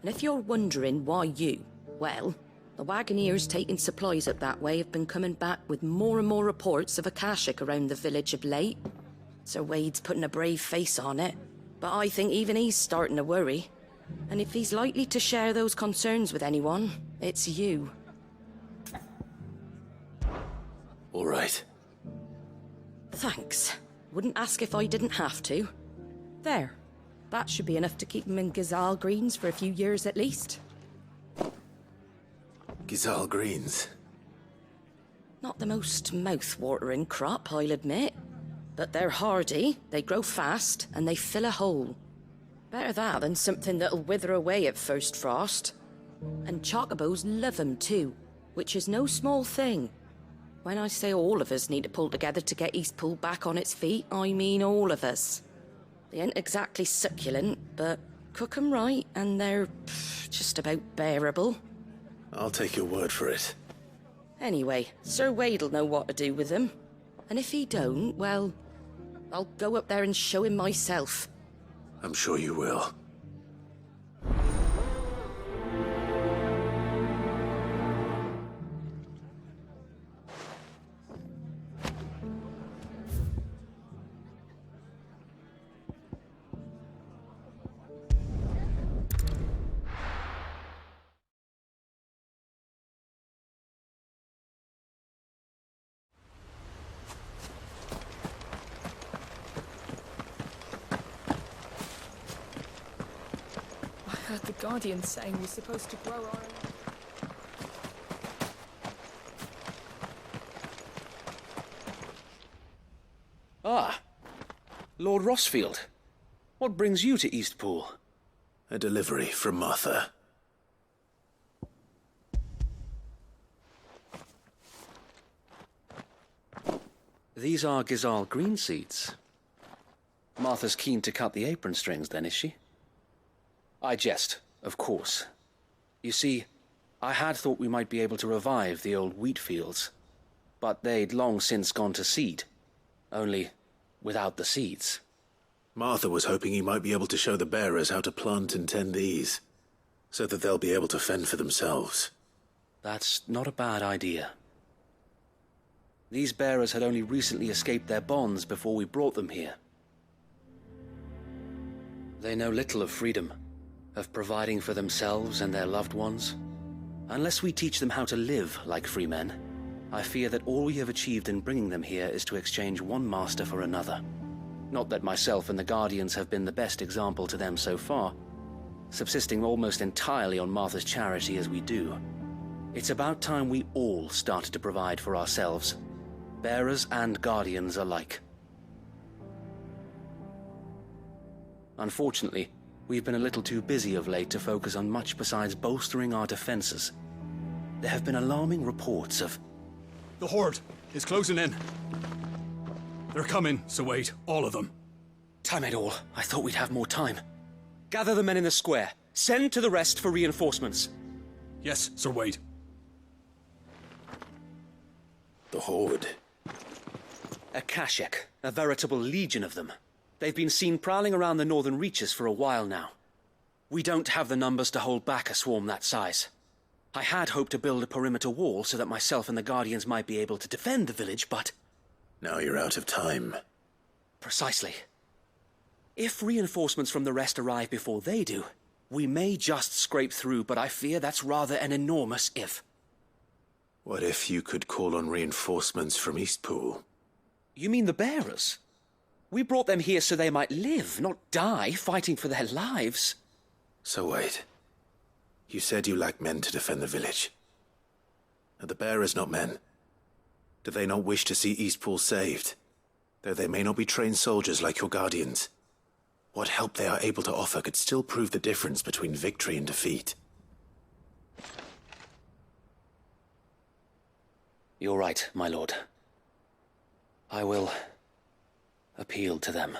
S6: And if you're wondering why you, well, the Wagoneers taking supplies up that way have been coming back with more and more reports of Akashic around the village of late. Sir Wade's putting a brave face on it, but I think even he's starting to worry. And if he's likely to share those concerns with anyone, it's you.
S5: All right.
S6: Thanks. Wouldn't ask if I didn't have to. There. That should be enough to keep him in Gazal Greens for a few years at least.
S5: Gazal Greens?
S6: Not the most mouth-watering crop, I'll admit. But they're hardy, they grow fast, and they fill a hole. Better that than something that'll wither away at first frost. And chocobos love 'em too, which is no small thing. When I say all of us need to pull together to get Eastpool back on its feet, I mean all of us. They ain't exactly succulent, but cook 'em right and they're just about bearable.
S5: I'll take your word for it.
S6: Anyway, Sir Wade'll know what to do with them. And if he don't, well, I'll go up there and show him myself.
S5: I'm sure you will.
S7: I heard the Guardian saying we're supposed to grow our own...
S8: Ah, Lord Rossfield. What brings you to Eastpool?
S5: A delivery from Martha.
S8: These are Gazal green seeds. Martha's keen to cut the apron strings, then, is she? I jest, of course. You see, I had thought we might be able to revive the old wheat fields, but they'd long since gone to seed, only without the seeds.
S5: Martha was hoping he might be able to show the bearers how to plant and tend these, so that they'll be able to fend for themselves.
S8: That's not a bad idea. These bearers had only recently escaped their bonds before we brought them here. They know little of freedom, of providing for themselves and their loved ones. Unless we teach them how to live like free men, I fear that all we have achieved in bringing them here is to exchange one master for another. Not that myself and the Guardians have been the best example to them so far, subsisting almost entirely on Martha's charity as we do. It's about time we all started to provide for ourselves, bearers and Guardians alike. Unfortunately, we've been a little too busy of late to focus on much besides bolstering our defenses. There have been alarming reports of...
S26: The Horde is closing in. They're coming, Sir Wade, all of them.
S8: Time it all. I thought we'd have more time. Gather the men in the square. Send to the rest for reinforcements.
S26: Yes, Sir Wade.
S5: The Horde.
S8: Akashic, a veritable legion of them. They've been seen prowling around the northern reaches for a while now. We don't have the numbers to hold back a swarm that size. I had hoped to build a perimeter wall so that myself and the Guardians might be able to defend the village, but...
S5: Now you're out of time.
S8: Precisely. If reinforcements from the rest arrive before they do, we may just scrape through, but I fear that's rather an enormous if.
S5: What if you could call on reinforcements from Eastpool?
S8: You mean the bearers? We brought them here so they might live, not die, fighting for their lives.
S5: So wait. You said you lack men to defend the village. Are the bearers not men? Do they not wish to see Eastpool saved? Though they may not be trained soldiers like your Guardians. what help they are able to offer could still prove the difference between victory and defeat.
S8: You're right, my lord. I will appeal to them.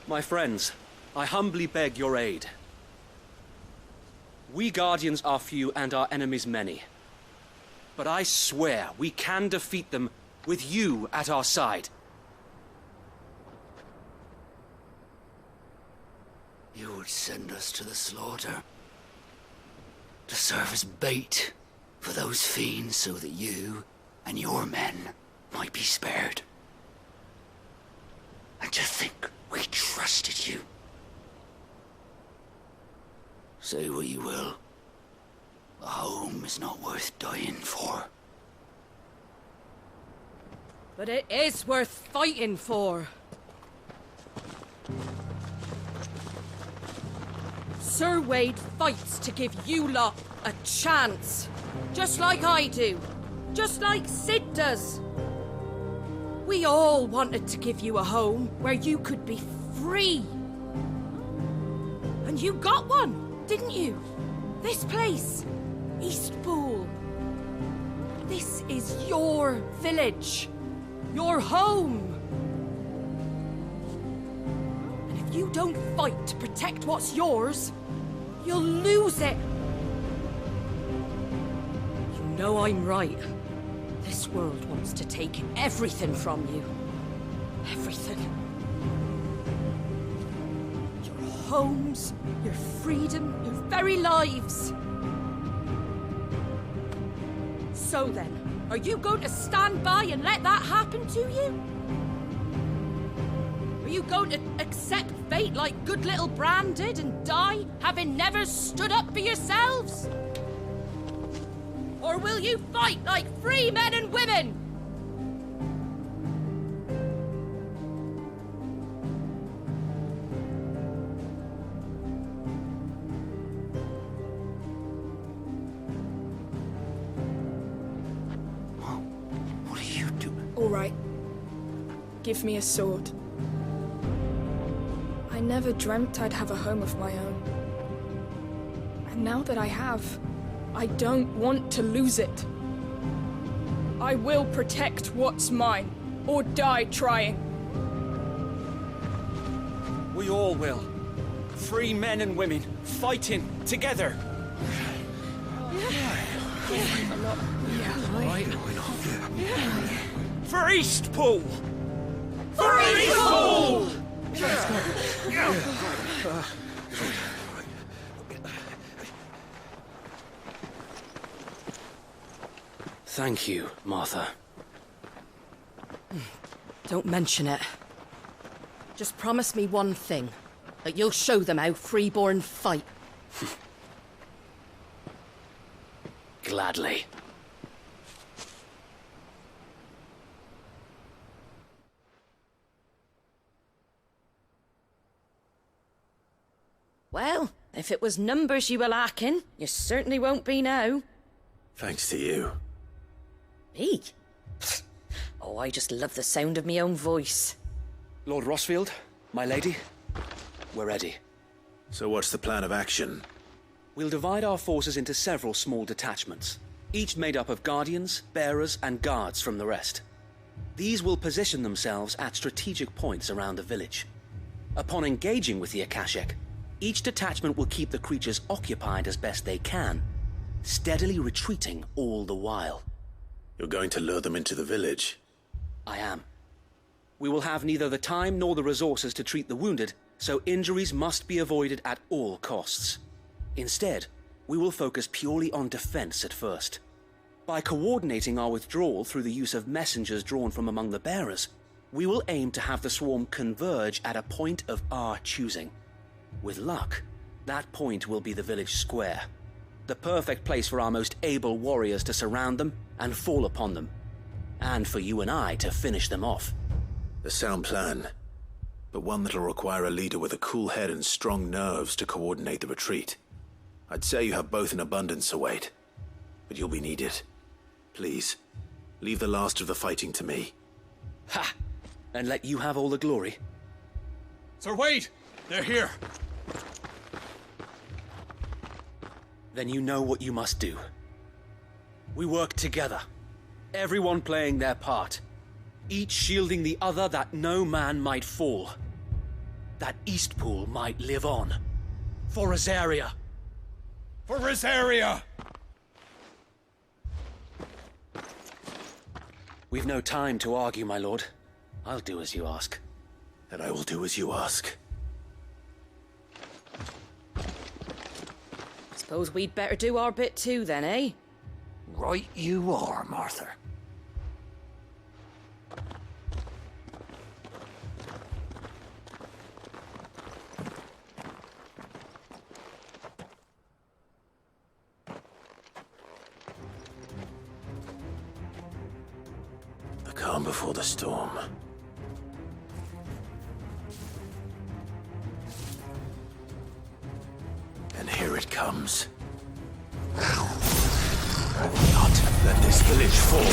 S8: My friends, I humbly beg your aid. We Guardians are few and our enemies many. But I swear we can defeat them with you at our side.
S18: You would send us to the slaughter. To serve as bait for those fiends so that you and your men might be spared. And to think we trusted you. Say what you will. A home is not worth dying for.
S6: But it is worth fighting for. Sir Wade fights to give you lot a chance. Just like I do. Just like Sid does. We all wanted to give you a home where you could be free. And you got one, didn't you? This place, Eastpool. This is your village. Your home. And if you don't fight to protect what's yours, you'll lose it. You know I'm right. This world wants to take everything from you. Everything. Your homes, your freedom, your very lives. So then, are you going to stand by and let that happen to you? Are you going to accept fate like good little Bran did and die, having never stood up for yourselves? Or will you fight like free men and women?
S18: What are you doing?
S9: All right. Give me a sword. I never dreamt I'd have a home of my own. And now that I have, I don't want to lose it. I will protect what's mine, or die trying.
S8: We all will. Free men and women, fighting together. For Eastpool! For Eastpool! Thank you, Martha.
S6: Don't mention it. Just promise me one thing. That you'll show them how freeborn fight.
S8: Gladly.
S6: Well, if it was numbers you were lacking, you certainly won't be now.
S5: Thanks to you.
S6: Me? Oh, I just love the sound of my own voice.
S8: Lord Rossfield, my lady, we're ready.
S5: So what's the plan of action?
S8: We'll divide our forces into several small detachments, each made up of guardians, bearers, and guards from the rest. These will position themselves at strategic points around the village. Upon engaging with the Akashic, each detachment will keep the creatures occupied as best they can, steadily retreating all the while.
S5: You're going to lure them into the village?
S8: I am. We will have neither the time nor the resources to treat the wounded, so injuries must be avoided at all costs. Instead, we will focus purely on defense at first. By coordinating our withdrawal through the use of messengers drawn from among the bearers, we will aim to have the swarm converge at a point of our choosing. With luck, that point will be the village square, the perfect place for our most able warriors to surround them and fall upon them, and for you and I to finish them off.
S5: A sound plan, but one that'll require a leader with a cool head and strong nerves to coordinate the retreat. I'd say you have both in abundance, Sir Wade. But you'll be needed. Please, leave the last of the fighting to me.
S8: Ha! And let you have all the glory?
S10: Sir Wade! They're here!
S8: Then you know what you must do. We work together, everyone playing their part, each shielding the other that no man might fall, that Eastpool might live on. For Rosaria!
S10: For Rosaria!
S8: We've no time to argue, my lord. I'll do as you ask.
S5: And I will do as you ask.
S6: Suppose we'd better do our bit too, then, eh?
S12: Right you are, Martha.
S5: The calm before the storm. And here it comes. I will not let this village fall.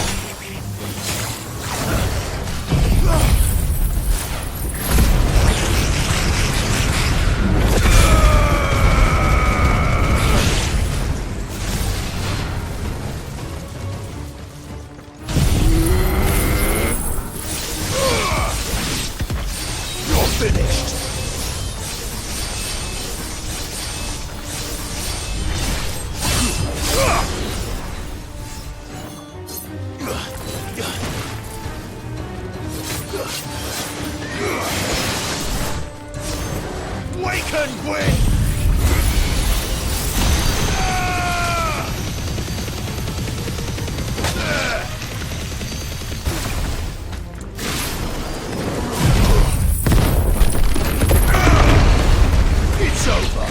S5: You're finished. Wake and win! It's over!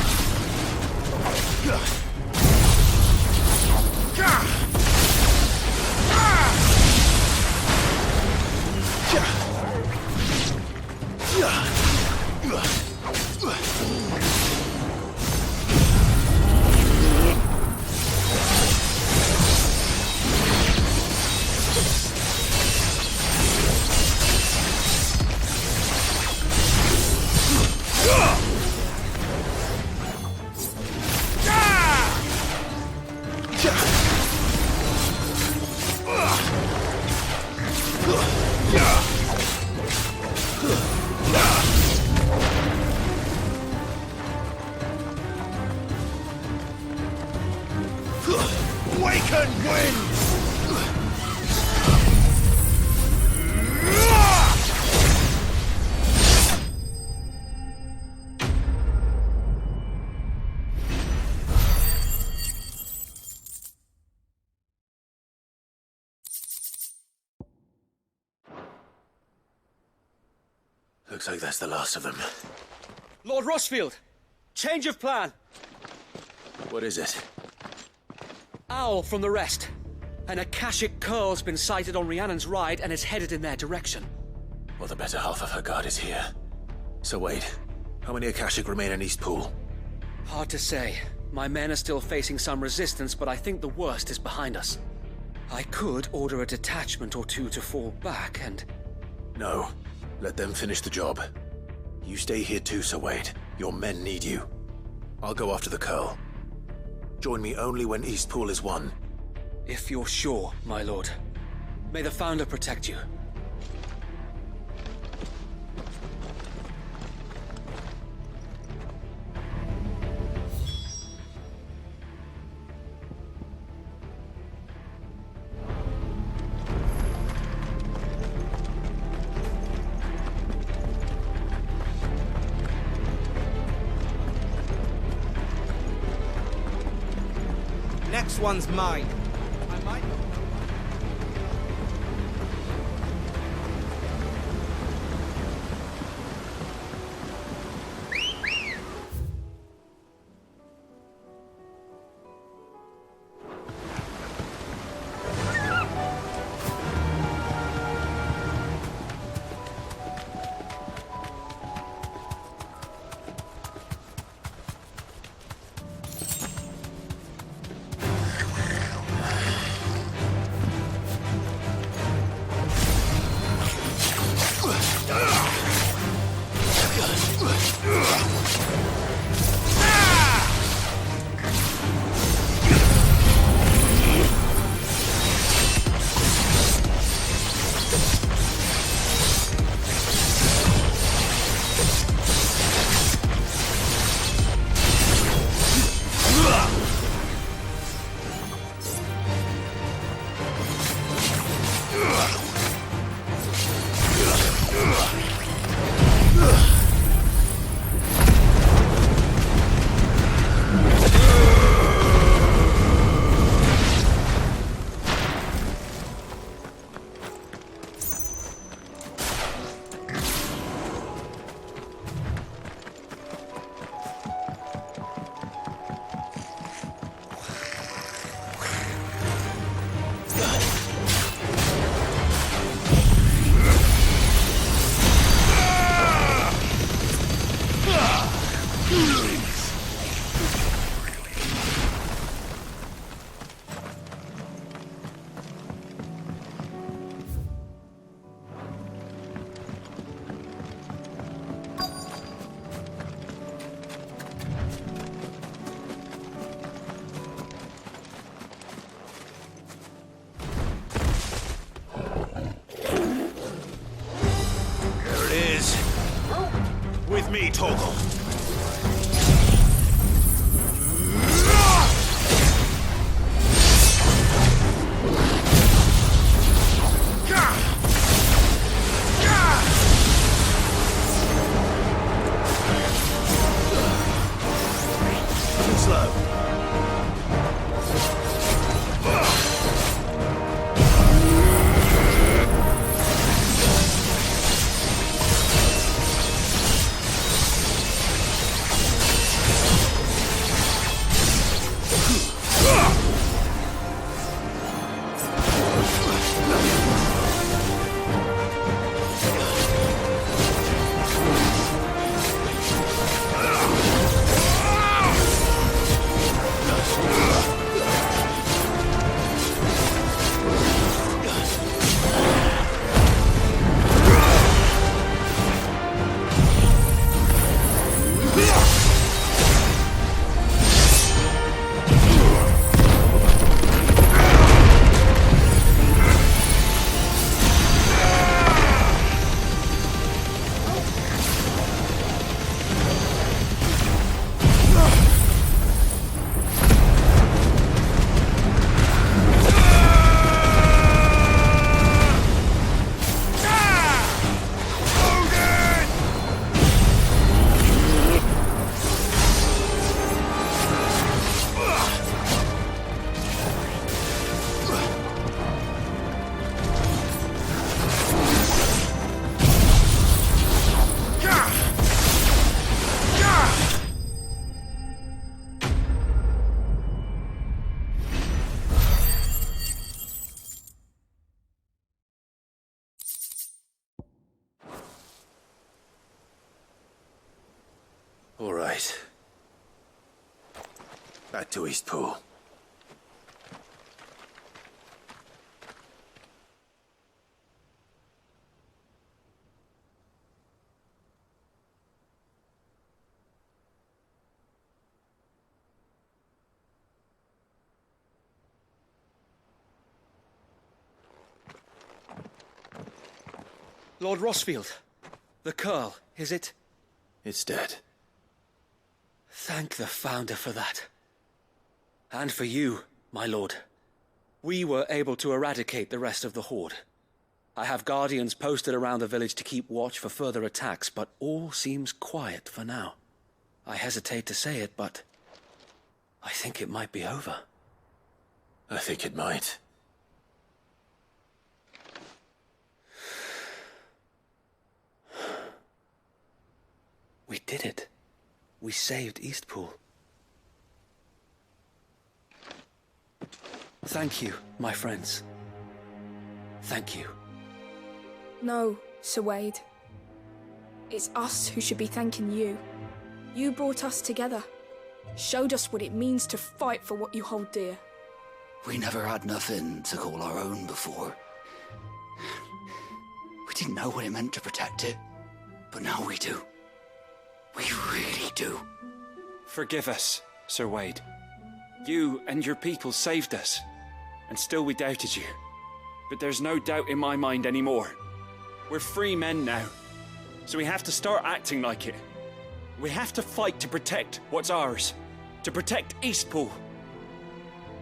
S5: Wake and win! Looks like that's the last of them.
S8: Lord Rossfield! Change of plan!
S5: What is it?
S8: Owl from the rest. An Akashic Curl's been sighted on Rhiannon's Ride and is headed in their direction.
S5: Well, the better half of her guard is here. So wait, how many Akashic remain in Eastpool?
S8: Hard to say. My men are still facing some resistance, but I think the worst is behind us. I could order a detachment or two to fall back and...
S5: No. Let them finish the job. You stay here too, Sir Wade. Your men need you. I'll go after the Curl. Join me only when Eastpool is won.
S8: If you're sure, my lord. May the Founder protect you.
S16: Next one's mine. I might...
S25: Toggle. Slow.
S5: All right. Back to Eastpool.
S8: Lord Rossfield, the Curl, is it?
S5: It's dead.
S8: Thank the Founder for that. And for you, my lord. We were able to eradicate the rest of the Horde. I have guardians posted around the village to keep watch for further attacks, but all seems quiet for now. I hesitate to say it, but I think it might be over.
S5: I think it might.
S8: We did it. We saved Eastpool. Thank you, my friends. Thank you.
S9: No, Sir Wade. It's us who should be thanking you. You brought us together. Showed us what it means to fight for what you hold dear.
S18: We never had nothing to call our own before. We didn't know what it meant to protect it, but now we do. We really do.
S17: Forgive us, Sir Wade. You and your people saved us, and still we doubted you. But there's no doubt in my mind anymore. We're free men now, so we have to start acting like it. We have to fight to protect what's ours, to protect Eastpool.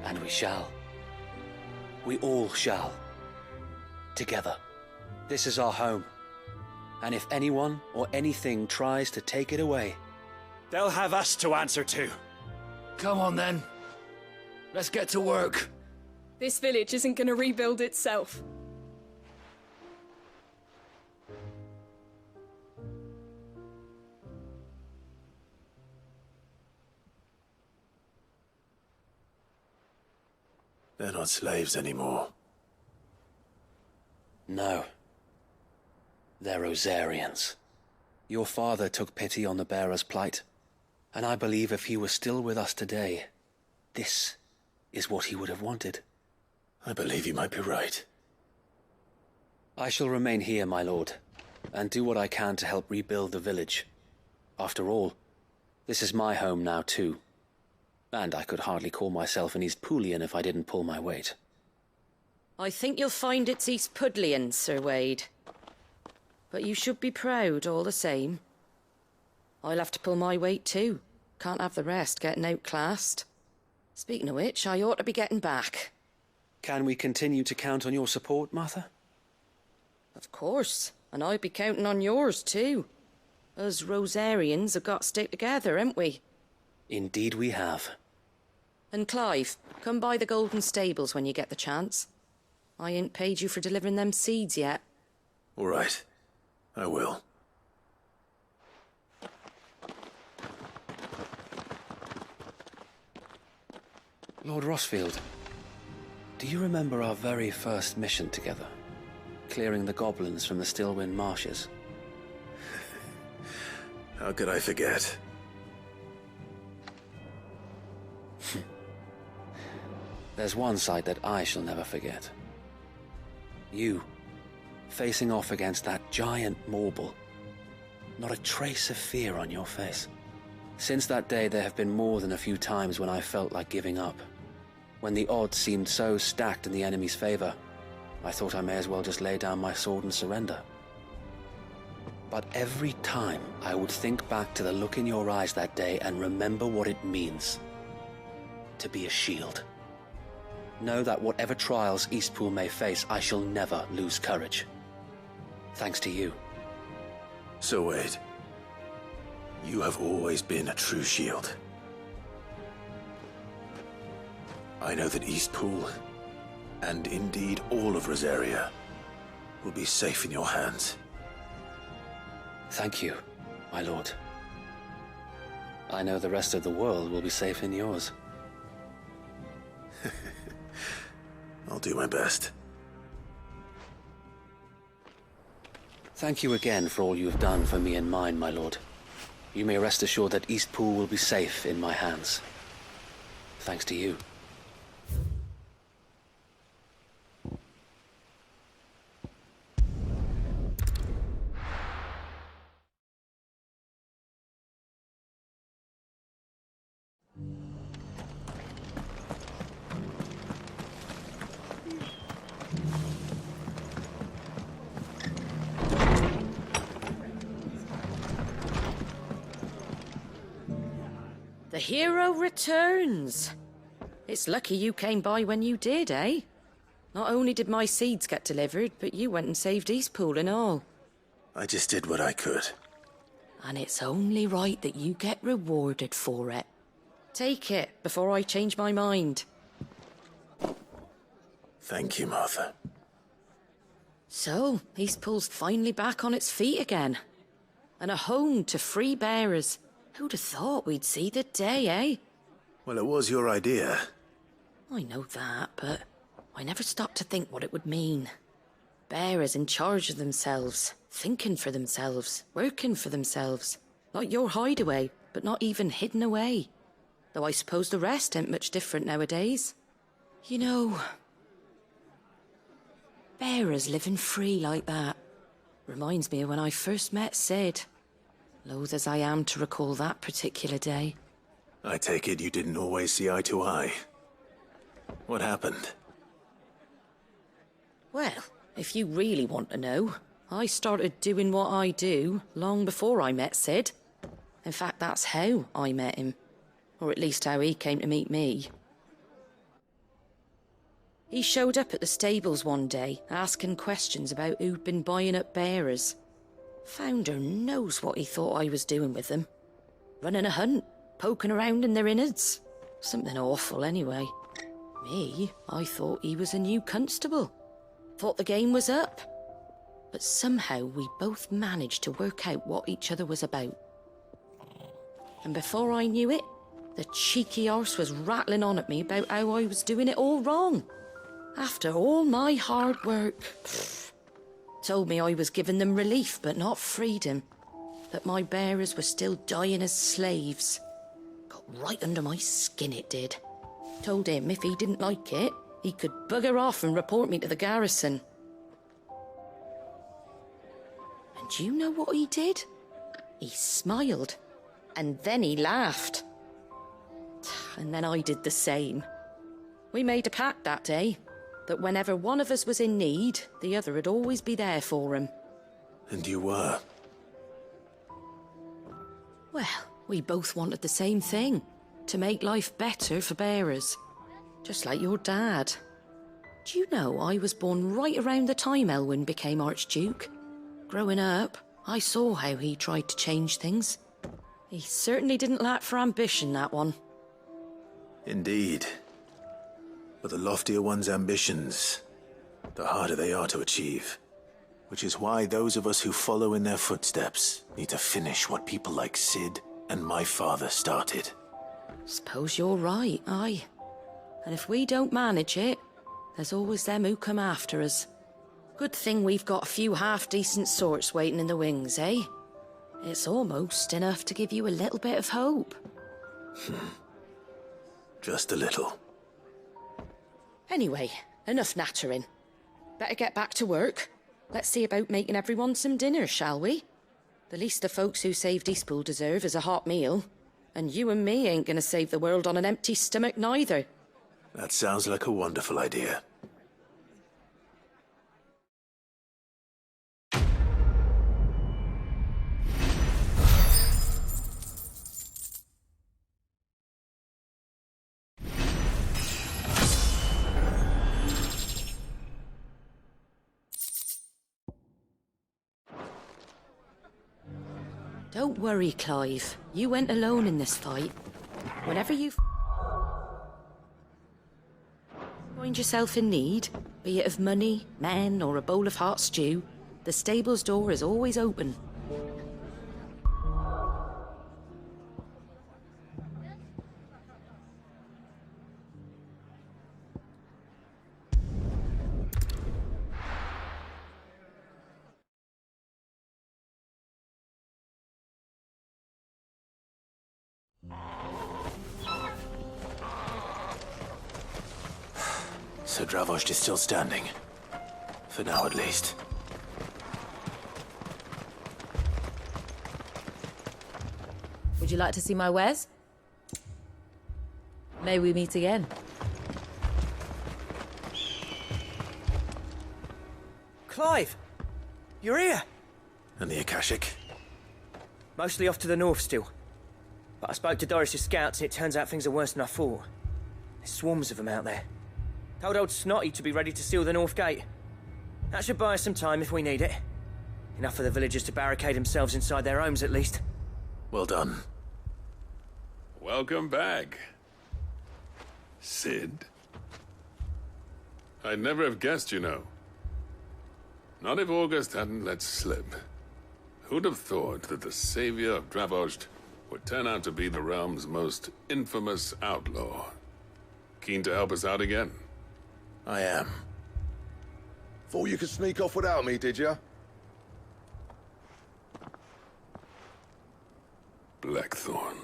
S8: And we shall. We all shall. Together. This is our home. And if anyone or anything tries to take it away,
S17: they'll have us to answer to.
S18: Come on then. Let's get to work.
S9: This village isn't gonna rebuild itself.
S5: They're not slaves anymore.
S8: no. They're Rosarians. Your father took pity on the bearer's plight, and I believe if he was still with us today, this is what he would have wanted.
S5: I believe you might be right.
S8: I shall remain here, my lord, and do what I can to help rebuild the village. After all, this is my home now too, and I could hardly call myself an Eastpoolian if I didn't pull my weight.
S6: I think you'll find it's Eastpudlian, Sir Wade. But you should be proud all the same. I'll have to pull my weight too. Can't have the rest getting outclassed. Speaking of which, I ought to be getting back.
S8: Can we continue to count on your support, Martha?
S6: Of course, and I'd be counting on yours too. Us Rosarians have got to stick together, haven't we?
S8: Indeed we have.
S6: And Clive, come by the Golden Stables when you get the chance. I ain't paid you for delivering them seeds yet.
S5: All right. I will.
S8: Lord Rossfield, do you remember our very first mission together? Clearing the goblins from the Stillwind marshes?
S5: How could I forget?
S8: There's one sight that I shall never forget. You, facing off against that giant Morble. Not a trace of fear on your face. Since that day, there have been more than a few times when I felt like giving up. When the odds seemed so stacked in the enemy's favor, I thought I may as well just lay down my sword and surrender. But every time I would think back to the look in your eyes that day and remember what it means to be a shield. Know that whatever trials Eastpool may face, I shall never lose courage. Thanks to you.
S5: Sir Wade, you have always been a true shield. I know that Eastpool, and indeed all of Rosaria, will be safe in your hands.
S8: Thank you, my lord. I know the rest of the world will be safe in yours.
S5: I'll do my best.
S8: Thank you again for all you have done for me and mine, my lord. You may rest assured that Eastpool will be safe in my hands. Thanks to you.
S6: The hero returns. It's lucky you came by when you did, eh? Not only did my seeds get delivered, but you went and saved Eastpool and all.
S5: I just did what I could.
S6: And it's only right that you get rewarded for it. Take it before I change my mind.
S5: Thank you, Martha.
S6: So, Eastpool's finally back on its feet again. And a home to free bearers. Who'd have thought we'd see the day, eh?
S5: Well, it was your idea.
S6: I know that, but I never stopped to think what it would mean. Bearers in charge of themselves, thinking for themselves, working for themselves. Like your hideaway, but not even hidden away. Though I suppose the rest ain't much different nowadays. You know, bearers living free like that reminds me of when I first met Sid. Loath as I am to recall that particular day.
S5: I take it you didn't always see eye to eye. What happened?
S6: Well, if you really want to know, I started doing what I do long before I met Sid. In fact, that's how I met him. Or at least how he came to meet me. He showed up at the stables one day, asking questions about who'd been buying up bearers. Founder knows what he thought I was doing with them. Running a hunt, poking around in their innards. Something awful anyway. Me, I thought he was a new constable. Thought the game was up. But somehow we both managed to work out what each other was about. And before I knew it, the cheeky arse was rattling on at me about how I was doing it all wrong. After all my hard work. Told me I was giving them relief, but not freedom. That my bearers were still dying as slaves. Got right under my skin, it did. Told him if he didn't like it, he could bugger off and report me to the garrison. And you know what he did? He smiled. And then he laughed. And then I did the same. We made a pact that day. That whenever one of us was in need, the other would always be there for him.
S5: And you were?
S6: Well, we both wanted the same thing. To make life better for bearers. Just like your dad. Do you know I was born right around the time Elwyn became Archduke? Growing up, I saw how he tried to change things. He certainly didn't lack for ambition, that one.
S5: Indeed. But the loftier one's ambitions, the harder they are to achieve. Which is why those of us who follow in their footsteps need to finish what people like Cid and my father started.
S6: Suppose you're right, aye. And if we don't manage it, there's always them who come after us. Good thing we've got a few half-decent sorts waiting in the wings, eh? It's almost enough to give you a little bit of hope.
S5: Just a little.
S6: Anyway, enough nattering. Better get back to work. Let's see about making everyone some dinner, shall we? The least the folks who saved Eastpool deserve is a hot meal. And you and me ain't gonna save the world on an empty stomach neither.
S5: That sounds like a wonderful idea.
S6: Don't worry, Clive. You went alone in this fight. Whenever you find yourself in need, be it of money, men, or a bowl of hot stew, the stable's door is always open.
S5: Sir Dravost is still standing. For now, at least.
S14: Would you like to see my wares? May we meet again?
S19: Clive! You're here!
S5: And the Akashic?
S19: Mostly off to the north still. But I spoke to Doris's scouts and it turns out things are worse than I thought. There's swarms of them out there. Told old Snotty to be ready to seal the north gate. That should buy us some time if we need it. Enough for the villagers to barricade themselves inside their homes, at least.
S5: Well done.
S20: Welcome back, Cid. I'd never have guessed, you know. Not if August hadn't let slip. Who'd have thought that the savior of Dravost would turn out to be the realm's most infamous outlaw? Keen to help us out again?
S5: I am.
S21: Thought you could sneak off without me, did you?
S20: Blackthorn.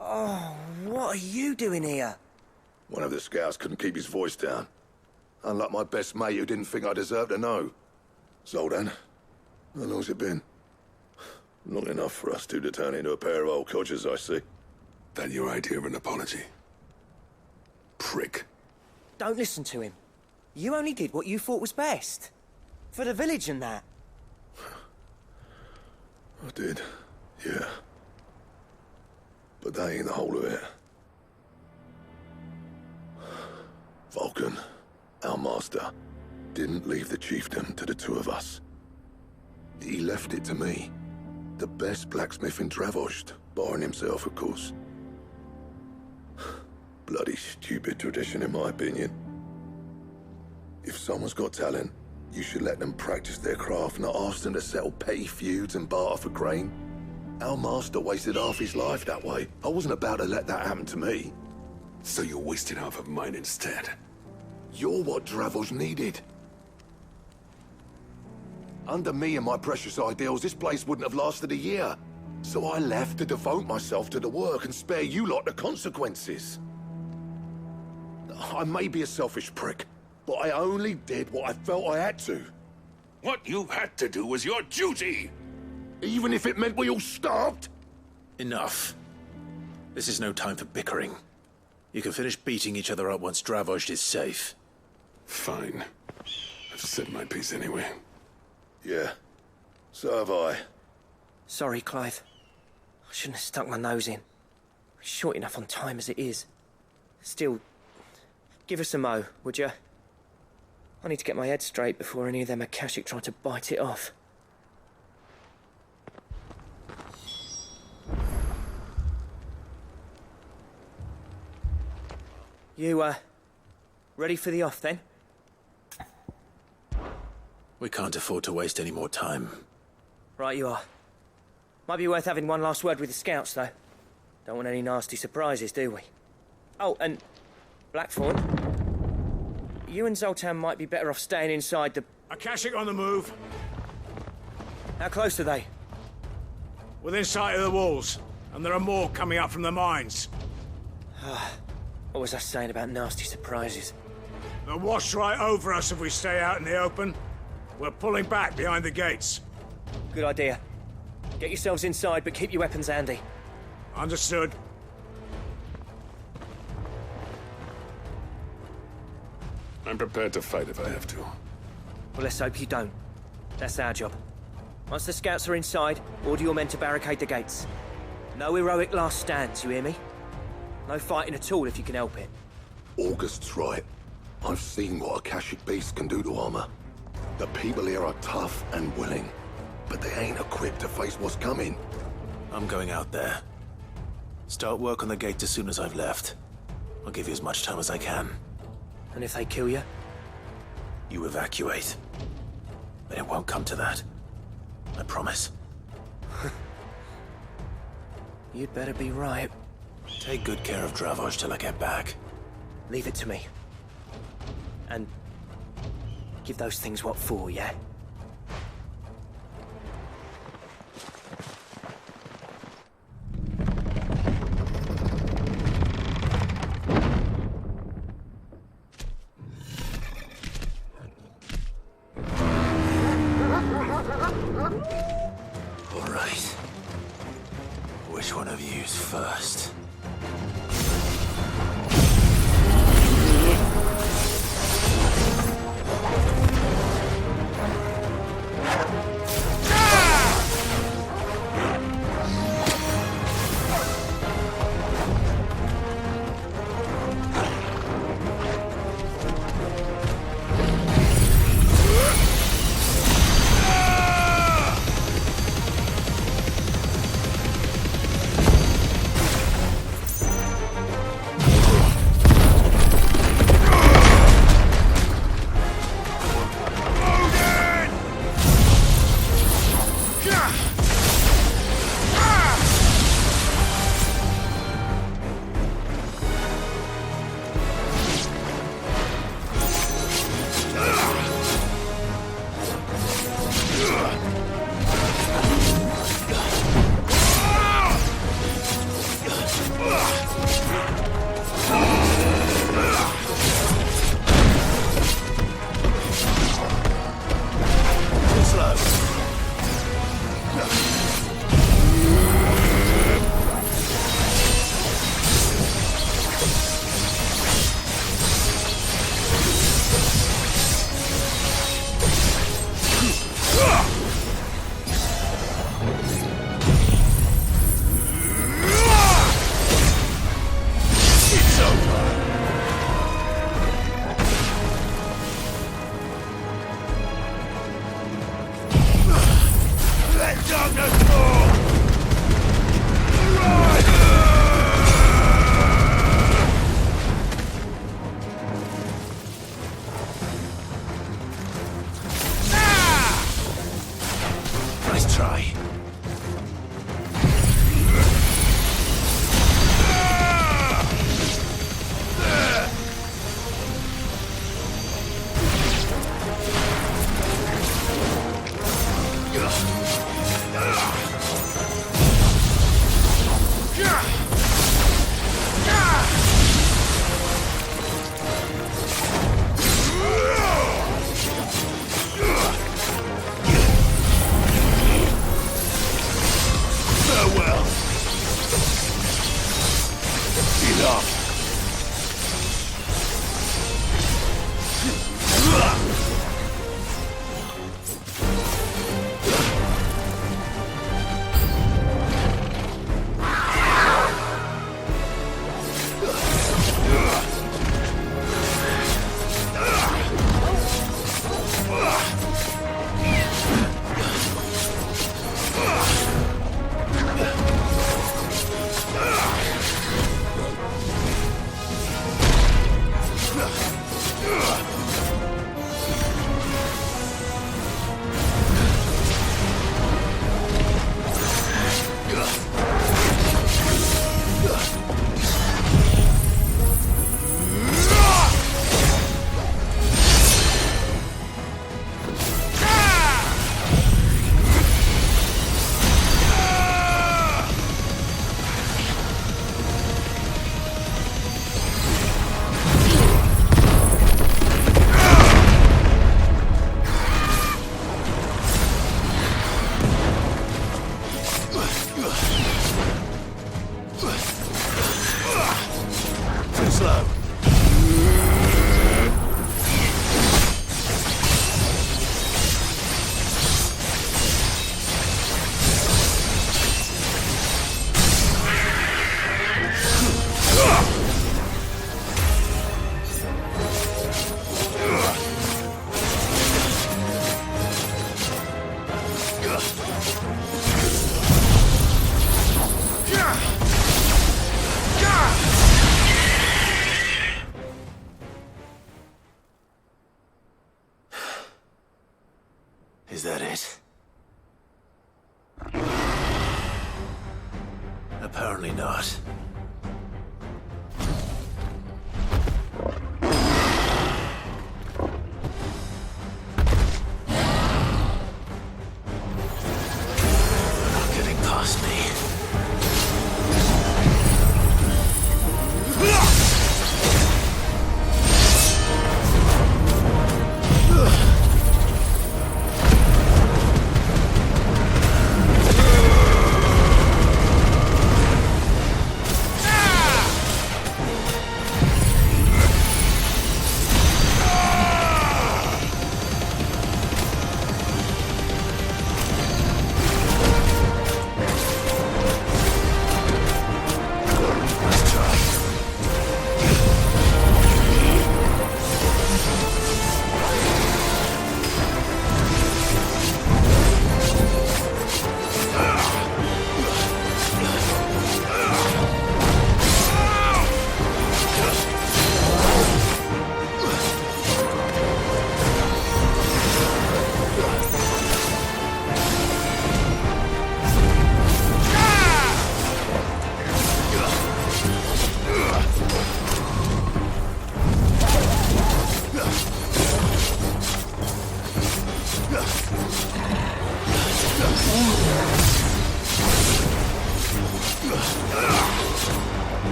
S19: Oh, what are you doing here?
S21: One of the scouts couldn't keep his voice down. Unlike my best mate who didn't think I deserved to know. Zoldan, how long's it been? Long enough for us two to turn into a pair of old codgers, I see.
S20: That your idea of an apology? Prick.
S19: Don't listen to him. You only did what you thought was best. For the village and that.
S21: I did, yeah. But that ain't the whole of it. Vulcan, our master, didn't leave the chiefdom to the two of us. He left it to me. The best blacksmith in Dravost, barring himself, of course. Bloody stupid tradition, in my opinion. If someone's got talent, you should let them practice their craft, not ask them to settle petty feuds and barter for grain. Our master wasted half his life that way. I wasn't about to let that happen to me.
S20: So you wasted half of mine instead?
S21: You're what Dravost needed. Under me and my precious ideals, this place wouldn't have lasted a year. So I left to devote myself to the work and spare you lot the consequences. I may be a selfish prick, but I only did what I felt I had to.
S20: What you had to do was your duty!
S21: Even if it meant we all starved?
S5: Enough. This is no time for bickering. You can finish beating each other up once Dravost is safe.
S20: Fine. I've said my piece anyway.
S21: Yeah, so have I.
S19: Sorry, Clive. I shouldn't have stuck my nose in. We're short enough on time as it is. Still, give us a mo, would you? I need to get my head straight before any of them Akashic try to bite it off. You, ready for the off, then?
S5: We can't afford to waste any more time.
S19: Right you are. Might be worth having one last word with the scouts, though. Don't want any nasty surprises, do we? Oh, and Blackthorn, you and Zoltan might be better off staying inside the...
S10: Akashic on the move.
S19: How close are they?
S10: Within sight of the walls, and there are more coming up from the mines.
S19: What was I saying about nasty surprises?
S10: They'll wash right over us if we stay out in the open. We're pulling back behind the gates.
S19: Good idea. Get yourselves inside, but keep your weapons handy.
S10: Understood.
S20: I'm prepared to fight if I have to.
S19: Well, let's hope you don't. That's our job. Once the scouts are inside, order your men to barricade the gates. No heroic last stands, you hear me? No fighting at all if you can help it.
S21: August's right. I've seen what Akashic beasts can do to armor. The people here are tough and willing, but they ain't equipped to face what's coming.
S5: I'm going out there. Start work on the gate as soon as I've left. I'll give you as much time as I can.
S19: And if they kill you?
S5: You evacuate. But it won't come to that. I promise.
S19: You'd better be right.
S5: Take good care of Dravoj till I get back.
S19: Leave it to me. And give those things what for, yeah?
S5: All right. Which one of you's first?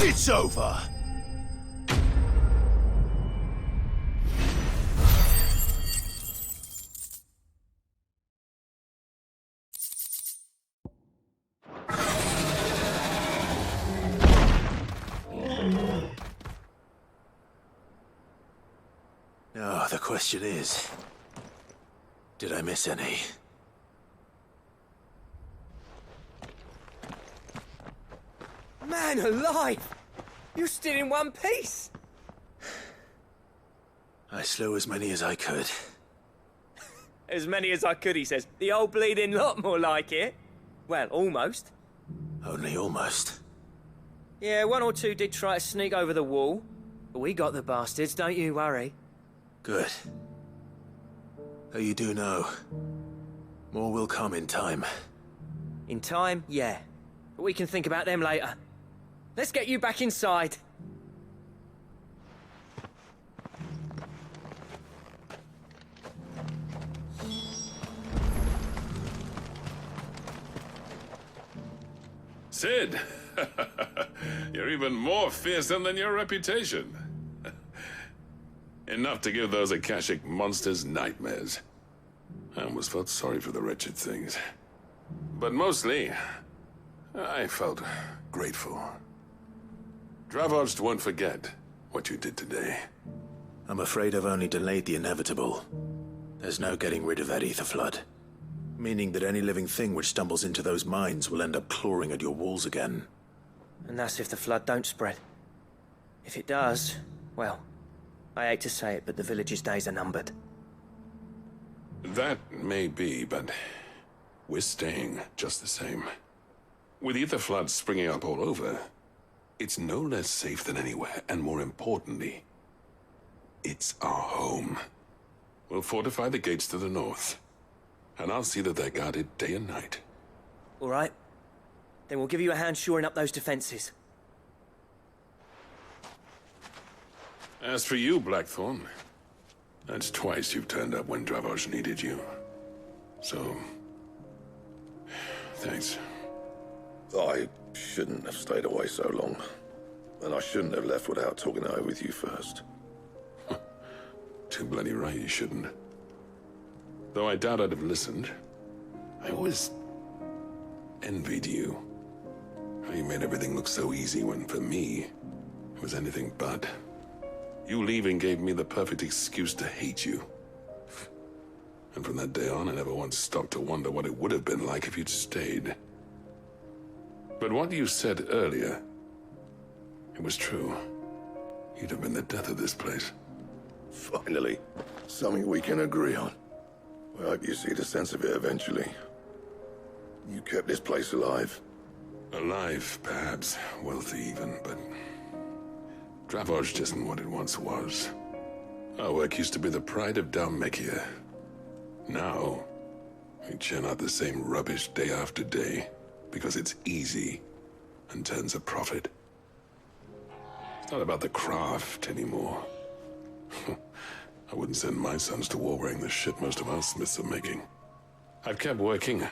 S5: It's over. Now, the question is, did I miss any?
S19: Man alive! You're still in one piece!
S5: I slew as many as I could.
S19: As many as I could, he says. The old bleeding lot, more like it. Well, almost.
S5: Only almost.
S19: Yeah, one or two did try to sneak over the wall. But we got the bastards, don't you worry.
S5: Good. Though you do know, more will come in time.
S19: In time, yeah. But we can think about them later. Let's get you back inside.
S20: Sid! You're even more fearsome than your reputation. Enough to give those Akashic monsters nightmares. I almost felt sorry for the wretched things. But mostly, I felt grateful. Dravoged won't forget what you did today.
S5: I'm afraid I've only delayed the inevitable. There's no getting rid of that ether flood. Meaning that any living thing which stumbles into those mines will end up clawing at your walls again.
S19: And that's if the flood don't spread. If it does, well, I hate to say it, but the village's days are numbered.
S20: That may be, but we're staying just the same. With ether floods springing up all over, it's no less safe than anywhere, and more importantly, it's our home. We'll fortify the gates to the north. And I'll see that they're guarded day and night.
S19: All right. Then we'll give you a hand shoring up those defenses.
S20: As for you, Blackthorn, that's twice you've turned up when Dravos needed you. So, thanks.
S21: I shouldn't have stayed away so long. And I shouldn't have left without talking it over with you first.
S20: Too bloody right you shouldn't. Though I doubt I'd have listened. I always envied you. How you made everything look so easy when, for me, it was anything but. You leaving gave me the perfect excuse to hate you. And from that day on, I never once stopped to wonder what it would have been like if you'd stayed. But what you said earlier, it was true. You'd have been the death of this place.
S21: Finally, something we can agree on. I hope you see the sense of it eventually. You kept this place alive.
S20: Alive, perhaps. Wealthy even, but... Dravos isn't what it once was. Our work used to be the pride of Dhalmekia. Now, we churn out the same rubbish day after day, because it's easy and turns a profit. It's not about the craft anymore. I wouldn't send my sons to war wearing the shit most of our smiths are making. I've kept working,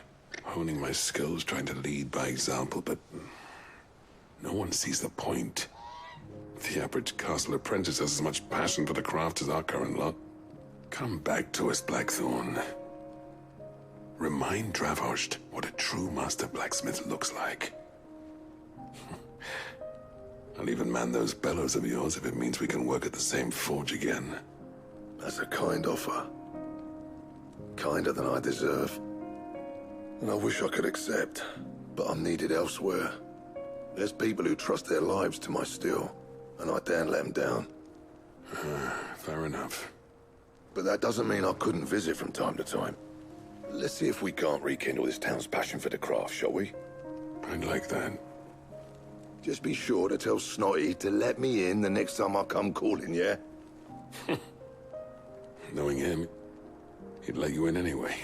S20: honing my skills, trying to lead by example, but no one sees the point. The average castle apprentice has as much passion for the craft as our current lot. Come back to us, Blackthorn. Remind Dravos what a true master blacksmith looks like. I'll even man those bellows of yours if it means we can work at the same forge again.
S21: That's a kind offer. Kinder than I deserve. And I wish I could accept, but I'm needed elsewhere. There's people who trust their lives to my steel, and I daren't let them down.
S20: Fair enough.
S21: But that doesn't mean I couldn't visit from time to time. Let's see if we can't rekindle this town's passion for the craft, shall we?
S20: I'd like that.
S21: Just be sure to tell Snotty to let me in the next time I come calling, yeah?
S20: Knowing him, he'd let you in anyway.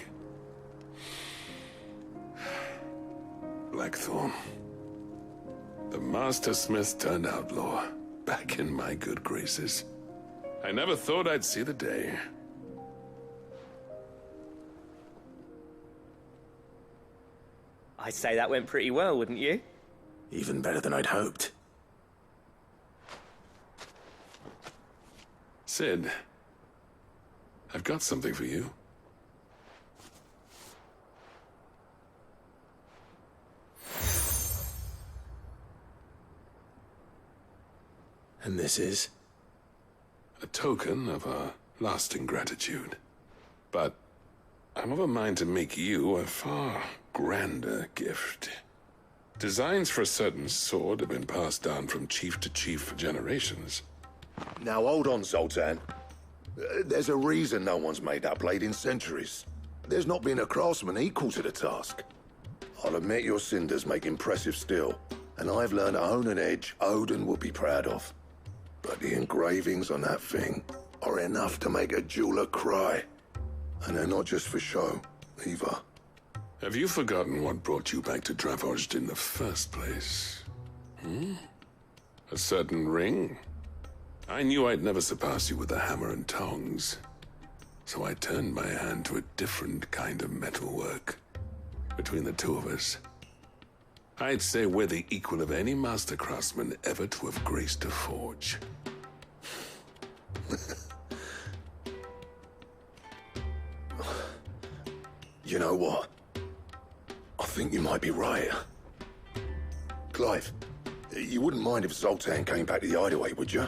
S20: Blackthorn. The Master Smith turned outlaw, back in my good graces. I never thought I'd see the day.
S19: I'd say that went pretty well, wouldn't you?
S5: Even better than I'd hoped.
S20: Sid, I've got something for you.
S5: And this is?
S20: A token of our lasting gratitude. But I'm of a mind to make you a far grander gift. Designs for a certain sword have been passed down from chief to chief for generations.
S21: Now hold on, Zoltan. There's a reason no one's made that blade in centuries. There's not been a craftsman equal to the task. I'll admit your cinders make impressive steel, and I've learned to hone an edge Odin will be proud of. But the engravings on that thing are enough to make a jeweler cry. And they're not just for show, either.
S20: Have you forgotten what brought you back to Dravos in the first place? A certain ring? I knew I'd never surpass you with the hammer and tongs. So I turned my hand to a different kind of metalwork. Between the two of us, I'd say we're the equal of any master craftsman ever to have graced a forge.
S21: You know what? I think you might be right. Clive, you wouldn't mind if Zoltan came back to the Hideaway, would you?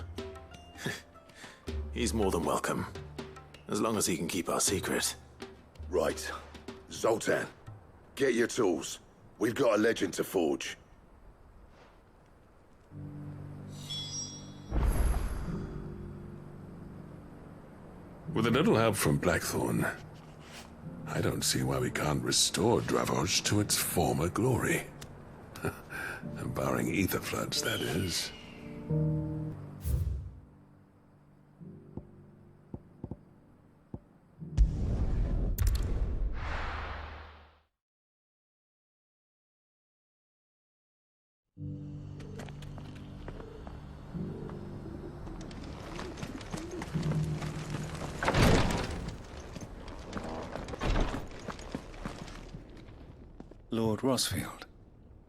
S5: He's more than welcome. As long as he can keep our secret.
S21: Right. Zoltan, get your tools. We've got a legend to forge.
S20: With a little help from Blackthorn, I don't see why we can't restore Dravos to its former glory. Barring ether floods, that is.
S2: Lord Rosfield,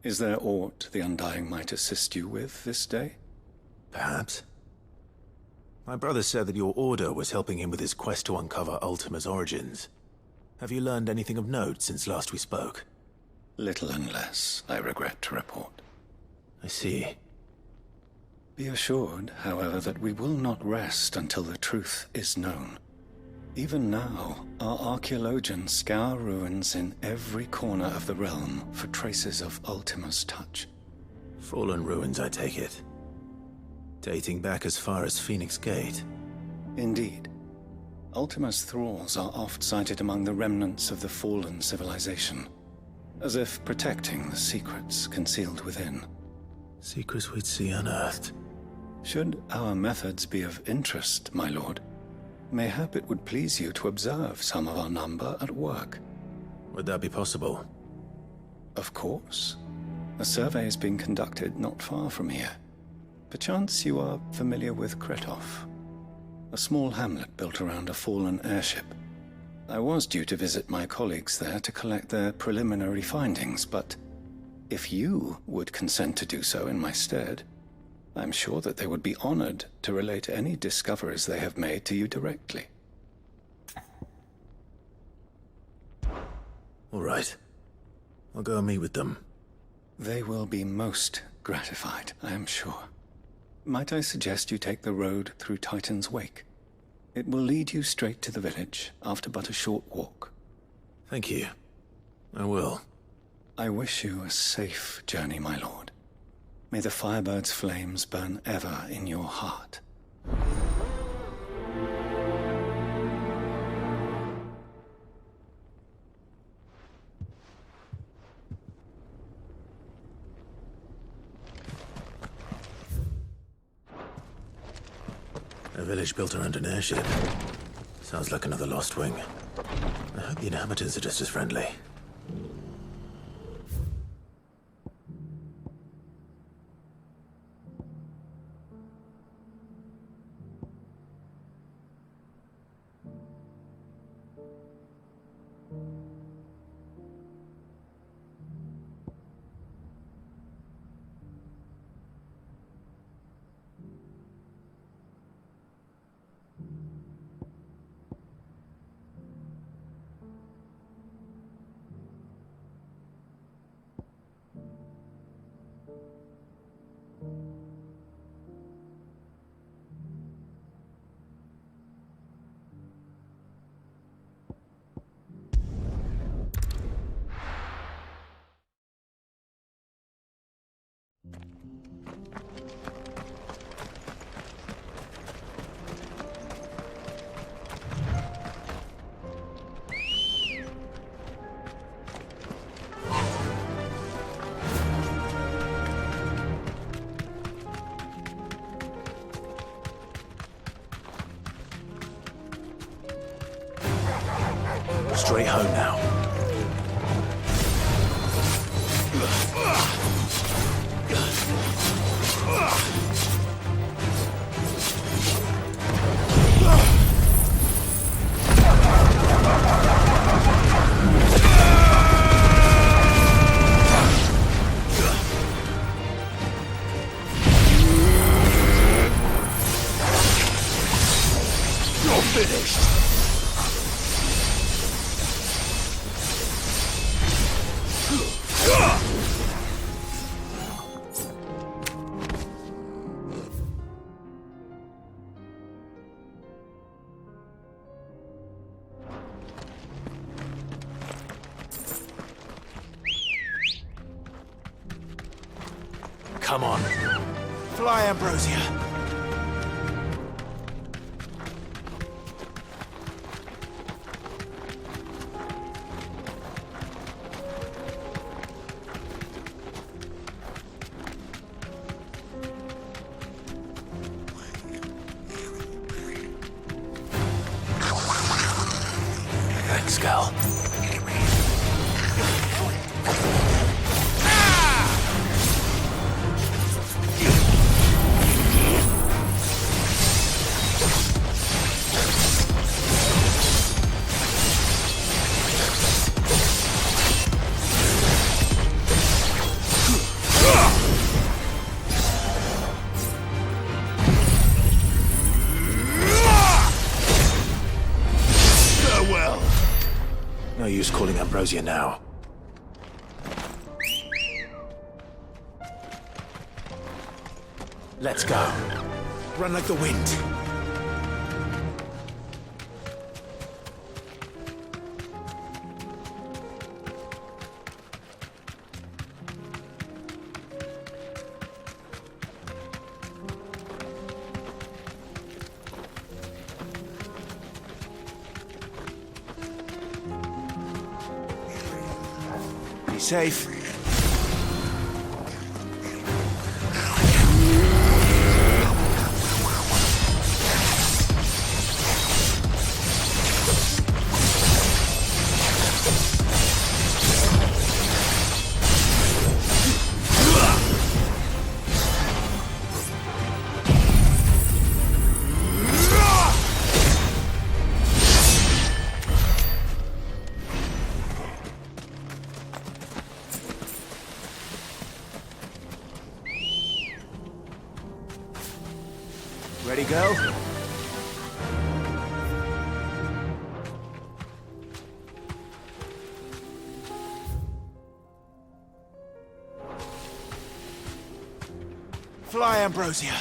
S2: is there aught the Undying might assist you with this day?
S5: Perhaps. My brother said that your order was helping him with his quest to uncover Ultima's origins. Have you learned anything of note since last we spoke?
S2: Little unless, I regret to report.
S5: I see.
S2: Be assured, however, that we will not rest until the truth is known. Even now, our archaeologians scour ruins in every corner of the realm for traces of Ultima's touch.
S5: Fallen ruins, I take it. Dating back as far as Phoenix Gate.
S2: Indeed. Ultima's thralls are oft sighted among the remnants of the fallen civilization, as if protecting the secrets concealed within.
S5: Secrets we'd see unearthed.
S2: Should our methods be of interest, my lord, mayhap it would please you to observe some of our number at work.
S5: Would that be possible?
S2: Of course. A survey is being conducted not far from here. Perchance you are familiar with Kretov, a small hamlet built around a fallen airship. I was due to visit my colleagues there to collect their preliminary findings, but if you would consent to do so in my stead, I'm sure that they would be honored to relate any discoveries they have made to you directly.
S5: All right. I'll go and meet with them.
S2: They will be most gratified, I am sure. Might I suggest you take the road through Titan's Wake? It will lead you straight to the village after but a short walk.
S5: Thank you. I will.
S2: I wish you a safe journey, my lord. May the Firebird's flames burn ever in your heart.
S5: A village built around an airship. Sounds like another Lost Wing. I hope the inhabitants are just as friendly. Straight home now. You're finished. Come on. Fly, Ambrosia. Thanks, Gal. No use calling Ambrosia now. Let's go. Run like the wind. Be safe. Ready, go? Fly, Ambrosia.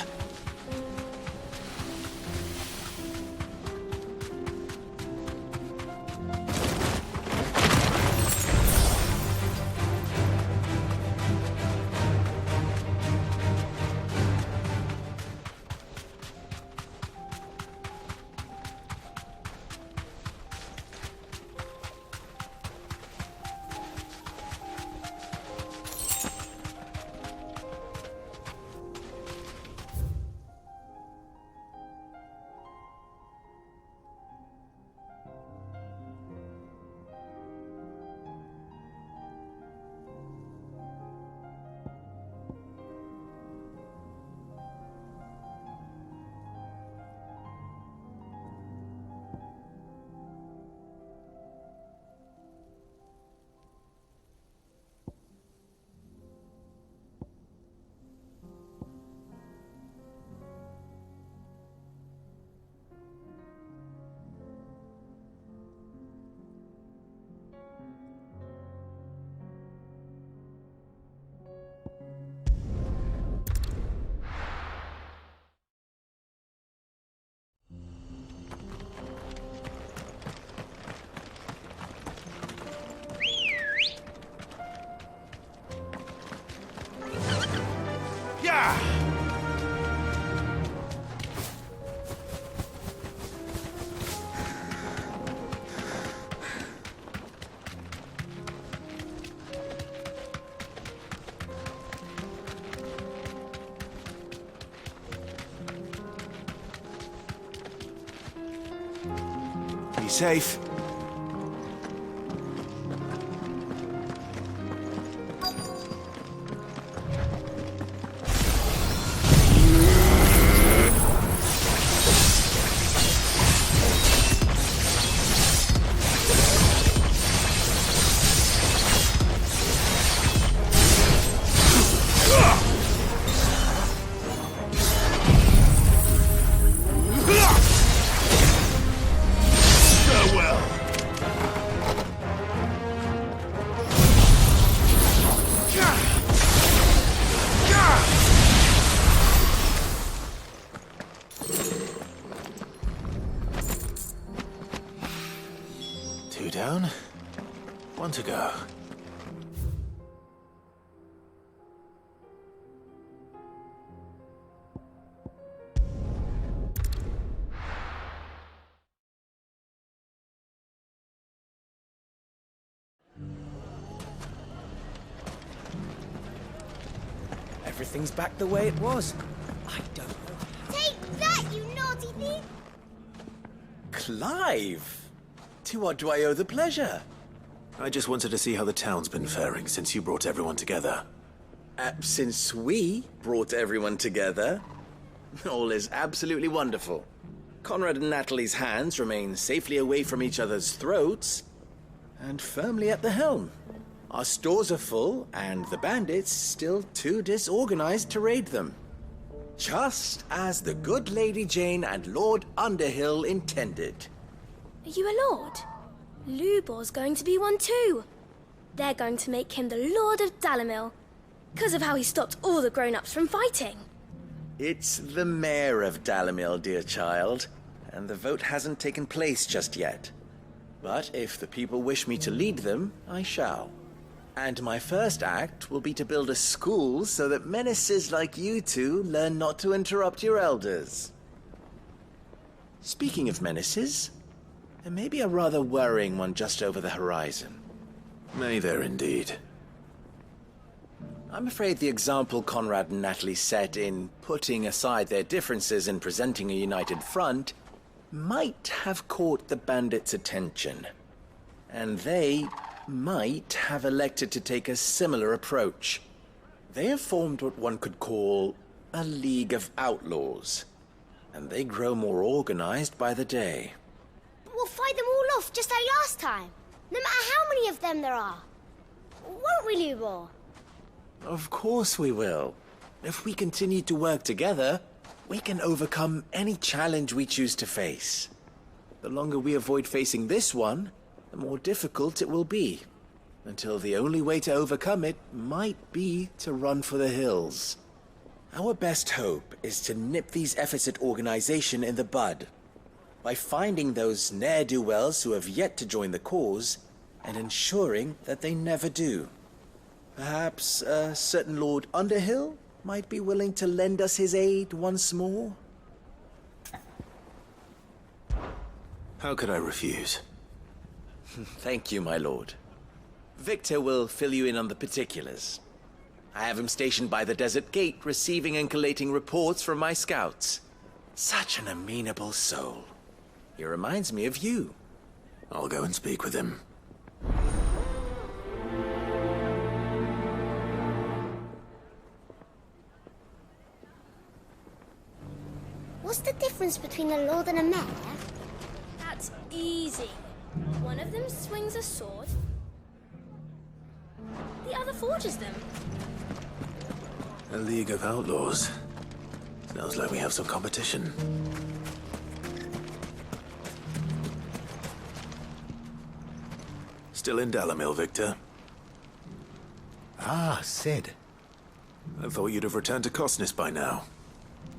S5: Be safe. Two down, one to go.
S19: Everything's back the way it was. I don't know.
S4: Take that, you naughty thief!
S5: Clive! To what do I owe the pleasure? I just wanted to see how the town's been faring since you brought everyone together.
S11: Since we brought everyone together, all is absolutely wonderful. Conrad and Natalie's hands remain safely away from each other's throats, and firmly at the helm. Our stores are full, and the bandits still too disorganized to raid them. Just as the good Lady Jane and Lord Underhill intended.
S4: Are you a lord? Lubor's going to be one too. They're going to make him the Lord of Dalimil, because of how he stopped all the grown-ups from fighting.
S11: It's the mayor of Dalimil, dear child, and the vote hasn't taken place just yet. But if the people wish me to lead them, I shall. And my first act will be to build a school so that menaces like you two learn not to interrupt your elders. Speaking of menaces, there may be a rather worrying one just over the horizon.
S5: May there indeed.
S11: I'm afraid the example Conrad and Natalie set in putting aside their differences and presenting a united front might have caught the bandits' attention. And they might have elected to take a similar approach. They have formed what one could call a League of Outlaws, and they grow more organized by the day.
S4: But we'll fight them all off just like last time, no matter how many of them there are. Won't we, Lubor?
S11: Of course we will. If we continue to work together, we can overcome any challenge we choose to face. The longer we avoid facing this one, the more difficult it will be, until the only way to overcome it might be to run for the hills. Our best hope is to nip these efforts at organization in the bud, by finding those ne'er-do-wells who have yet to join the cause, and ensuring that they never do. Perhaps a certain Lord Underhill might be willing to lend us his aid once more?
S5: How could I refuse?
S11: Thank you, my lord. Victor will fill you in on the particulars. I have him stationed by the Desert Gate, receiving and collating reports from my scouts. Such an amenable soul. He reminds me of you.
S5: I'll go and speak with him.
S4: What's the difference between a lord and a mayor? That's easy. One of them swings a sword, the other forges them.
S5: A League of Outlaws. Sounds like we have some competition. Still in Dalimil, Victor?
S3: Ah, Sid.
S5: I thought you'd have returned to Cosnis by now.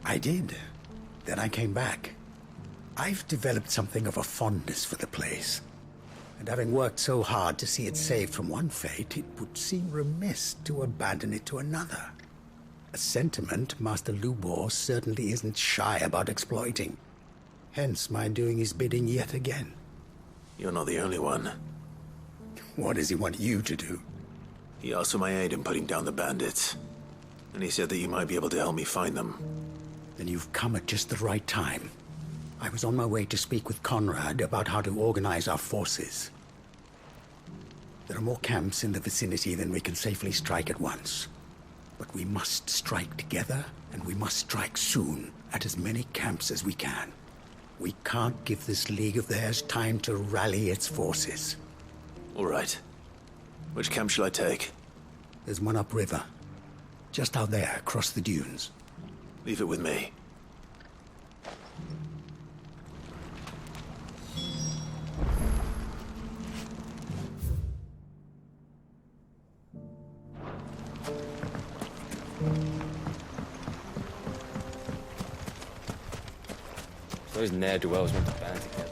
S3: I did. Then I came back. I've developed something of a fondness for the place. And having worked so hard to see it saved from one fate, it would seem remiss to abandon it to another. A sentiment Master Lubor certainly isn't shy about exploiting. Hence my doing his bidding yet again.
S5: You're not the only one.
S3: What does he want you to do?
S5: He asked for my aid in putting down the bandits. And he said that you might be able to help me find them.
S3: Then you've come at just the right time. I was on my way to speak with Conrad about how to organize our forces. There are more camps in the vicinity than we can safely strike at once. But we must strike together, and we must strike soon at as many camps as we can. We can't give this League of theirs time to rally its forces.
S5: All right. Which camp shall I take?
S3: There's one upriver. Just out there, across the dunes.
S5: Leave it with me.
S13: Those ne'er-do-wells want to band together.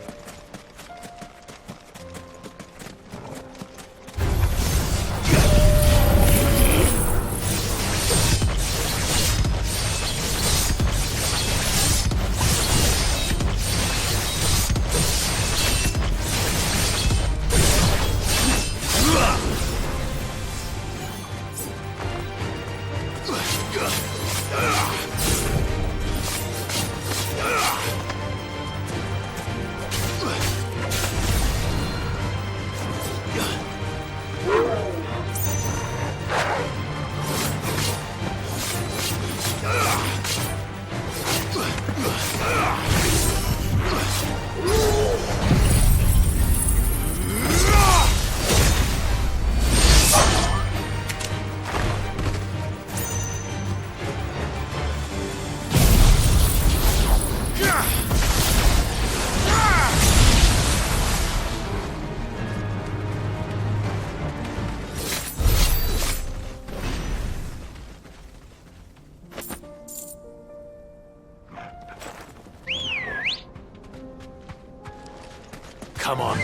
S5: Come on.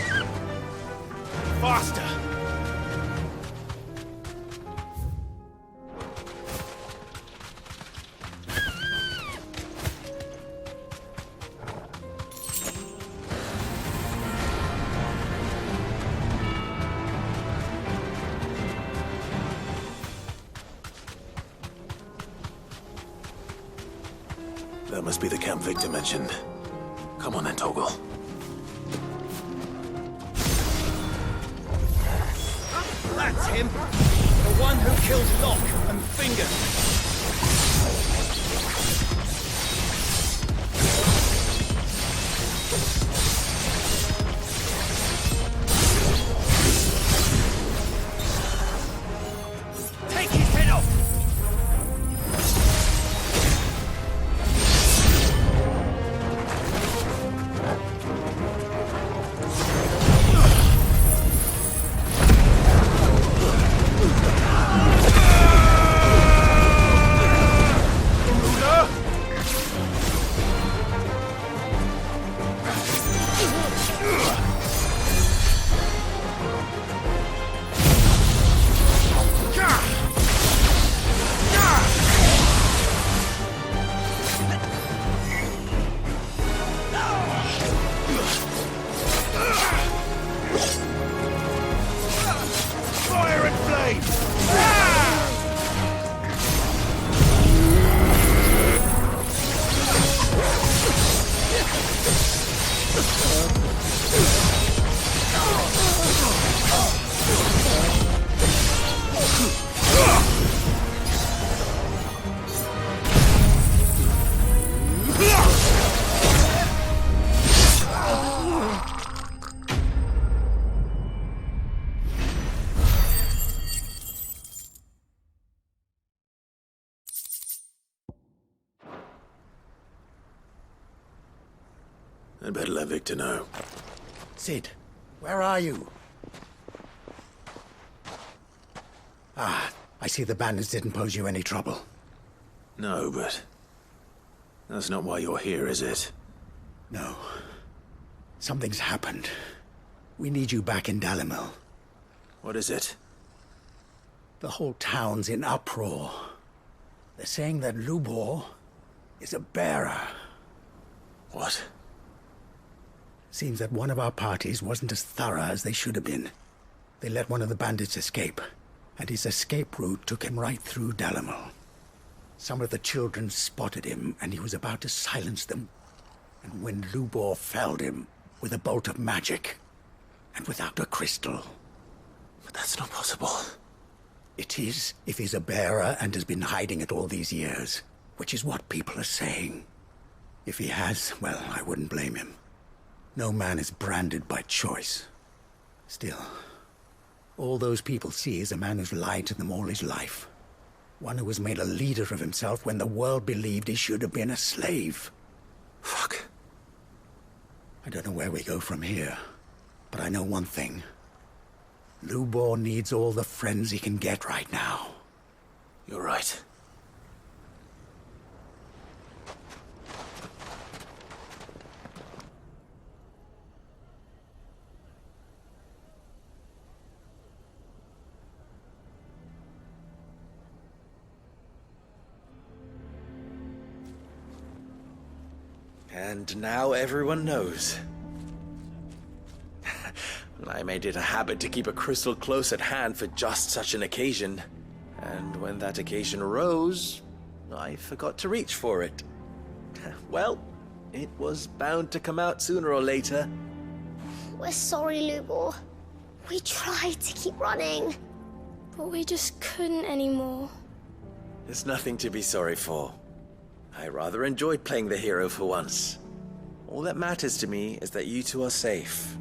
S5: Faster! That must be the camp Victor mentioned. Come on then, Torgal.
S19: That's him! The one who killed Locke and Finger! Take his head off!
S5: I'd better let Victor know.
S3: Cid, where are you? Ah, I see the bandits didn't pose you any trouble.
S5: No, but that's not why you're here, is it?
S3: No. Something's happened. We need you back in Dalimil.
S5: What is it?
S3: The whole town's in uproar. They're saying that Lubor is a bearer.
S5: What?
S3: Seems that one of our parties wasn't as thorough as they should have been. They let one of the bandits escape, and his escape route took him right through Dalimil. Some of the children spotted him, and he was about to silence them. And when Lubor felled him with a bolt of magic, and without a crystal.
S5: But that's not possible.
S3: It is, if he's a bearer and has been hiding it all these years, which is what people are saying. If he has, well, I wouldn't blame him. No man is branded by choice. Still, all those people see is a man who's lied to them all his life. One who was made a leader of himself when the world believed he should have been a slave.
S5: Fuck.
S3: I don't know where we go from here, but I know one thing. Lubor needs all the friends he can get right now.
S5: You're right.
S11: And now everyone knows. I made it a habit to keep a crystal close at hand for just such an occasion. And when that occasion arose, I forgot to reach for it. Well, it was bound to come out sooner or later.
S1: We're sorry, Lubor. We tried to keep running.
S4: But we just couldn't anymore.
S11: There's nothing to be sorry for. I rather enjoyed playing the hero for once. All that matters to me is that you two are safe.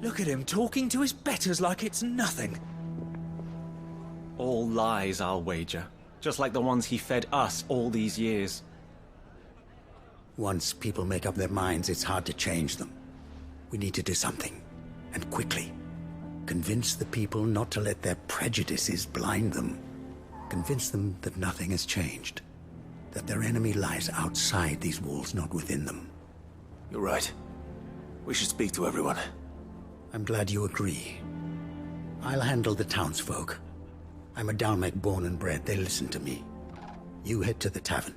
S7: Look at him talking to his betters like it's nothing. All lies, I'll wager. Just like the ones he fed us all these years.
S3: Once people make up their minds, it's hard to change them. We need to do something, and quickly. Convince the people not to let their prejudices blind them. Convince them that nothing has changed. That their enemy lies outside these walls, not within them.
S5: You're right. We should speak to everyone.
S3: I'm glad you agree. I'll handle the townsfolk. I'm a Dalmec born and bred. They listen to me. You head to the tavern.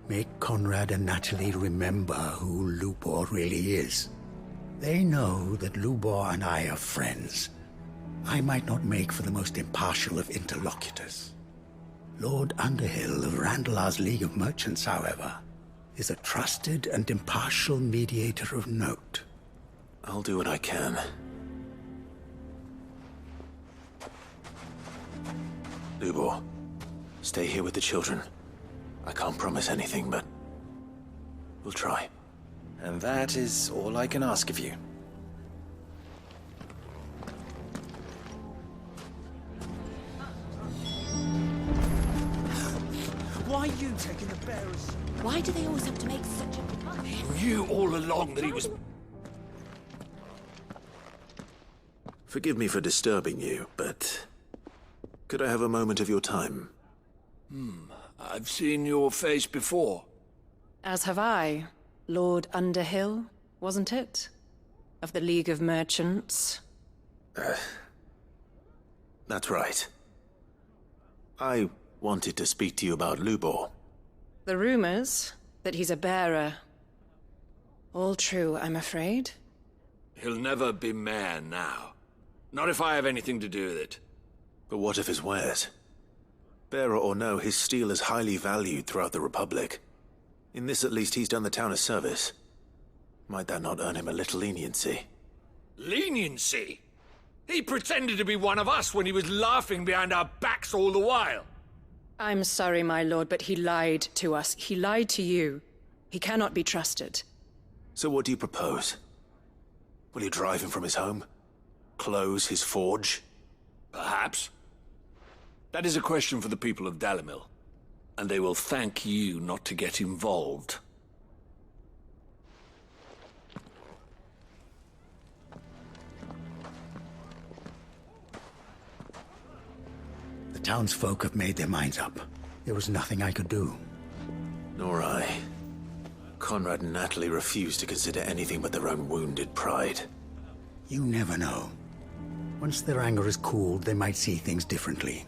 S3: Make Conrad and Natalie remember who Lubor really is. They know that Lubor and I are friends. I might not make for the most impartial of interlocutors. Lord Underhill of Randalar's League of Merchants, however, is a trusted and impartial mediator of note.
S5: I'll do what I can. Lubor, stay here with the children. I can't promise anything, but we'll try.
S11: And that is all I can ask of you.
S25: Why are you taking the bearers?
S6: Why do they always have to make such a fuss?
S25: He knew all along that he was...
S5: Forgive me for disturbing you, but could I have a moment of your time?
S25: I've seen your face before.
S6: As have I. Lord Underhill, wasn't it? Of the League of Merchants.
S5: That's right. I wanted to speak to you about Lubor.
S6: The rumors that he's a bearer. All true, I'm afraid.
S25: He'll never be mayor now. Not if I have anything to do with it.
S5: But what of his wares? Bearer or no, his steel is highly valued throughout the Republic. In this at least he's done the town a service. Might that not earn him a little leniency?
S25: Leniency? He pretended to be one of us when he was laughing behind our backs all the while.
S6: I'm sorry, my lord, but he lied to us. He lied to you. He cannot be trusted.
S5: So what do you propose? Will you drive him from his home? Close his forge?
S25: Perhaps. That is a question for the people of Dalimil, and they will thank you not to get involved.
S3: The townsfolk have made their minds up. There was nothing I could do.
S5: Nor I. Conrad and Natalie refused to consider anything but their own wounded pride.
S3: You never know. Once their anger is cooled, they might see things differently.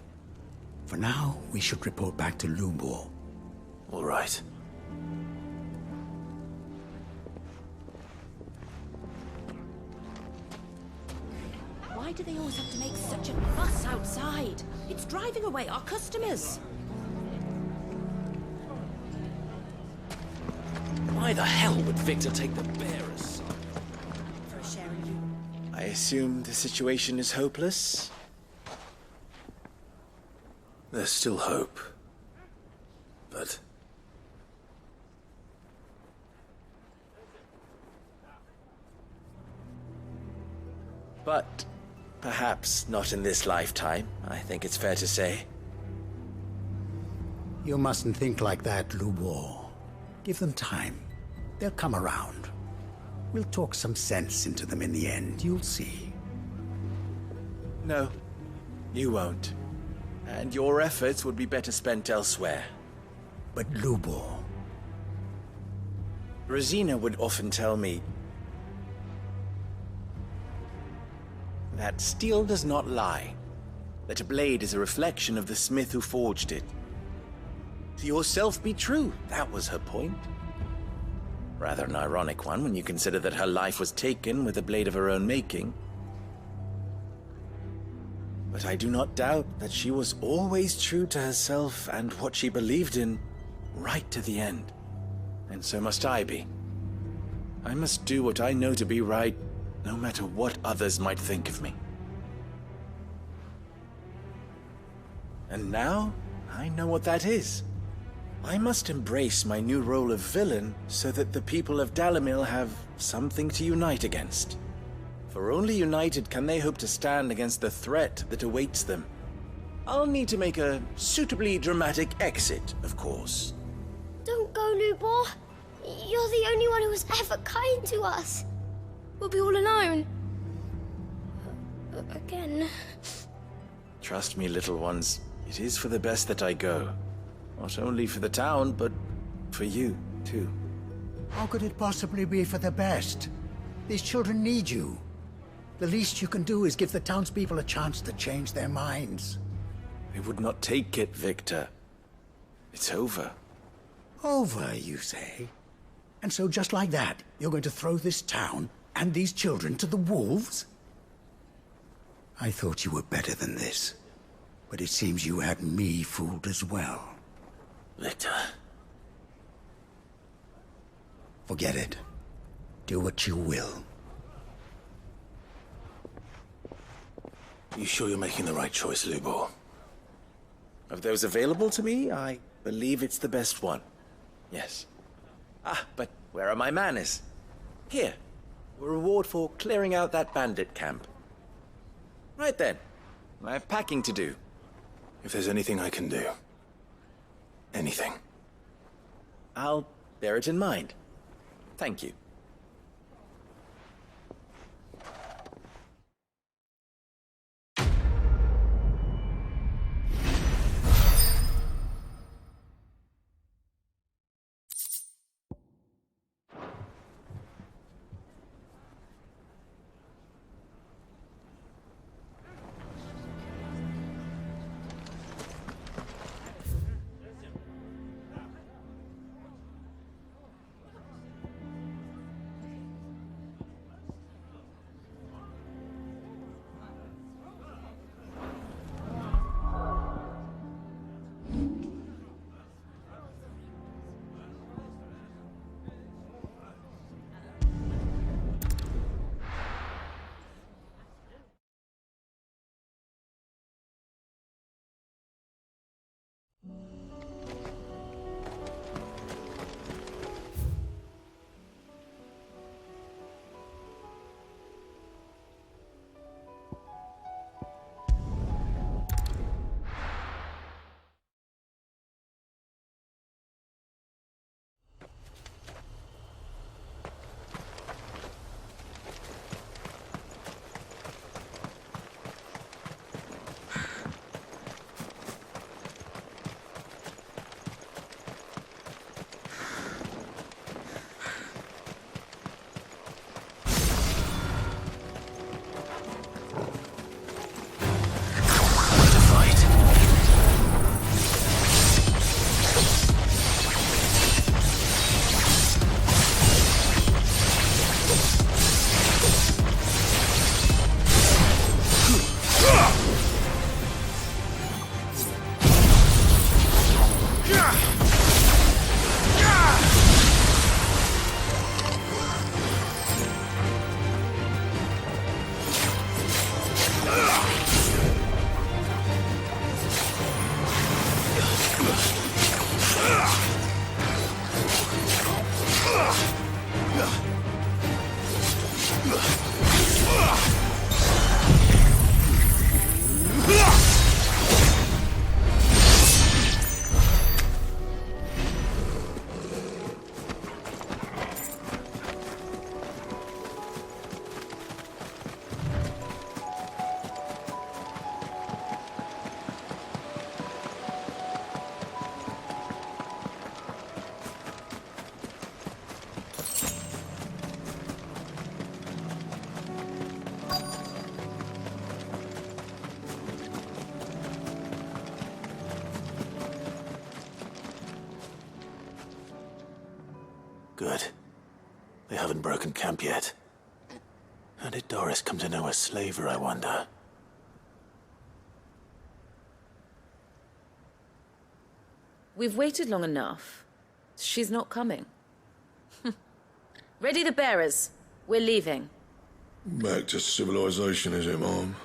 S3: For now, we should report back to Lubor.
S5: All right.
S6: Why do they always have to make such a fuss outside? It's driving away our customers.
S11: Why the hell would Victor take the bearers?
S6: For sharing you.
S11: I assume the situation is hopeless?
S5: There's still hope. But...
S11: But perhaps not in this lifetime, I think it's fair to say.
S3: You mustn't think like that, Lubor. Give them time. They'll come around. We'll talk some sense into them in the end, you'll see.
S11: No, you won't. And your efforts would be better spent elsewhere.
S3: But Lubor...
S11: Rosina would often tell me that steel does not lie, that a blade is a reflection of the smith who forged it. To yourself be true, that was her point. Rather an ironic one when you consider that her life was taken with a blade of her own making. But I do not doubt that she was always true to herself and what she believed in, right to the end. And so must I be. I must do what I know to be right, no matter what others might think of me. And now, I know what that is. I must embrace my new role of villain so that the people of Dalimil have something to unite against. For only united can they hope to stand against the threat that awaits them. I'll need to make a suitably dramatic exit, of course.
S1: Don't go, Lubor. You're the only one who was ever kind to us.
S4: We'll be all alone. Again.
S11: Trust me, little ones. It is for the best that I go. Not only for the town, but for you, too.
S3: How could it possibly be for the best? These children need you. The least you can do is give the townspeople a chance to change their minds.
S11: They would not take it, Victor. It's over.
S3: Over, you say? And so just like that, you're going to throw this town and these children to the wolves? I thought you were better than this. But it seems you had me fooled as well.
S11: Victor.
S3: Forget it. Do what you will.
S11: You sure you're making the right choice, Lubor? Of those available to me, I believe it's the best one. Yes. Ah, but where are my manners? Here. A reward for clearing out that bandit camp. Right then. I have packing to do.
S5: If there's anything I can do. Anything.
S11: I'll bear it in mind. Thank you.
S5: Good. They haven't broken camp yet. How did Doris come to know a slaver, I wonder?
S14: We've waited long enough. She's not coming. Ready the bearers. We're leaving.
S21: Back to civilization, is it, Mom?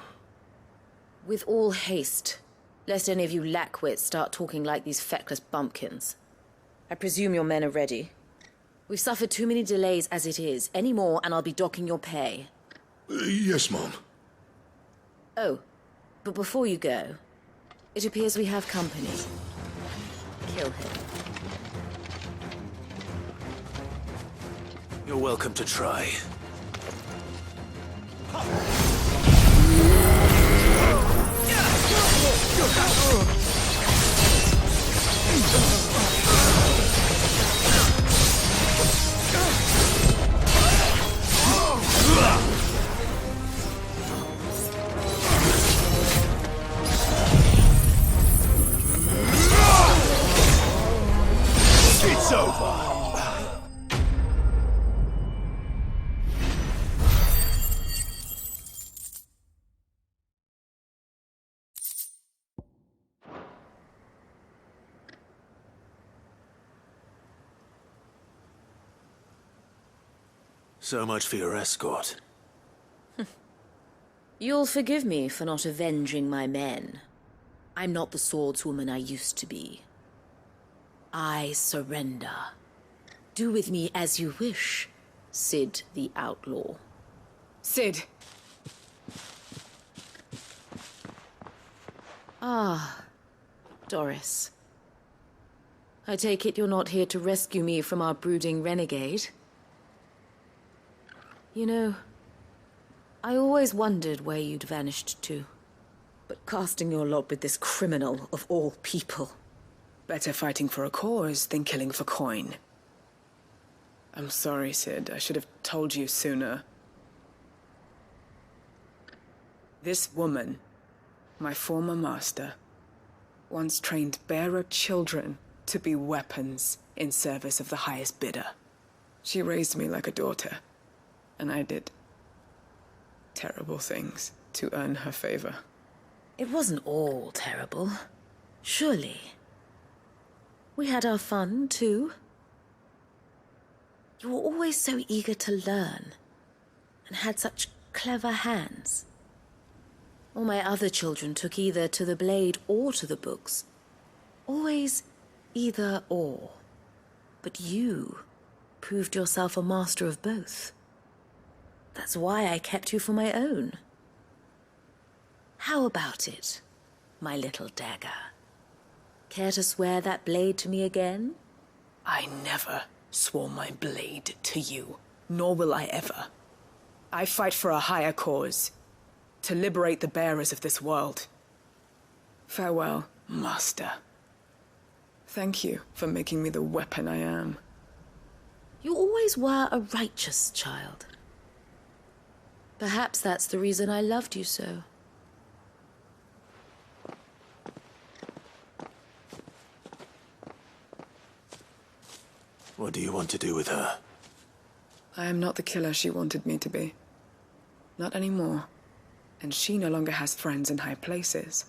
S14: With all haste, lest any of you lackwits start talking like these feckless bumpkins. I presume your men are ready. We've suffered too many delays as it is. Any more, and I'll be docking your pay.
S21: Yes, Mom.
S14: Oh, but before you go, it appears we have company. Kill him.
S5: You're welcome to try. So much for your escort.
S14: You'll forgive me for not avenging my men. I'm not the swordswoman I used to be. I surrender. Do with me as you wish, Cid the Outlaw.
S12: Cid.
S14: Ah, Doris. I take it you're not here to rescue me from our brooding renegade? You know, I always wondered where you'd vanished to. But casting your lot with this criminal of all people...
S12: Better fighting for a cause than killing for coin. I'm sorry, Cid. I should have told you sooner. This woman, my former master, once trained bearer children to be weapons in service of the highest bidder. She raised me like a daughter, and I did terrible things to earn her favor.
S14: It wasn't all terrible, surely. We had our fun, too. You were always so eager to learn, and had such clever hands. All my other children took either to the blade or to the books. Always either or. But you proved yourself a master of both. That's why I kept you for my own. How about it, my little dagger? Care to swear that blade to me again?
S12: I never swore my blade to you, nor will I ever. I fight for a higher cause, to liberate the bearers of this world. Farewell, Master. Thank you for making me the weapon I am.
S14: You always were a righteous child. Perhaps that's the reason I loved you so.
S5: What do you want to do with her?
S12: I am not the killer she wanted me to be. Not anymore. And she no longer has friends in high places.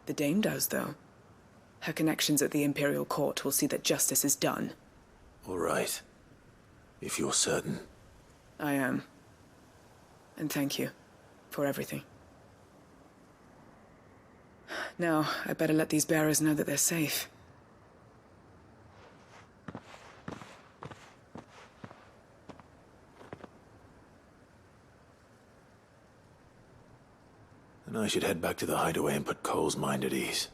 S12: The Dame does, though. Her connections at the Imperial Court will see that justice is done.
S5: All right. If you're certain.
S12: I am. And thank you for everything. Now, I better let these bearers know that they're safe.
S5: And I should head back to the hideaway and put Cole's mind at ease.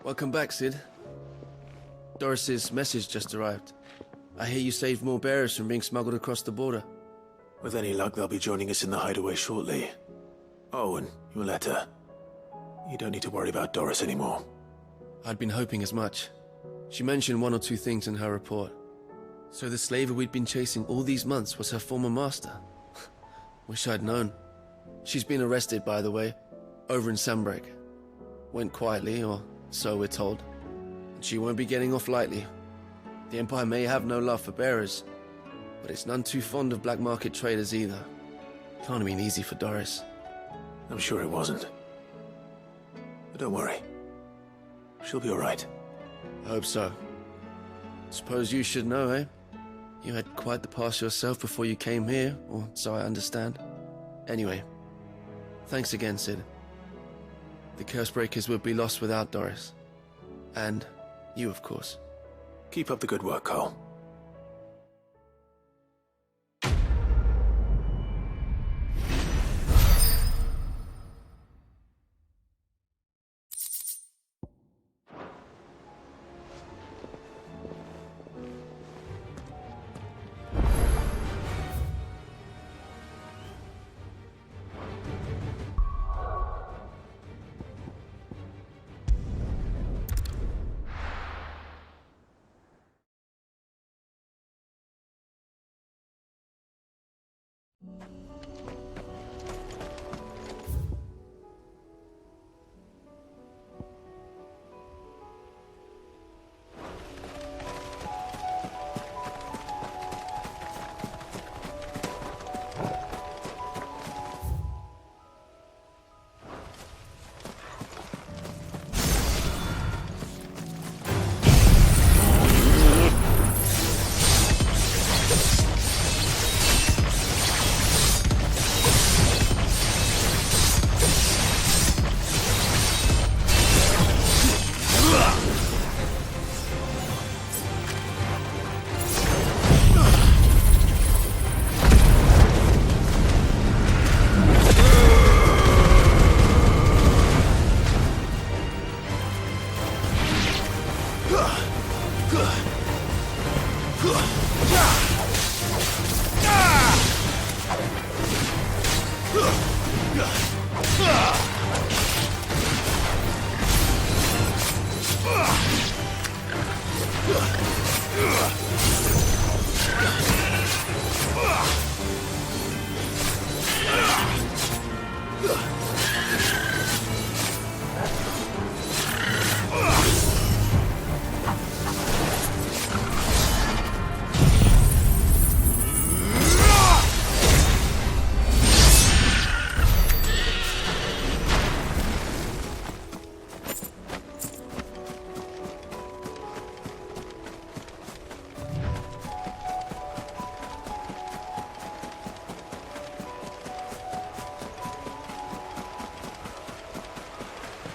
S15: Welcome back, Cid. Doris's message just arrived. I hear you saved more bearers from being smuggled across the border.
S5: With any luck, they'll be joining us in the hideaway shortly. Oh, and your letter. You don't need to worry about Doris anymore.
S15: I'd been hoping as much. She mentioned one or two things in her report. So the slaver we'd been chasing all these months was her former master. Wish I'd known. She's been arrested, by the way, over in Sanbreque. Went quietly, or so we're told. And she won't be getting off lightly. The Empire may have no love for bearers, but it's none too fond of black market traders either. Can't have been easy for Doris.
S5: I'm sure it wasn't. But don't worry. She'll be all right.
S15: I hope so. Suppose you should know, eh? You had quite the past yourself before you came here, or so I understand. Anyway, thanks again, Cid. The Cursebreakers would be lost without Doris. And you, of course.
S5: Keep up the good work, Cole.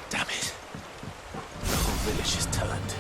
S5: Damn it. The whole village has turned.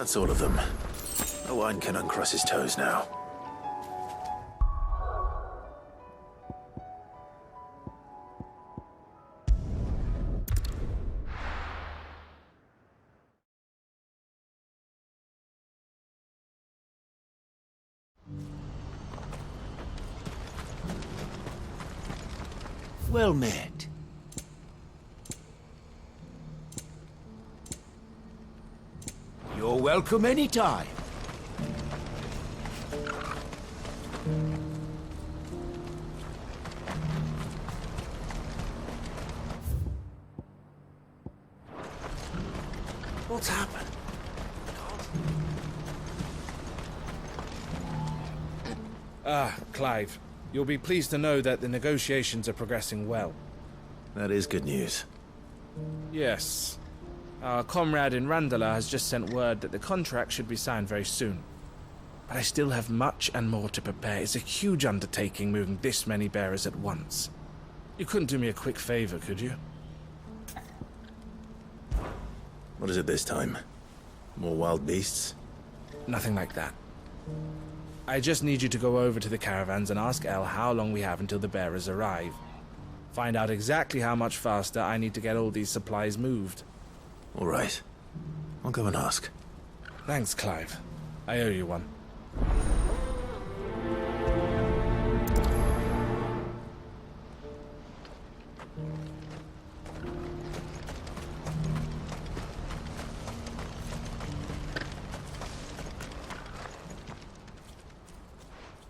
S5: That's all of them. No one can uncross his toes now.
S25: Well met. You're welcome anytime.
S5: What's happened?
S7: Clive. You'll be pleased to know that the negotiations are progressing well.
S5: That is good news.
S7: Yes. Our comrade in Randalar has just sent word that the contract should be signed very soon. But I still have much and more to prepare. It's a huge undertaking moving this many bearers at once. You couldn't do me a quick favor, could you?
S5: What is it this time? More wild beasts?
S7: Nothing like that. I just need you to go over to the caravans and ask El how long we have until the bearers arrive. Find out exactly how much faster I need to get all these supplies moved.
S5: All right. I'll go and ask.
S7: Thanks, Clive. I owe you one.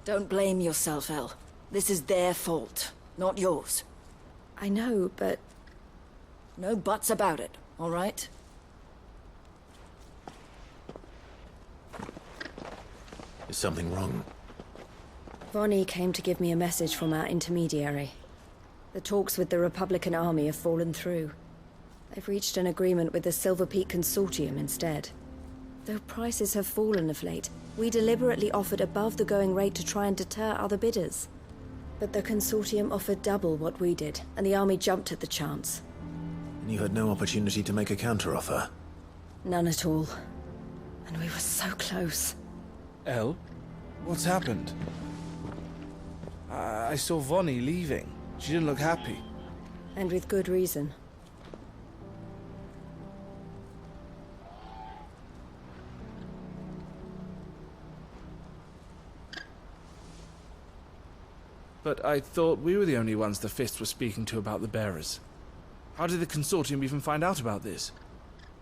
S14: Don't blame yourself, El. This is their fault, not yours.
S6: I know, but...
S14: No buts about it, all right?
S5: Is something wrong?
S6: Vonnie came to give me a message from our intermediary. The talks with the Republican army have fallen through. They've reached an agreement with the Silver Peak Consortium instead. Though prices have fallen of late, we deliberately offered above the going rate to try and deter other bidders. But the Consortium offered double what we did, and the army jumped at the chance.
S5: And you had no opportunity to make a counteroffer?
S6: None at all. And we were so close.
S7: El? What's happened? I saw Vonnie leaving. She didn't look happy.
S6: And with good reason.
S7: But I thought we were the only ones the Fist were speaking to about the bearers. How did the Consortium even find out about this?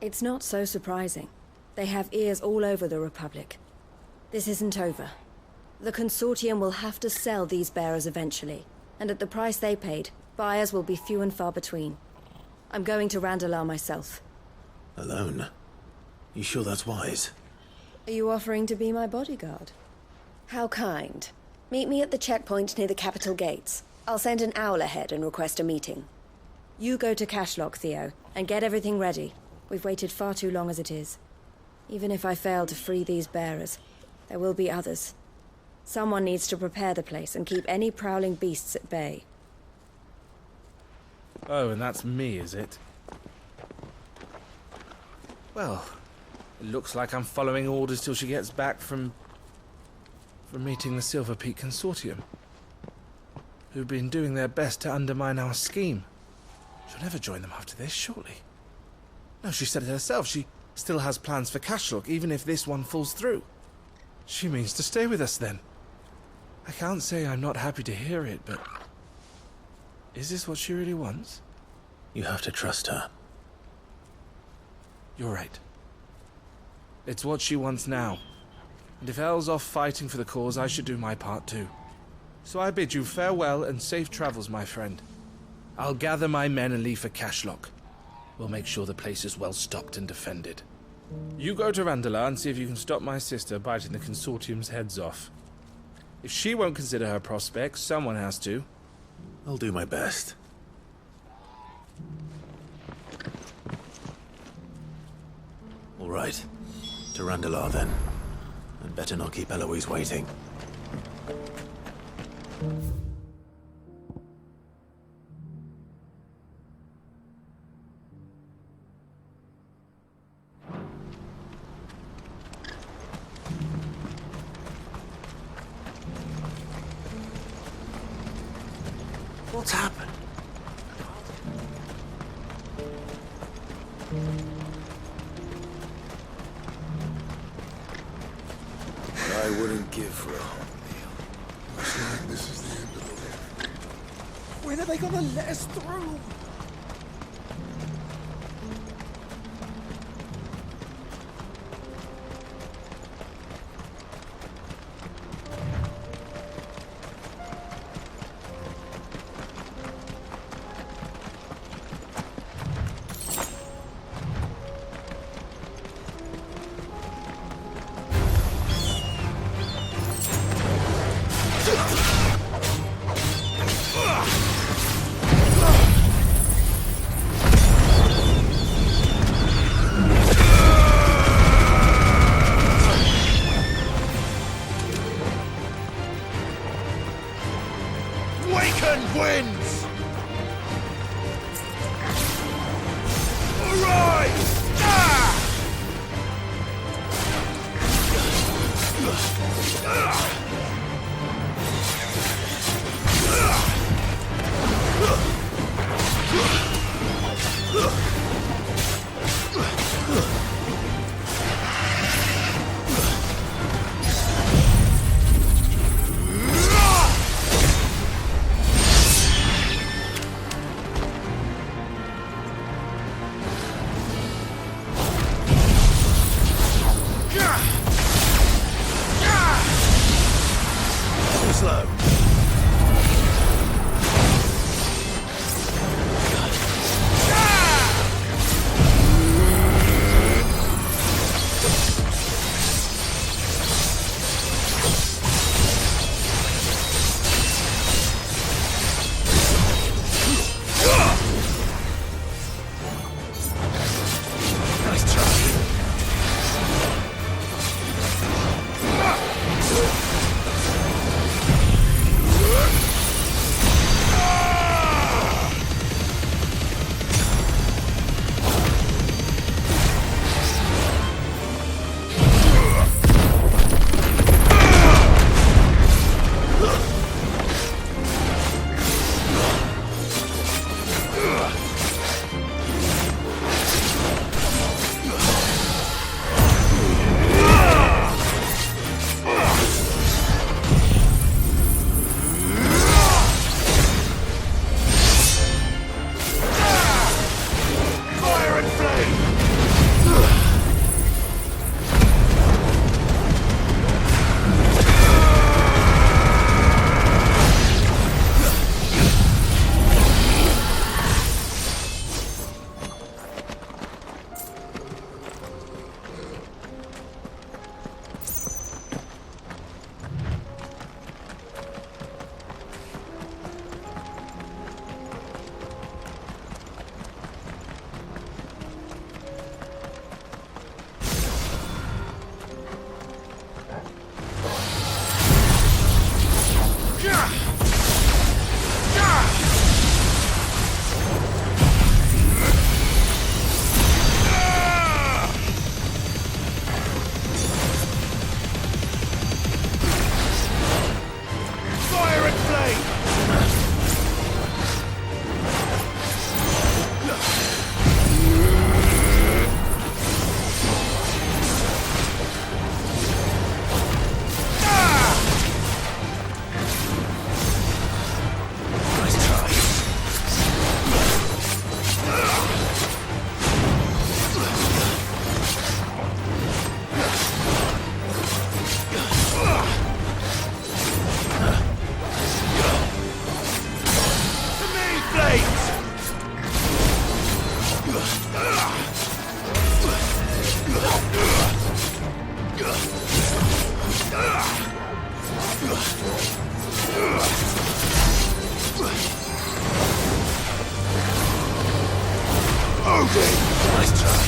S6: It's not so surprising. They have ears all over the Republic. This isn't over. The Consortium will have to sell these bearers eventually, and at the price they paid, buyers will be few and far between. I'm going to Randalar myself.
S5: Alone? You sure that's wise?
S6: Are you offering to be my bodyguard? How kind. Meet me at the checkpoint near the capital gates. I'll send an owl ahead and request a meeting. You go to Cashlock, Theo, and get everything ready. We've waited far too long as it is. Even if I fail to free these bearers, there will be others. Someone needs to prepare the place and keep any prowling beasts at bay.
S7: Oh, and that's me, is it? Well, it looks like I'm following orders till she gets back from meeting the Silver Peak Consortium, who've been doing their best to undermine our scheme. She'll never join them after this, surely. No, she said it herself. She still has plans for Cashlock, even if this one falls through. She means to stay with us, then. I can't say I'm not happy to hear it, but... is this what she really wants?
S5: You have to trust her.
S7: You're right. It's what she wants now. And if El's off fighting for the cause, I should do my part too. So I bid you farewell and safe travels, my friend. I'll gather my men and leave for Cashlock. We'll make sure the place is well stocked and defended. You go to Randalar and see if you can stop my sister biting the Consortium's heads off. If she won't consider her prospects, someone has to.
S5: I'll do my best. All right. To Randalar, then. And better not keep Eloise waiting. What's happened?
S10: I wouldn't give for a hot meal.
S21: Looks like this is the end of the road.
S25: When are they gonna let us through?
S10: Waken wins! Arise! Slow. Nice try. Nice try.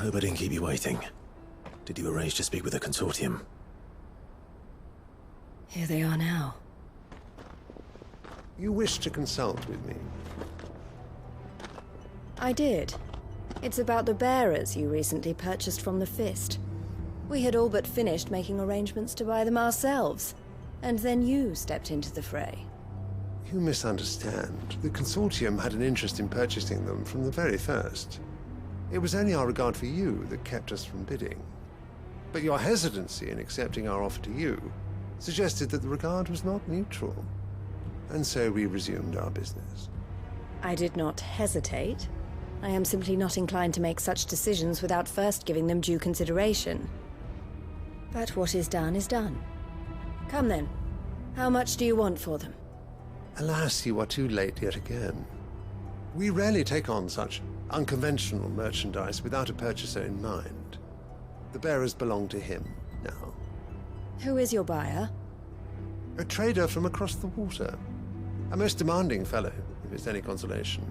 S5: hope I didn't keep you waiting. Did you arrange to speak with the Consortium?
S6: Here they are now.
S16: You wish to consult with me?
S17: I did. It's about the bearers you recently purchased from the Fist. We had all but finished making arrangements to buy them ourselves, and then you stepped into the fray.
S16: You misunderstand. The Consortium had an interest in purchasing them from the very first. It was only our regard for you that kept us from bidding. But your hesitancy in accepting our offer to you suggested that the regard was not mutual. And so we resumed our business.
S17: I did not hesitate. I am simply not inclined to make such decisions without first giving them due consideration. But what is done is done. Come then. How much do you want for them?
S16: Alas, you are too late yet again. We rarely take on such unconventional merchandise without a purchaser in mind. The bearers belong to him now.
S17: Who is your buyer?
S16: A trader from across the water. A most demanding fellow, if it's any consolation.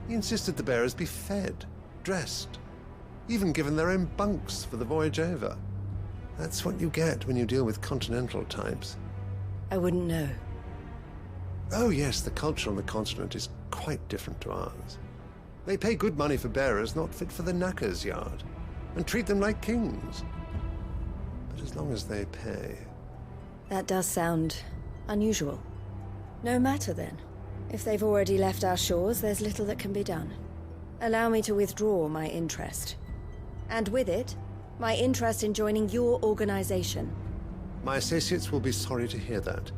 S16: He insisted the bearers be fed, dressed, even given their own bunks for the voyage over. That's what you get when you deal with continental types.
S17: I wouldn't know.
S16: Oh yes, the culture on the continent is quite different to ours. They pay good money for bearers not fit for the knacker's yard, and treat them like kings. But as long as they pay...
S17: That does sound unusual. No matter then. If they've already left our shores, there's little that can be done. Allow me to withdraw my interest. And with it, my interest in joining your organization.
S16: My associates will be sorry to hear that.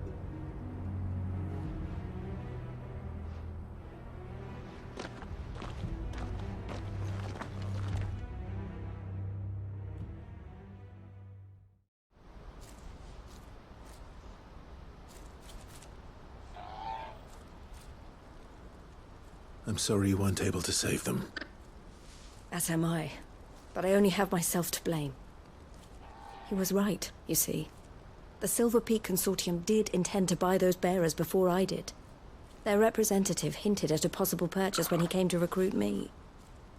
S5: I'm sorry you weren't able to save them.
S17: As am I. But I only have myself to blame. He was right, you see. The Silver Peak Consortium did intend to buy those bearers before I did. Their representative hinted at a possible purchase when he came to recruit me.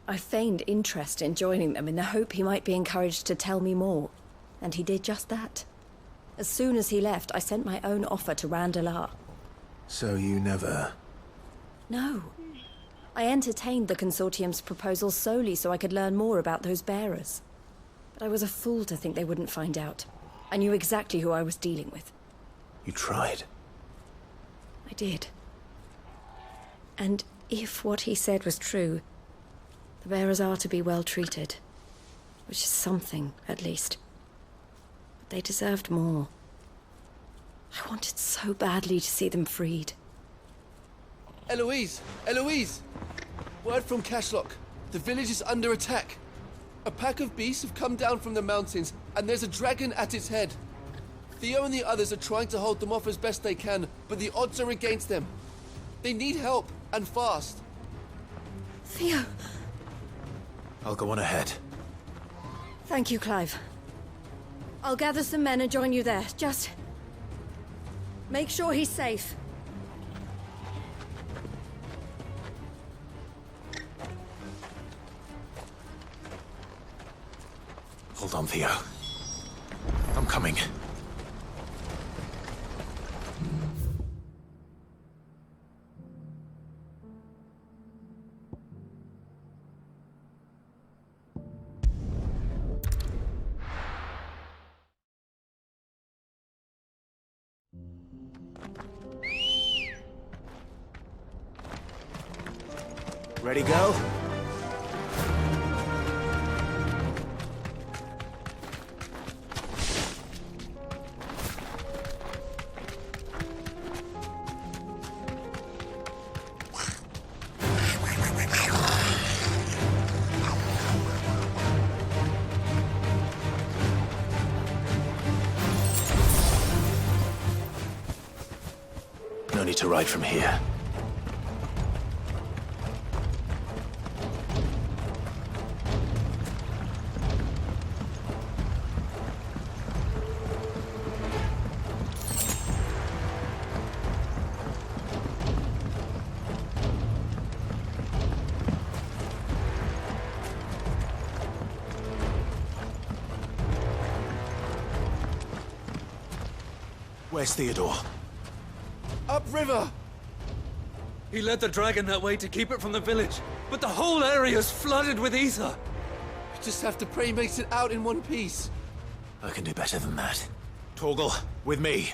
S17: I feigned interest in joining them in the hope he might be encouraged to tell me more, and he did just that. As soon as he left, I sent my own offer to Randalar.
S5: So you never...
S17: No. I entertained the Consortium's proposal solely so I could learn more about those bearers. But I was a fool to think they wouldn't find out. I knew exactly who I was dealing with.
S5: You tried.
S17: I did. And if what he said was true, the bearers are to be well treated. Which is something, at least. But they deserved more. I wanted so badly to see them freed.
S15: Eloise! Eloise! Word from Cashlock. The village is under attack. A pack of beasts have come down from the mountains, and there's a dragon at its head. Theo and the others are trying to hold them off as best they can, but the odds are against them. They need help, and fast.
S17: Theo!
S5: I'll go on ahead.
S17: Thank you, Clive. I'll gather some men and join you there. Just... make sure he's safe.
S5: Hold on, Theo. I'm coming. Ready, go? No need to ride from here. Where's Theodore?
S15: Upriver!
S9: He led the dragon that way to keep it from the village, but the whole area's flooded with ether.
S15: We just have to pray he makes it out in one piece.
S5: I can do better than that. Torgal, with me.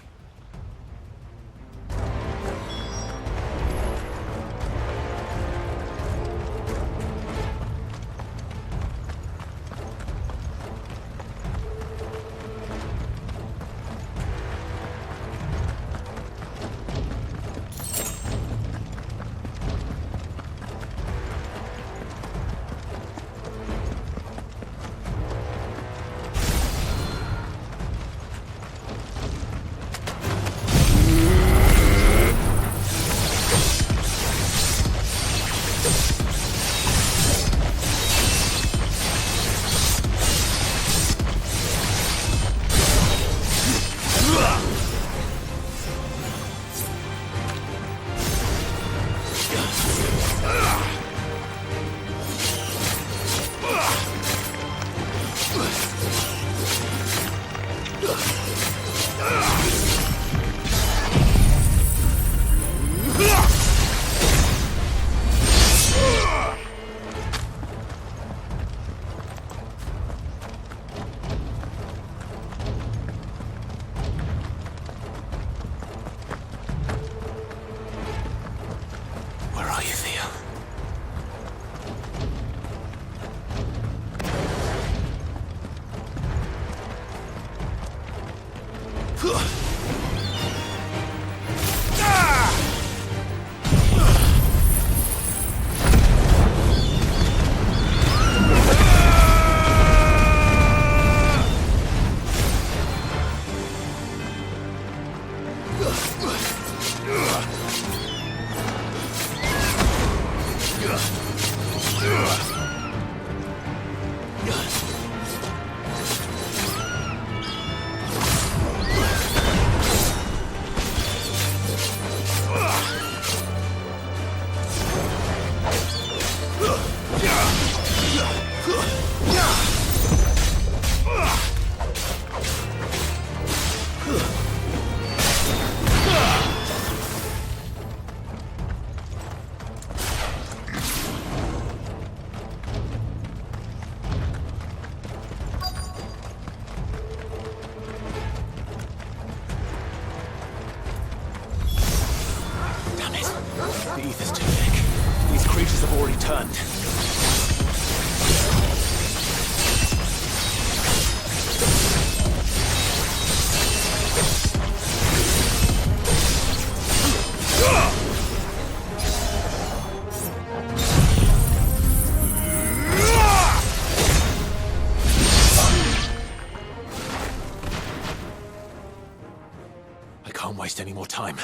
S5: Any more time.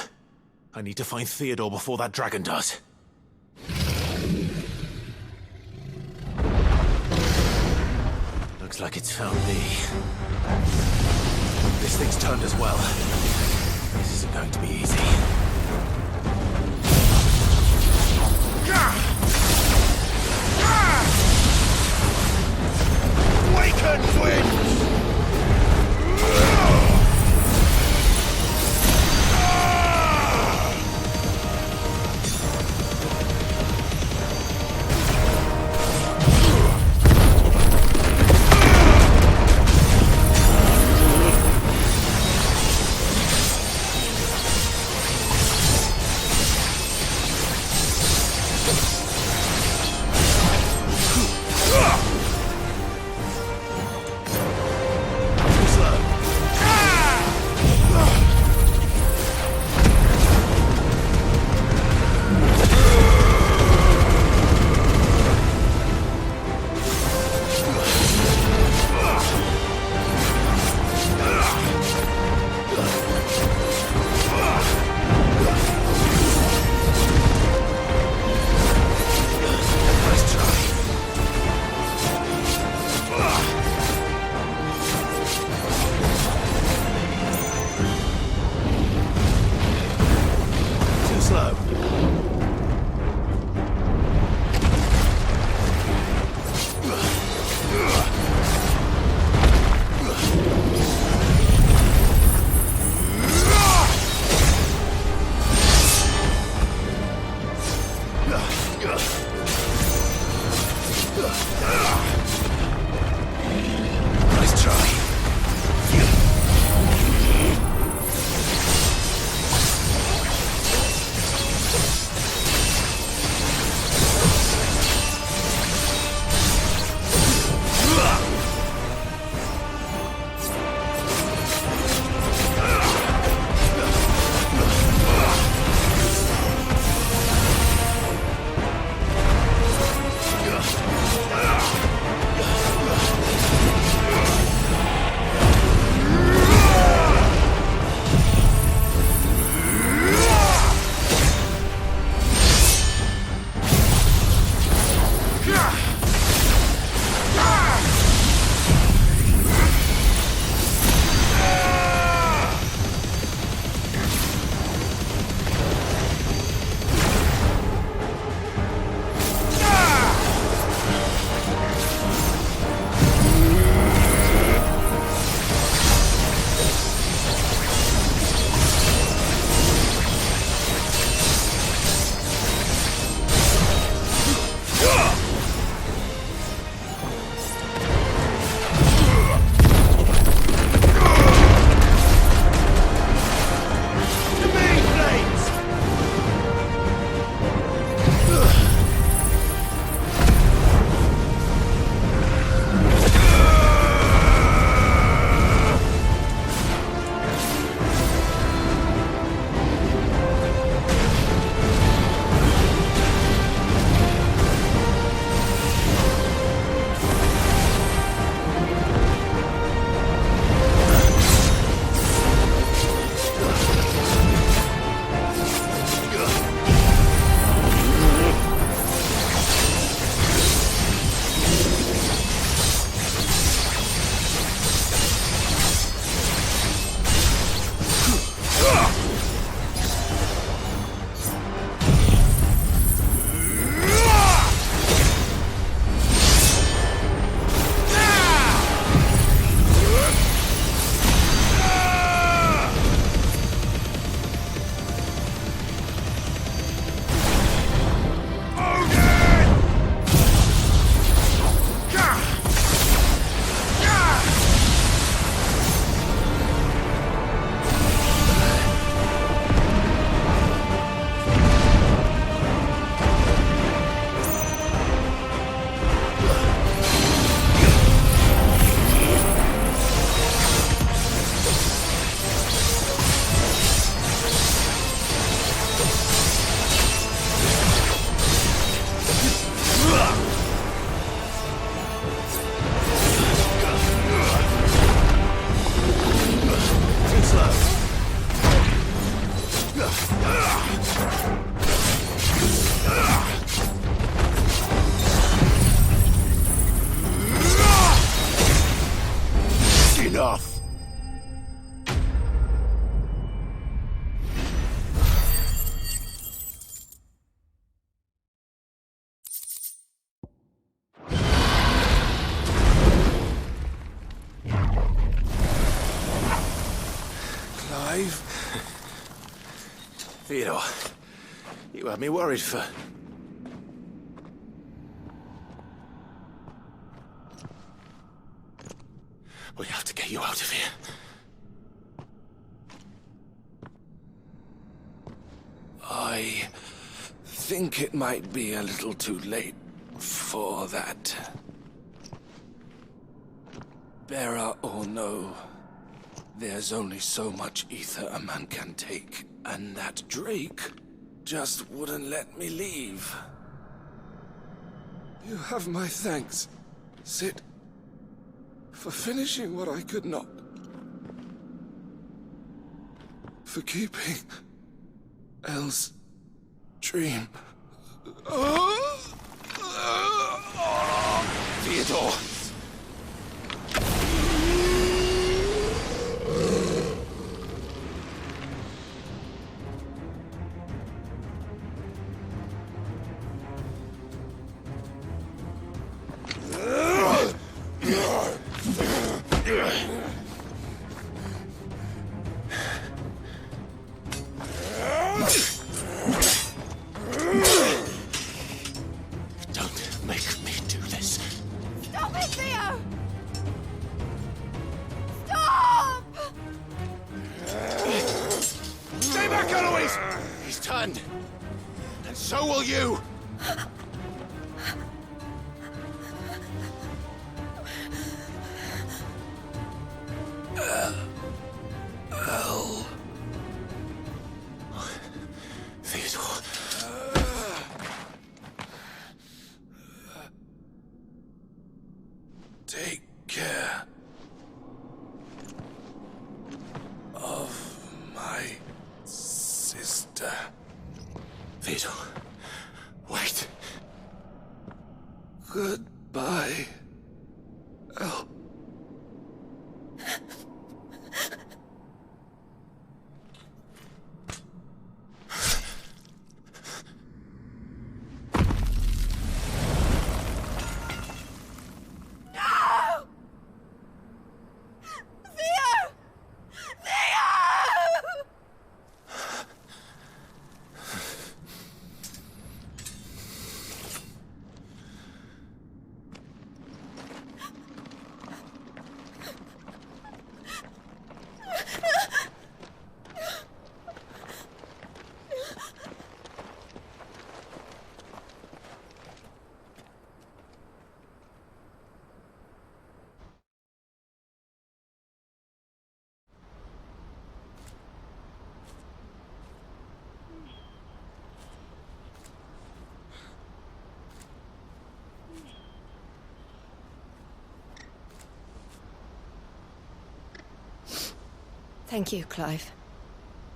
S5: I need to find Theodore before that dragon does. Looks like it's found me. This thing's turned as well. This isn't going to be easy.
S10: Awaken, twins!
S5: Clive! Theodore, you had me worried for... We have to get you out of here.
S7: I think it might be a little too late for that. Bearer or no, there's only so much ether a man can take, and that Drake just wouldn't let me leave. You have my thanks, Cid, for finishing what I could not. For keeping Elle's dream.
S5: Theodore! Don't make me do this.
S8: Stop it, Theo! Stop!
S5: Stay back, Eloise! He's turned. And so will you!
S7: Elle.
S5: Theodore.
S7: Take care of my sister.
S5: Theodore, wait.
S7: Goodbye, Elle.
S8: No! Theo! Theo!
S17: Thank you, Clive.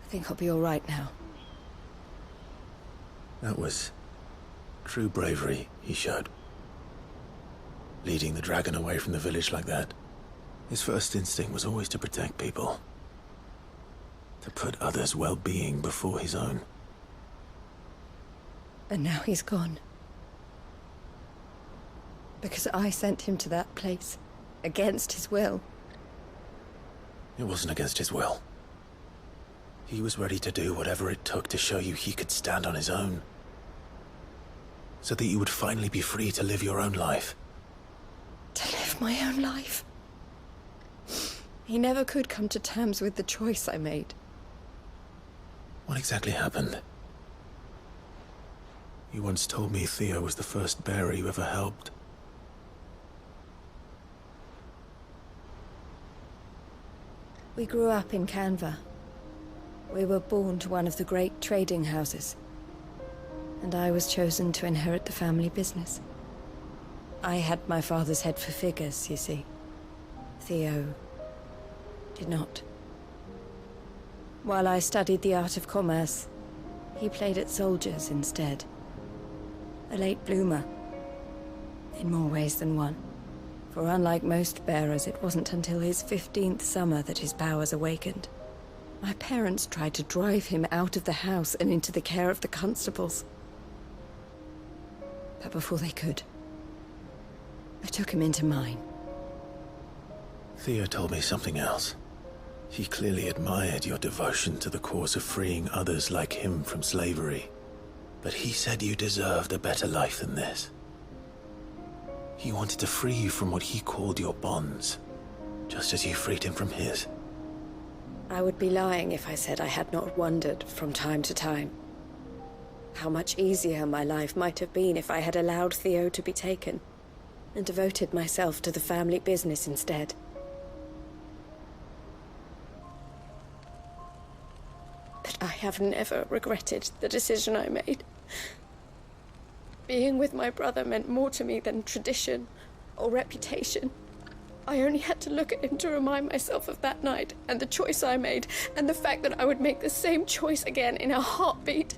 S17: I think I'll be all right now.
S5: That was true bravery he showed. Leading the dragon away from the village like that. His first instinct was always to protect people. To put others' well-being before his own.
S17: And now he's gone. Because I sent him to that place, against his will.
S5: It wasn't against his will. He was ready to do whatever it took to show you he could stand on his own. So that you would finally be free to live your own life.
S17: To live my own life? He never could come to terms with the choice I made.
S5: What exactly happened? You once told me Theo was the first bearer you ever helped.
S17: We grew up in Canva. We were born to one of the great trading houses. And I was chosen to inherit the family business. I had my father's head for figures, you see. Theo did not. While I studied the art of commerce, he played at soldiers instead. A late bloomer. In more ways than one. For unlike most bearers, it wasn't until his 15th summer that his powers awakened. My parents tried to drive him out of the house and into the care of the constables. But before they could, I took him into mine.
S5: Theo told me something else. He clearly admired your devotion to the cause of freeing others like him from slavery. But he said you deserved a better life than this. He wanted to free you from what he called your bonds, just as you freed him from his.
S17: I would be lying if I said I had not wondered from time to time how much easier my life might have been if I had allowed Theo to be taken and devoted myself to the family business instead. But I have never regretted the decision I made. Being with my brother meant more to me than tradition or reputation. I only had to look at him to remind myself of that night and the choice I made and the fact that I would make the same choice again in a heartbeat.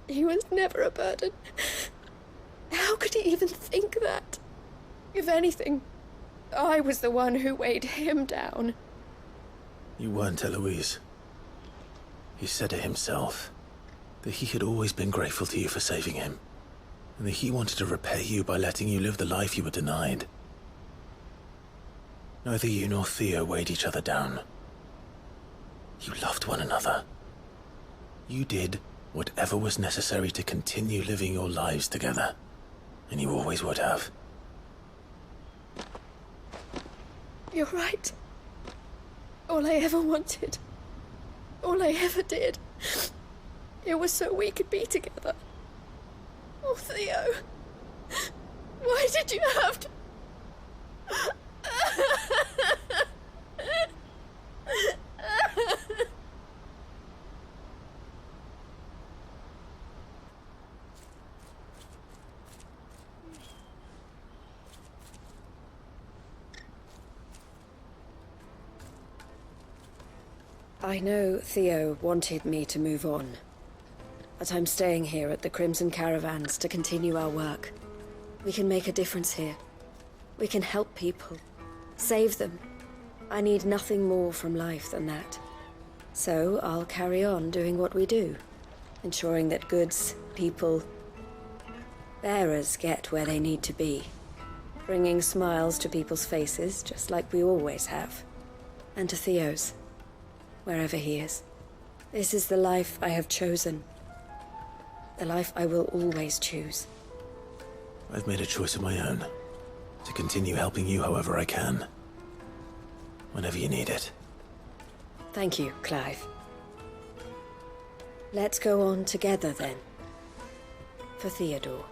S17: He was never a burden. How could he even think that? If anything, I was the one who weighed him down.
S5: You weren't, Eloise. He said it himself, that he had always been grateful to you for saving him, and that he wanted to repay you by letting you live the life you were denied. Neither you nor Theo weighed each other down. You loved one another. You did whatever was necessary to continue living your lives together, and you always would have.
S17: You're right. All I ever wanted, all I ever did, it was so we could be together. Oh, Theo, why did you have to... I know Theo wanted me to move on, but I'm staying here at the Crimson Caravans to continue our work. We can make a difference here. We can help people, save them. I need nothing more from life than that. So I'll carry on doing what we do, ensuring that goods, people, bearers get where they need to be, bringing smiles to people's faces just like we always have, and to Theo's, wherever he is. This is the life I have chosen. The life I will always choose.
S5: I've made a choice of my own, to continue helping you however I can, whenever you need it.
S17: Thank you, Clive. Let's go on together then. For Theodore.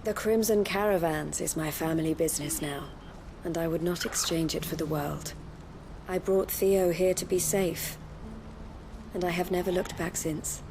S17: The Crimson Caravans is my family business now, and I would not exchange it for the world. I brought Theo here to be safe, and I have never looked back since.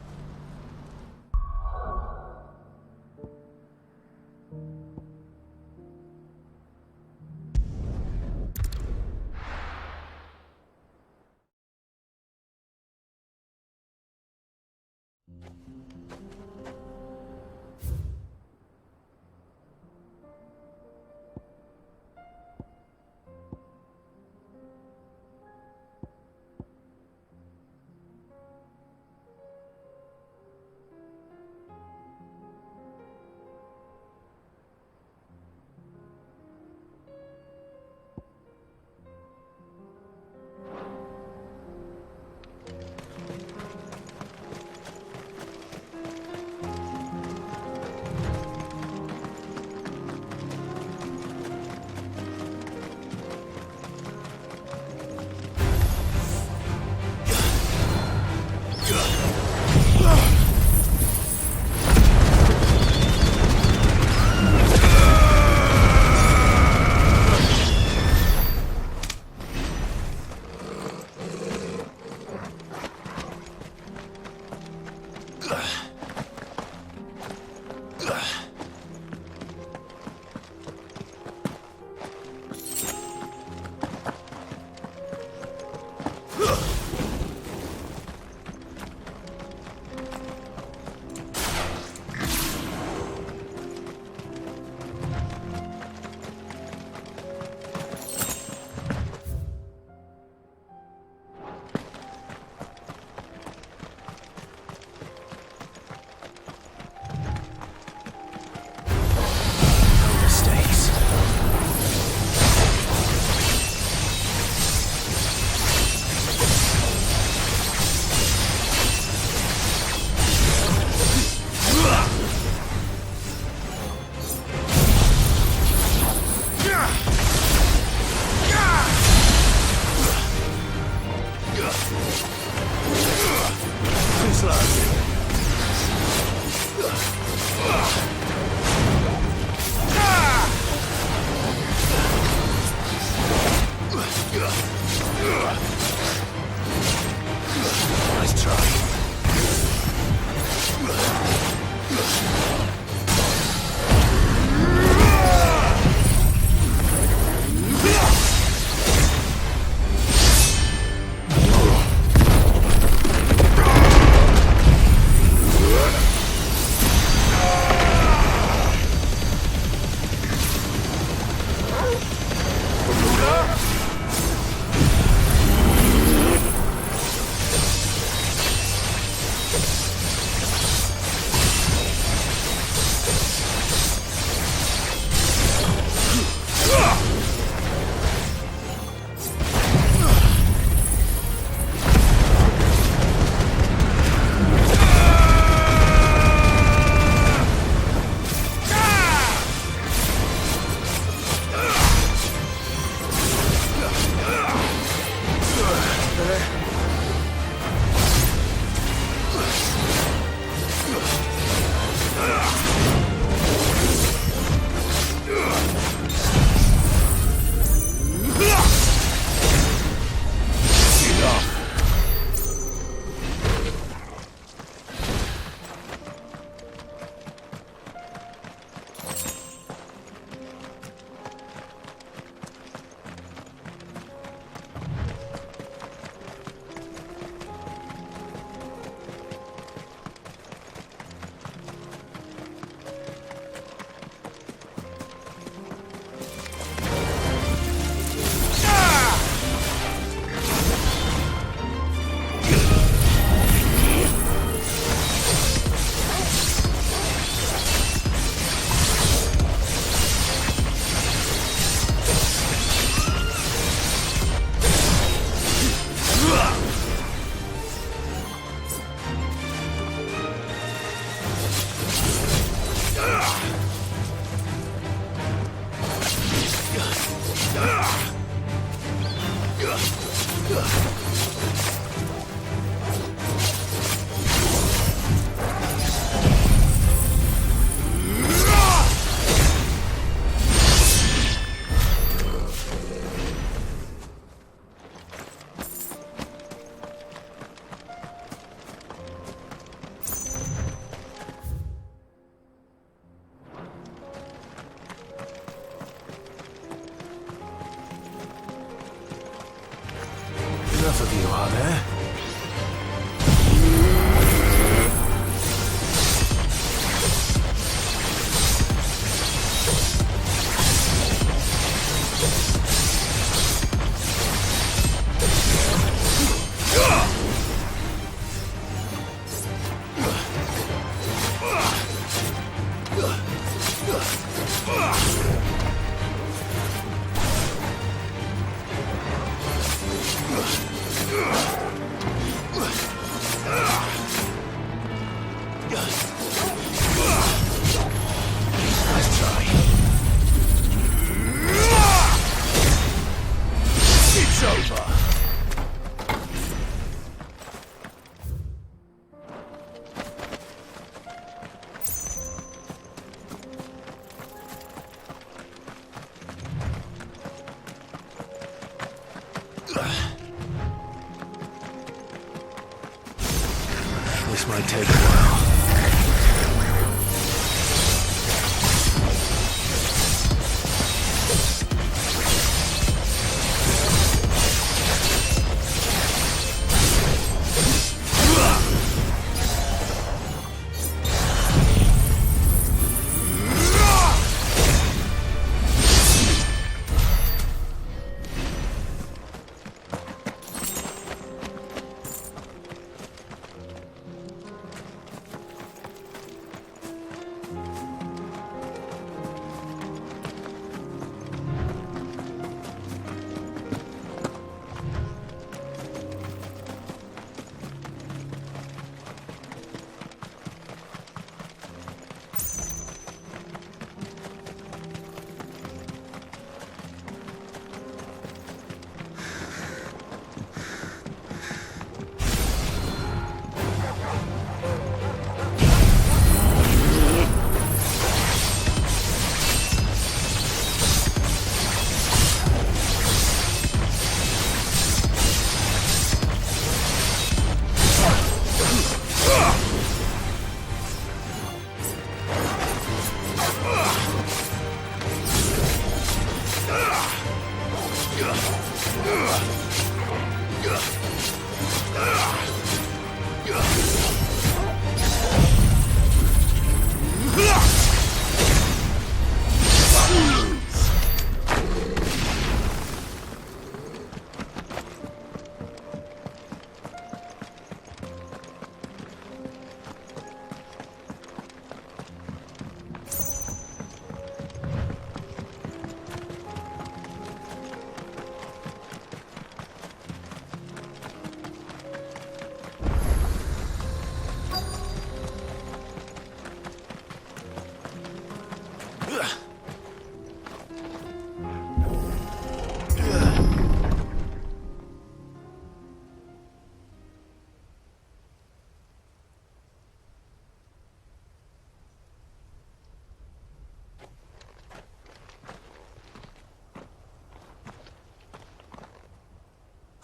S5: This might take a while.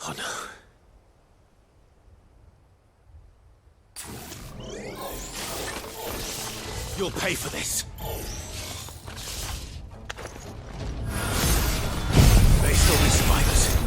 S5: Oh no. You'll pay for this. May still be survivors.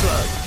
S5: slow.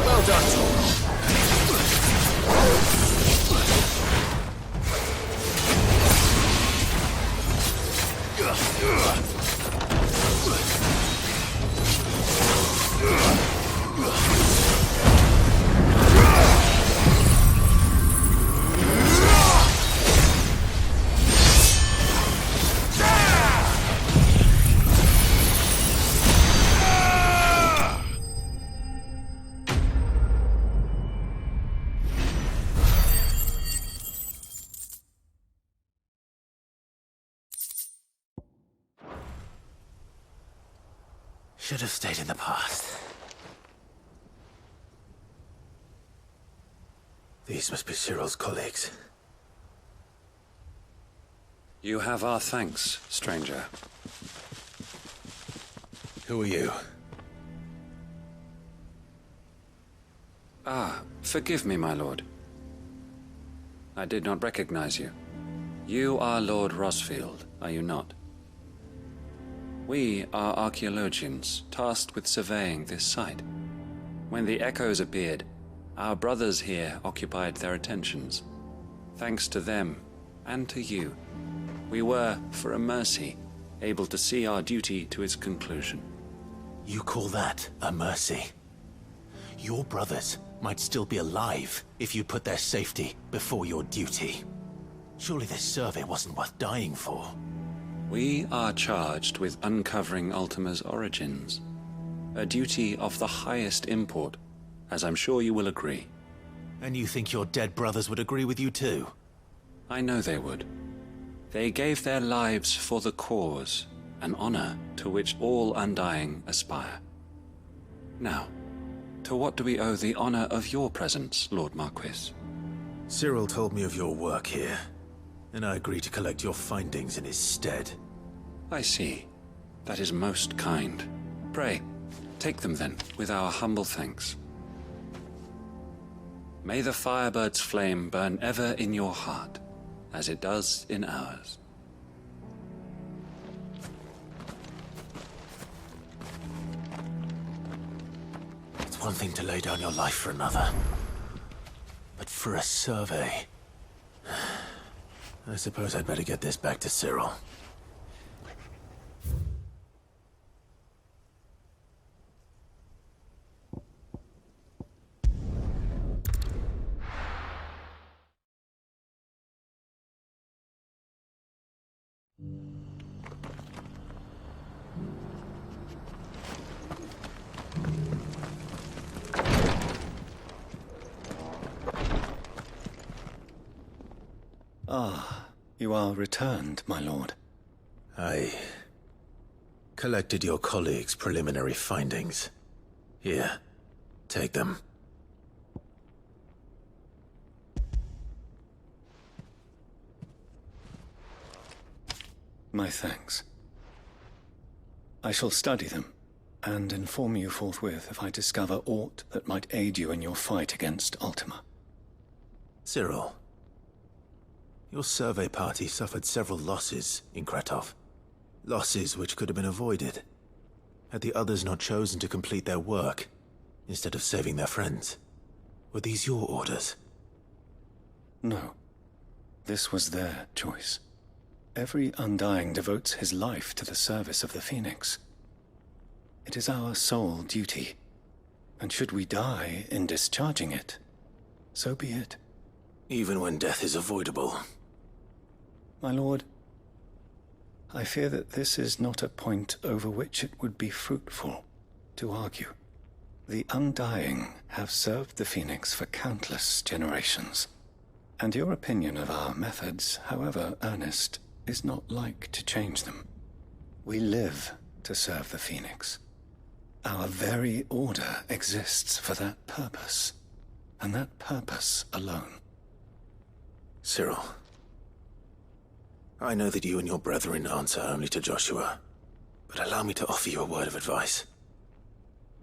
S5: Well done, Torgal. Should have stayed in the past. These must be Cyril's colleagues.
S18: You have our thanks, stranger.
S5: Who are you?
S18: Ah, forgive me, my lord. I did not recognize you. You are Lord Rosfield, are you not? We are archaeologians, tasked with surveying this site. When the echoes appeared, our brothers here occupied their attentions. Thanks to them, and to you, we were, for a mercy, able to see our duty to its conclusion.
S5: You call that a mercy? Your brothers might still be alive if you put their safety before your duty. Surely this survey wasn't worth dying for.
S18: We are charged with uncovering Ultima's origins. A duty of the highest import, as I'm sure you will agree.
S5: And you think your dead brothers would agree with you too?
S18: I know they would. They gave their lives for the cause, an honor to which all Undying aspire. Now, to what do we owe the honor of your presence, Lord Marquis?
S5: Cyril told me of your work here, and I agree to collect your findings in his stead.
S18: I see. That is most kind. Pray, take them then, with our humble thanks. May the Firebird's flame burn ever in your heart, as it does in ours.
S5: It's one thing to lay down your life for another, but for a survey... I suppose I'd better get this back to Cyril.
S2: Ah, you are returned, my lord.
S5: I collected your colleagues' preliminary findings. Here, take them.
S2: My thanks. I shall study them, and inform you forthwith if I discover aught that might aid you in your fight against Ultima.
S5: Cyril, your survey party suffered several losses in Kretov. Losses which could have been avoided, had the others not chosen to complete their work, instead of saving their friends. Were these your orders?
S2: No. This was their choice. Every Undying devotes his life to the service of the Phoenix. It is our sole duty, and should we die in discharging it, so be it.
S5: Even when death is avoidable.
S2: My lord, I fear that this is not a point over which it would be fruitful to argue. The Undying have served the Phoenix for countless generations, and your opinion of our methods, however earnest, is not like to change them. We live to serve the Phoenix. Our very order exists for that purpose, and that purpose alone.
S5: Cyril, I know that you and your brethren answer only to Joshua, but allow me to offer you a word of advice.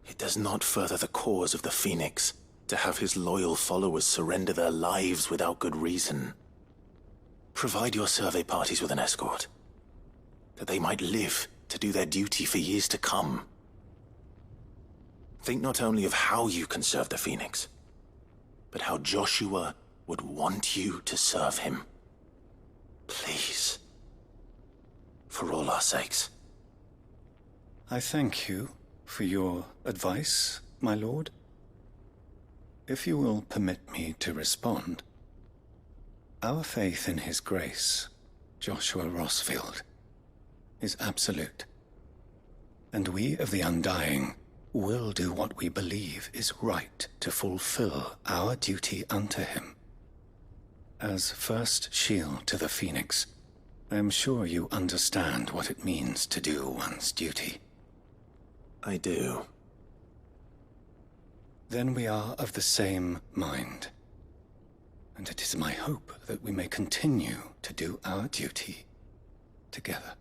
S5: It does not further the cause of the Phoenix to have his loyal followers surrender their lives without good reason. Provide your survey parties with an escort, that they might live to do their duty for years to come. Think not only of how you can serve the Phoenix, but how Joshua would want you to serve him. Please. For all our sakes.
S2: I thank you for your advice, my lord. If you will permit me to respond, our faith in his grace, Joshua Rossfield, is absolute. And we of the Undying will do what we believe is right to fulfill our duty unto him. As first shield to the Phoenix, I am sure you understand what it means to do one's duty.
S5: I do.
S2: Then we are of the same mind. And it is my hope that we may continue to do our duty together.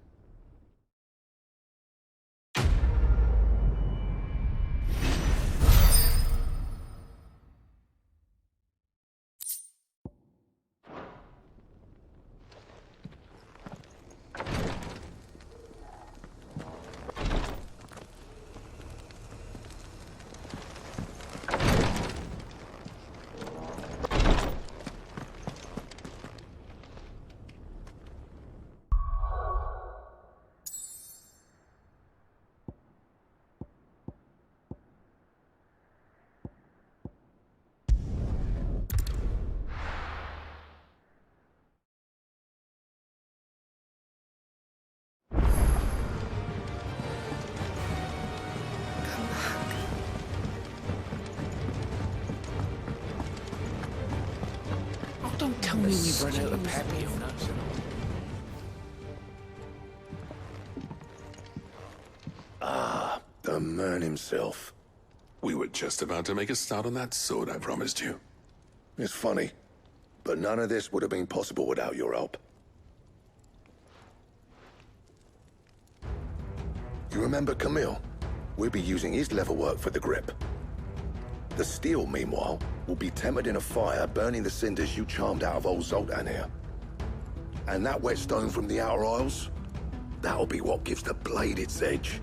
S25: Don't tell me we've run out of Pepe on us.
S21: Ah, the man himself.
S13: We were just about to make a start on that sword I promised you.
S21: It's funny, but none of this would have been possible without your help. You remember Camille? We'll be using his leather work for the grip. The steel, meanwhile, will be tempered in a fire, burning the cinders you charmed out of old Zoltan here. And that whetstone from the Outer Isles, that'll be what gives the blade its edge.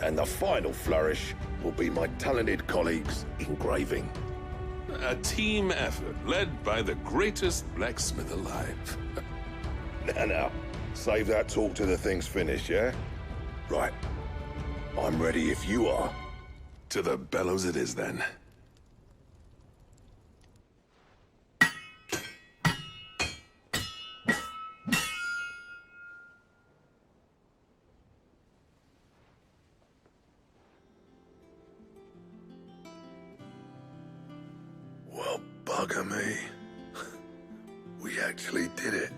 S21: And the final flourish will be my talented colleagues' engraving.
S13: A team effort led by the greatest blacksmith alive.
S21: Now, save that talk till the thing's finished, yeah? Right. I'm ready if you are.
S13: To the bellows it is, then.
S21: Well, bugger me. We actually did it.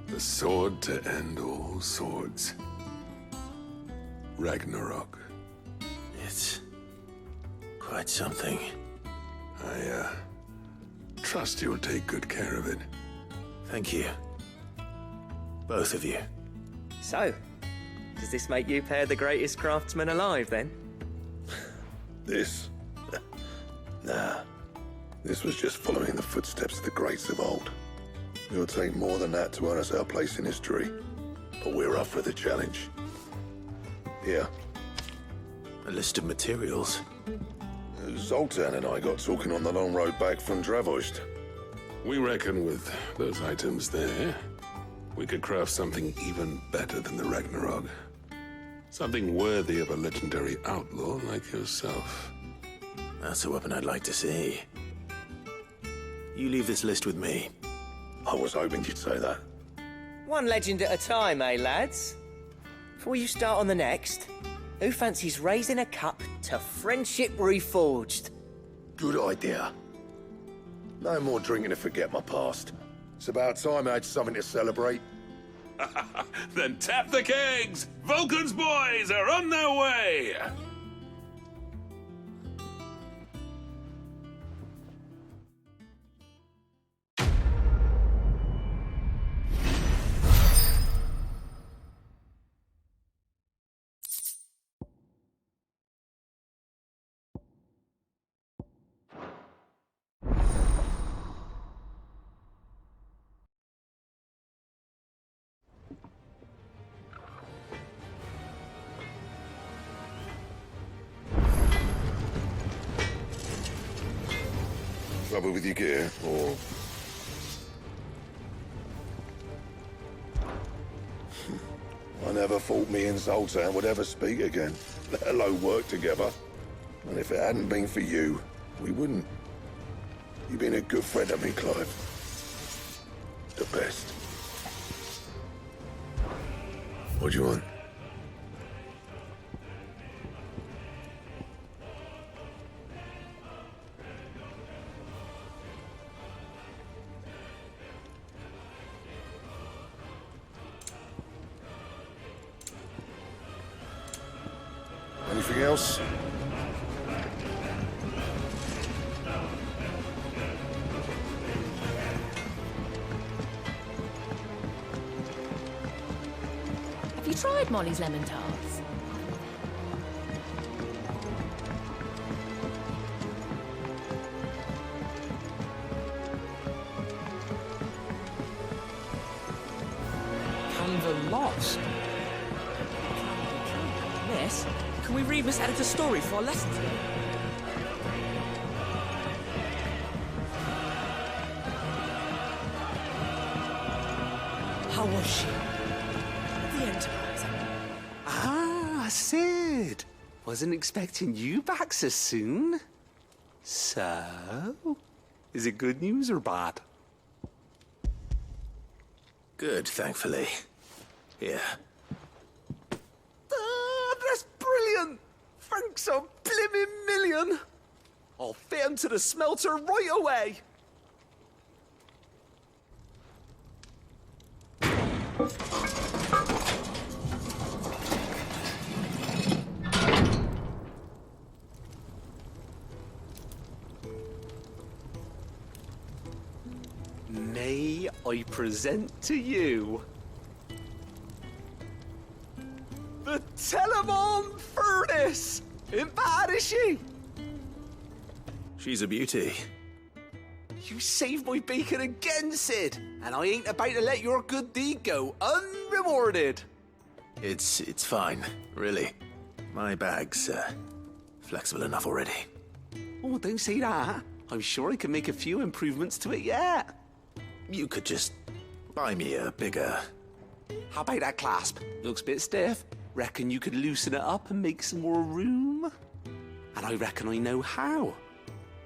S13: The sword to end all swords. Ragnarok.
S5: It's quite something.
S13: I trust you'll take good care of it.
S5: Thank you. Both of you.
S19: So, does this make you pair the greatest craftsmen alive, then?
S21: This? Nah. This was just following the footsteps of the greats of old. It'll take more than that to earn us our place in history. But we're up for the challenge. Here.
S5: A list of materials.
S21: Zoltan and I got talking on the long road back from Dravoist.
S13: We reckon with those items there, we could craft something even better than the Ragnarok. Something worthy of a legendary outlaw like yourself.
S5: That's a weapon I'd like to see. You leave this list with me.
S21: I was hoping you'd say that.
S19: One legend at a time, eh, lads? Before you start on the next, who fancies raising a cup to friendship reforged?
S21: Good idea. No more drinking to forget my past. It's about time I had something to celebrate.
S13: Then tap the kegs! Vulcan's boys are on their way!
S21: Trouble with your gear, or... I never thought me and Zoltan would ever speak again, let alone work together. And if it hadn't been for you, we wouldn't. You've been a good friend to me, Clive. The best. What do you want? Anything else?
S14: Have you tried Molly's lemon tarts?
S9: Canva lost. Miss, can we read Miss Editor's story for our lesson today? How was she? The Enterprise.
S1: Ah, Sid. Wasn't expecting you back so soon. So, is it good news or bad?
S5: Good, thankfully. Here.
S1: That's brilliant! Thanks a blimmin' million! I'll fit 'em to the smelter right away! May I present to you the Telemon Furnace! Ain't bad, is she?
S5: She's a beauty.
S1: You saved my bacon again, Sid, and I ain't about to let your good deed go unrewarded.
S5: It's fine, really. My bag's flexible enough already.
S1: Oh, don't say that. I'm sure I can make a few improvements to it yet.
S5: You could just buy me a bigger...
S1: How about that clasp? Looks a bit stiff. Reckon you could loosen it up and make some more room? And I reckon I know how.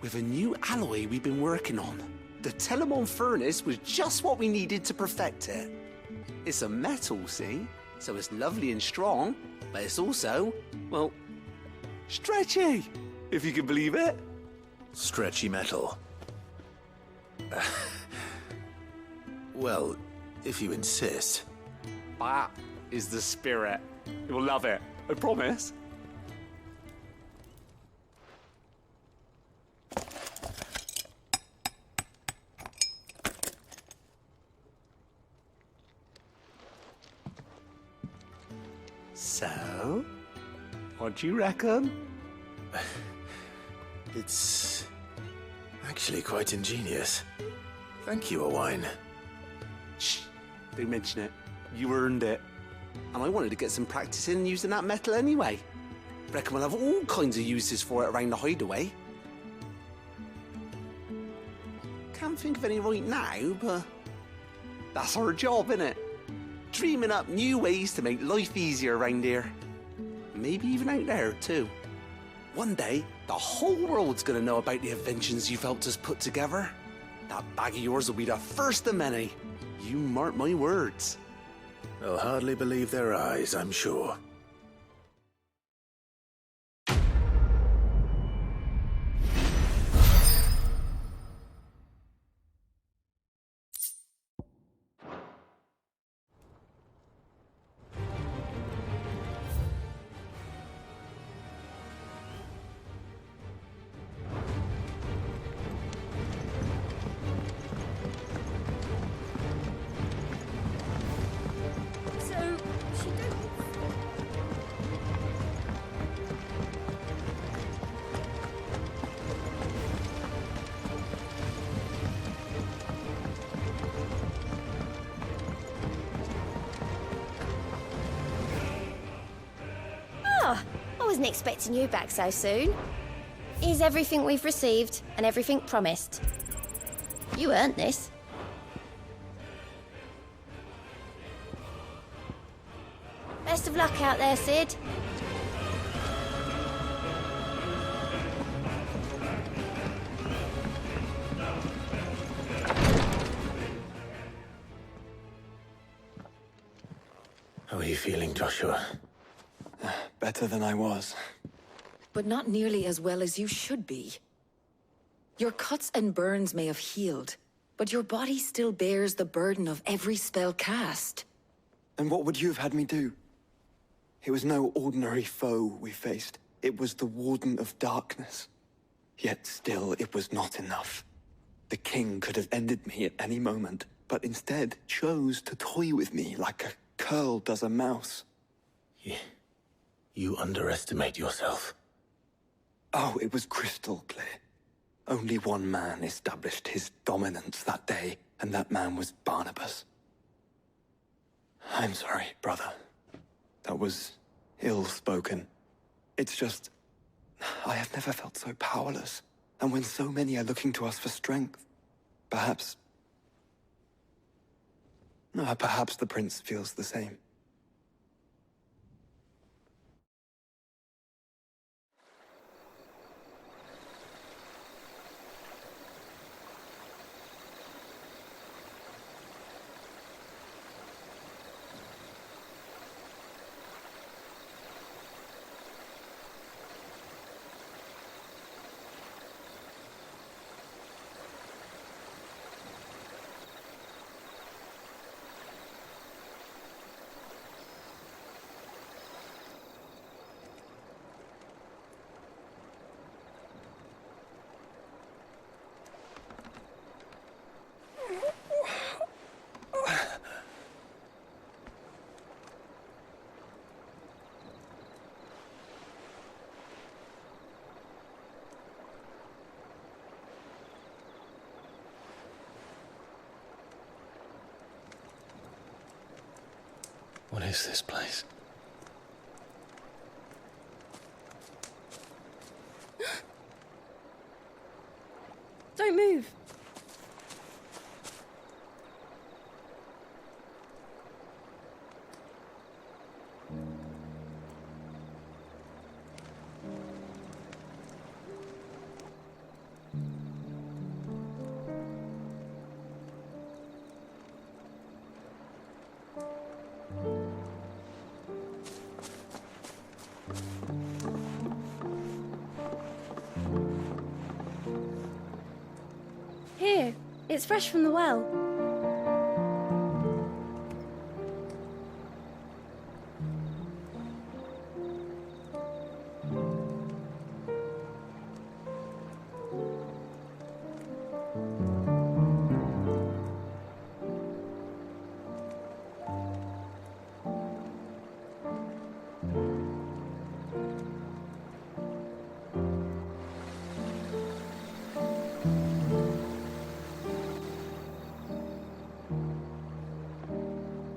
S1: With a new alloy we've been working on. The Telemon Furnace was just what we needed to perfect it. It's a metal, see? So it's lovely and strong, but it's also, well, stretchy, if you can believe it.
S5: Stretchy metal. Well, if you insist.
S1: That is the spirit. You'll love it, I promise. So, what do you reckon?
S5: It's actually quite ingenious. Thank you, Owain.
S1: Shh, don't mention it. You earned it. And I wanted to get some practice in using that metal anyway. Reckon we'll have all kinds of uses for it around the hideaway. Can't think of any right now, but that's our job, innit? Dreaming up new ways to make life easier around here. Maybe even out there, too. One day, the whole world's gonna know about the inventions you've helped us put together. That bag of yours will be the first of many. You mark my words.
S5: They'll hardly believe their eyes, I'm sure.
S4: I wasn't expecting you back so soon. Here's everything we've received and everything promised. You earned this. Best of luck out there, Cid.
S5: How are you feeling, Joshua?
S20: Better than I was.
S22: But not nearly as well as you should be. Your cuts and burns may have healed, but your body still bears the burden of every spell cast.
S20: And what would you have had me do? It was no ordinary foe we faced. It was the Warden of Darkness. Yet still, it was not enough. The king could have ended me at any moment, but instead chose to toy with me like a curl does a mouse.
S5: Yeah. You underestimate yourself.
S20: Oh, it was crystal clear. Only one man established his dominance that day, and that man was Barnabas. I'm sorry, brother. That was ill-spoken. It's just, I have never felt so powerless. And when so many are looking to us for strength, perhaps the prince feels the same.
S2: What is this place?
S6: Don't move.
S4: Here, it's fresh from the well.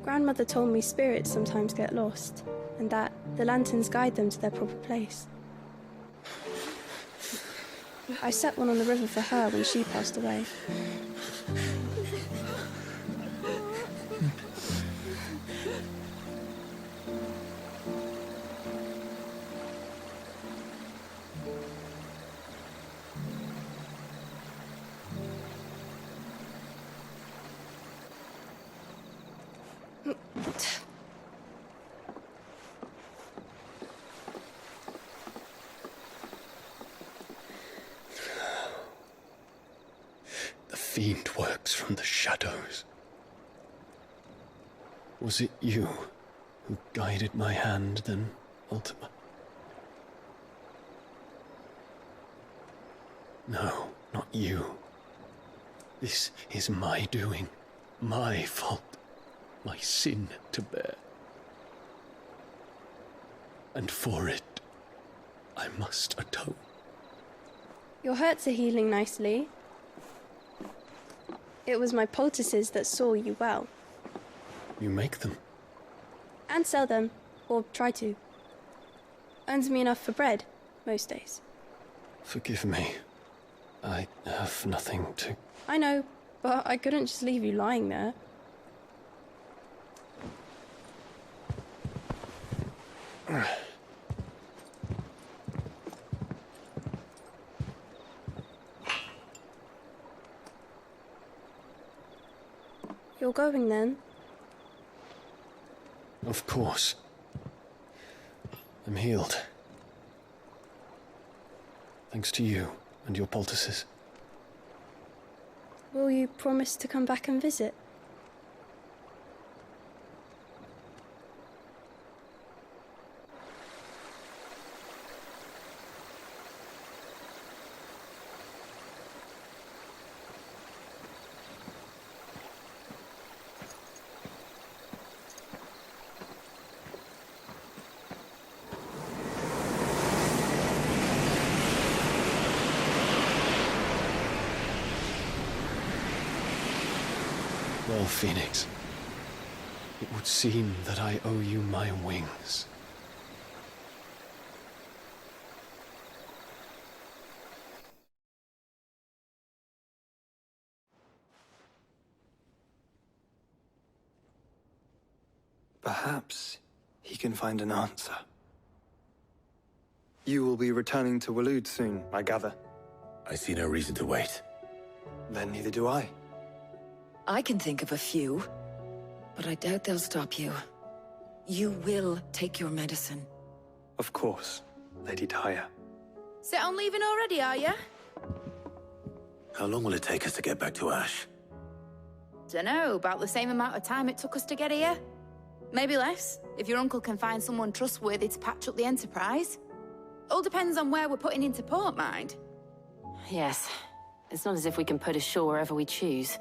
S23: Grandmother told me spirits sometimes get lost, and that the lanterns guide them to their proper place. I set one on the river for her when she passed away.
S2: fiend works from the shadows. Was it you who guided my hand then, Ultima? No, not you. This is my doing, my fault, my sin to bear. And for it, I must atone.
S23: Your hurts are healing nicely. It was my poultices that saw you well.
S2: You make them?
S23: And sell them, or try to. Earns me enough for bread, most days.
S2: Forgive me. I have nothing to...
S23: I know, but I couldn't just leave you lying there. You're going then?
S2: Of course. I'm healed. Thanks to you and your poultices.
S23: Will you promise to come back and visit?
S2: Well, Phoenix, it would seem that I owe you my wings.
S20: Perhaps he can find an answer. You will be returning to Waloed soon, I gather.
S5: I see no reason to wait.
S20: Then neither do I.
S22: I can think of a few, but I doubt they'll stop you. You will take your medicine.
S20: Of course, Lady Tyr.
S8: Set on leaving already, are you?
S5: How long will it take us to get back to Ash?
S8: Dunno, about the same amount of time it took us to get here. Maybe less, if your uncle can find someone trustworthy to patch up the Enterprise. All depends on where we're putting into port, mind.
S3: Yes. It's not as if we can put ashore wherever we choose.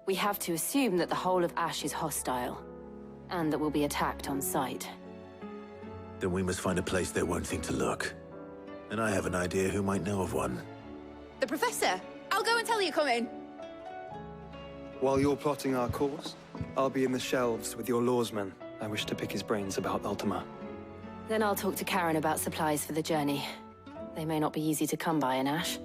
S3: We have to assume that the whole of Ash is hostile, and that we'll be attacked on sight.
S5: Then we must find a place they won't think to look. And I have an idea who might know of one.
S8: The Professor! I'll go and tell you come in.
S20: While you're plotting our course, I'll be in the shelves with your lawsman. I wish to pick his brains about Ultima.
S3: Then I'll talk to Karen about supplies for the journey. They may not be easy to come by in Ash.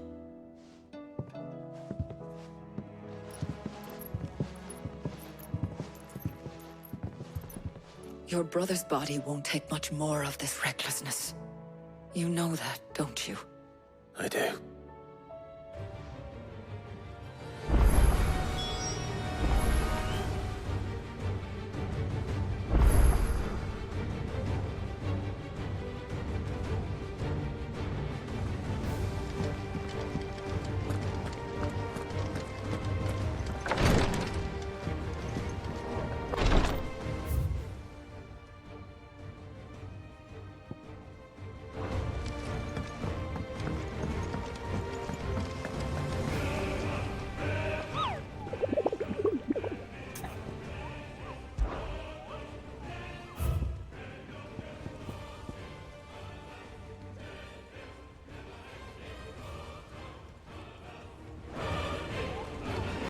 S22: Your brother's body won't take much more of this recklessness. You know that, don't you?
S5: I do.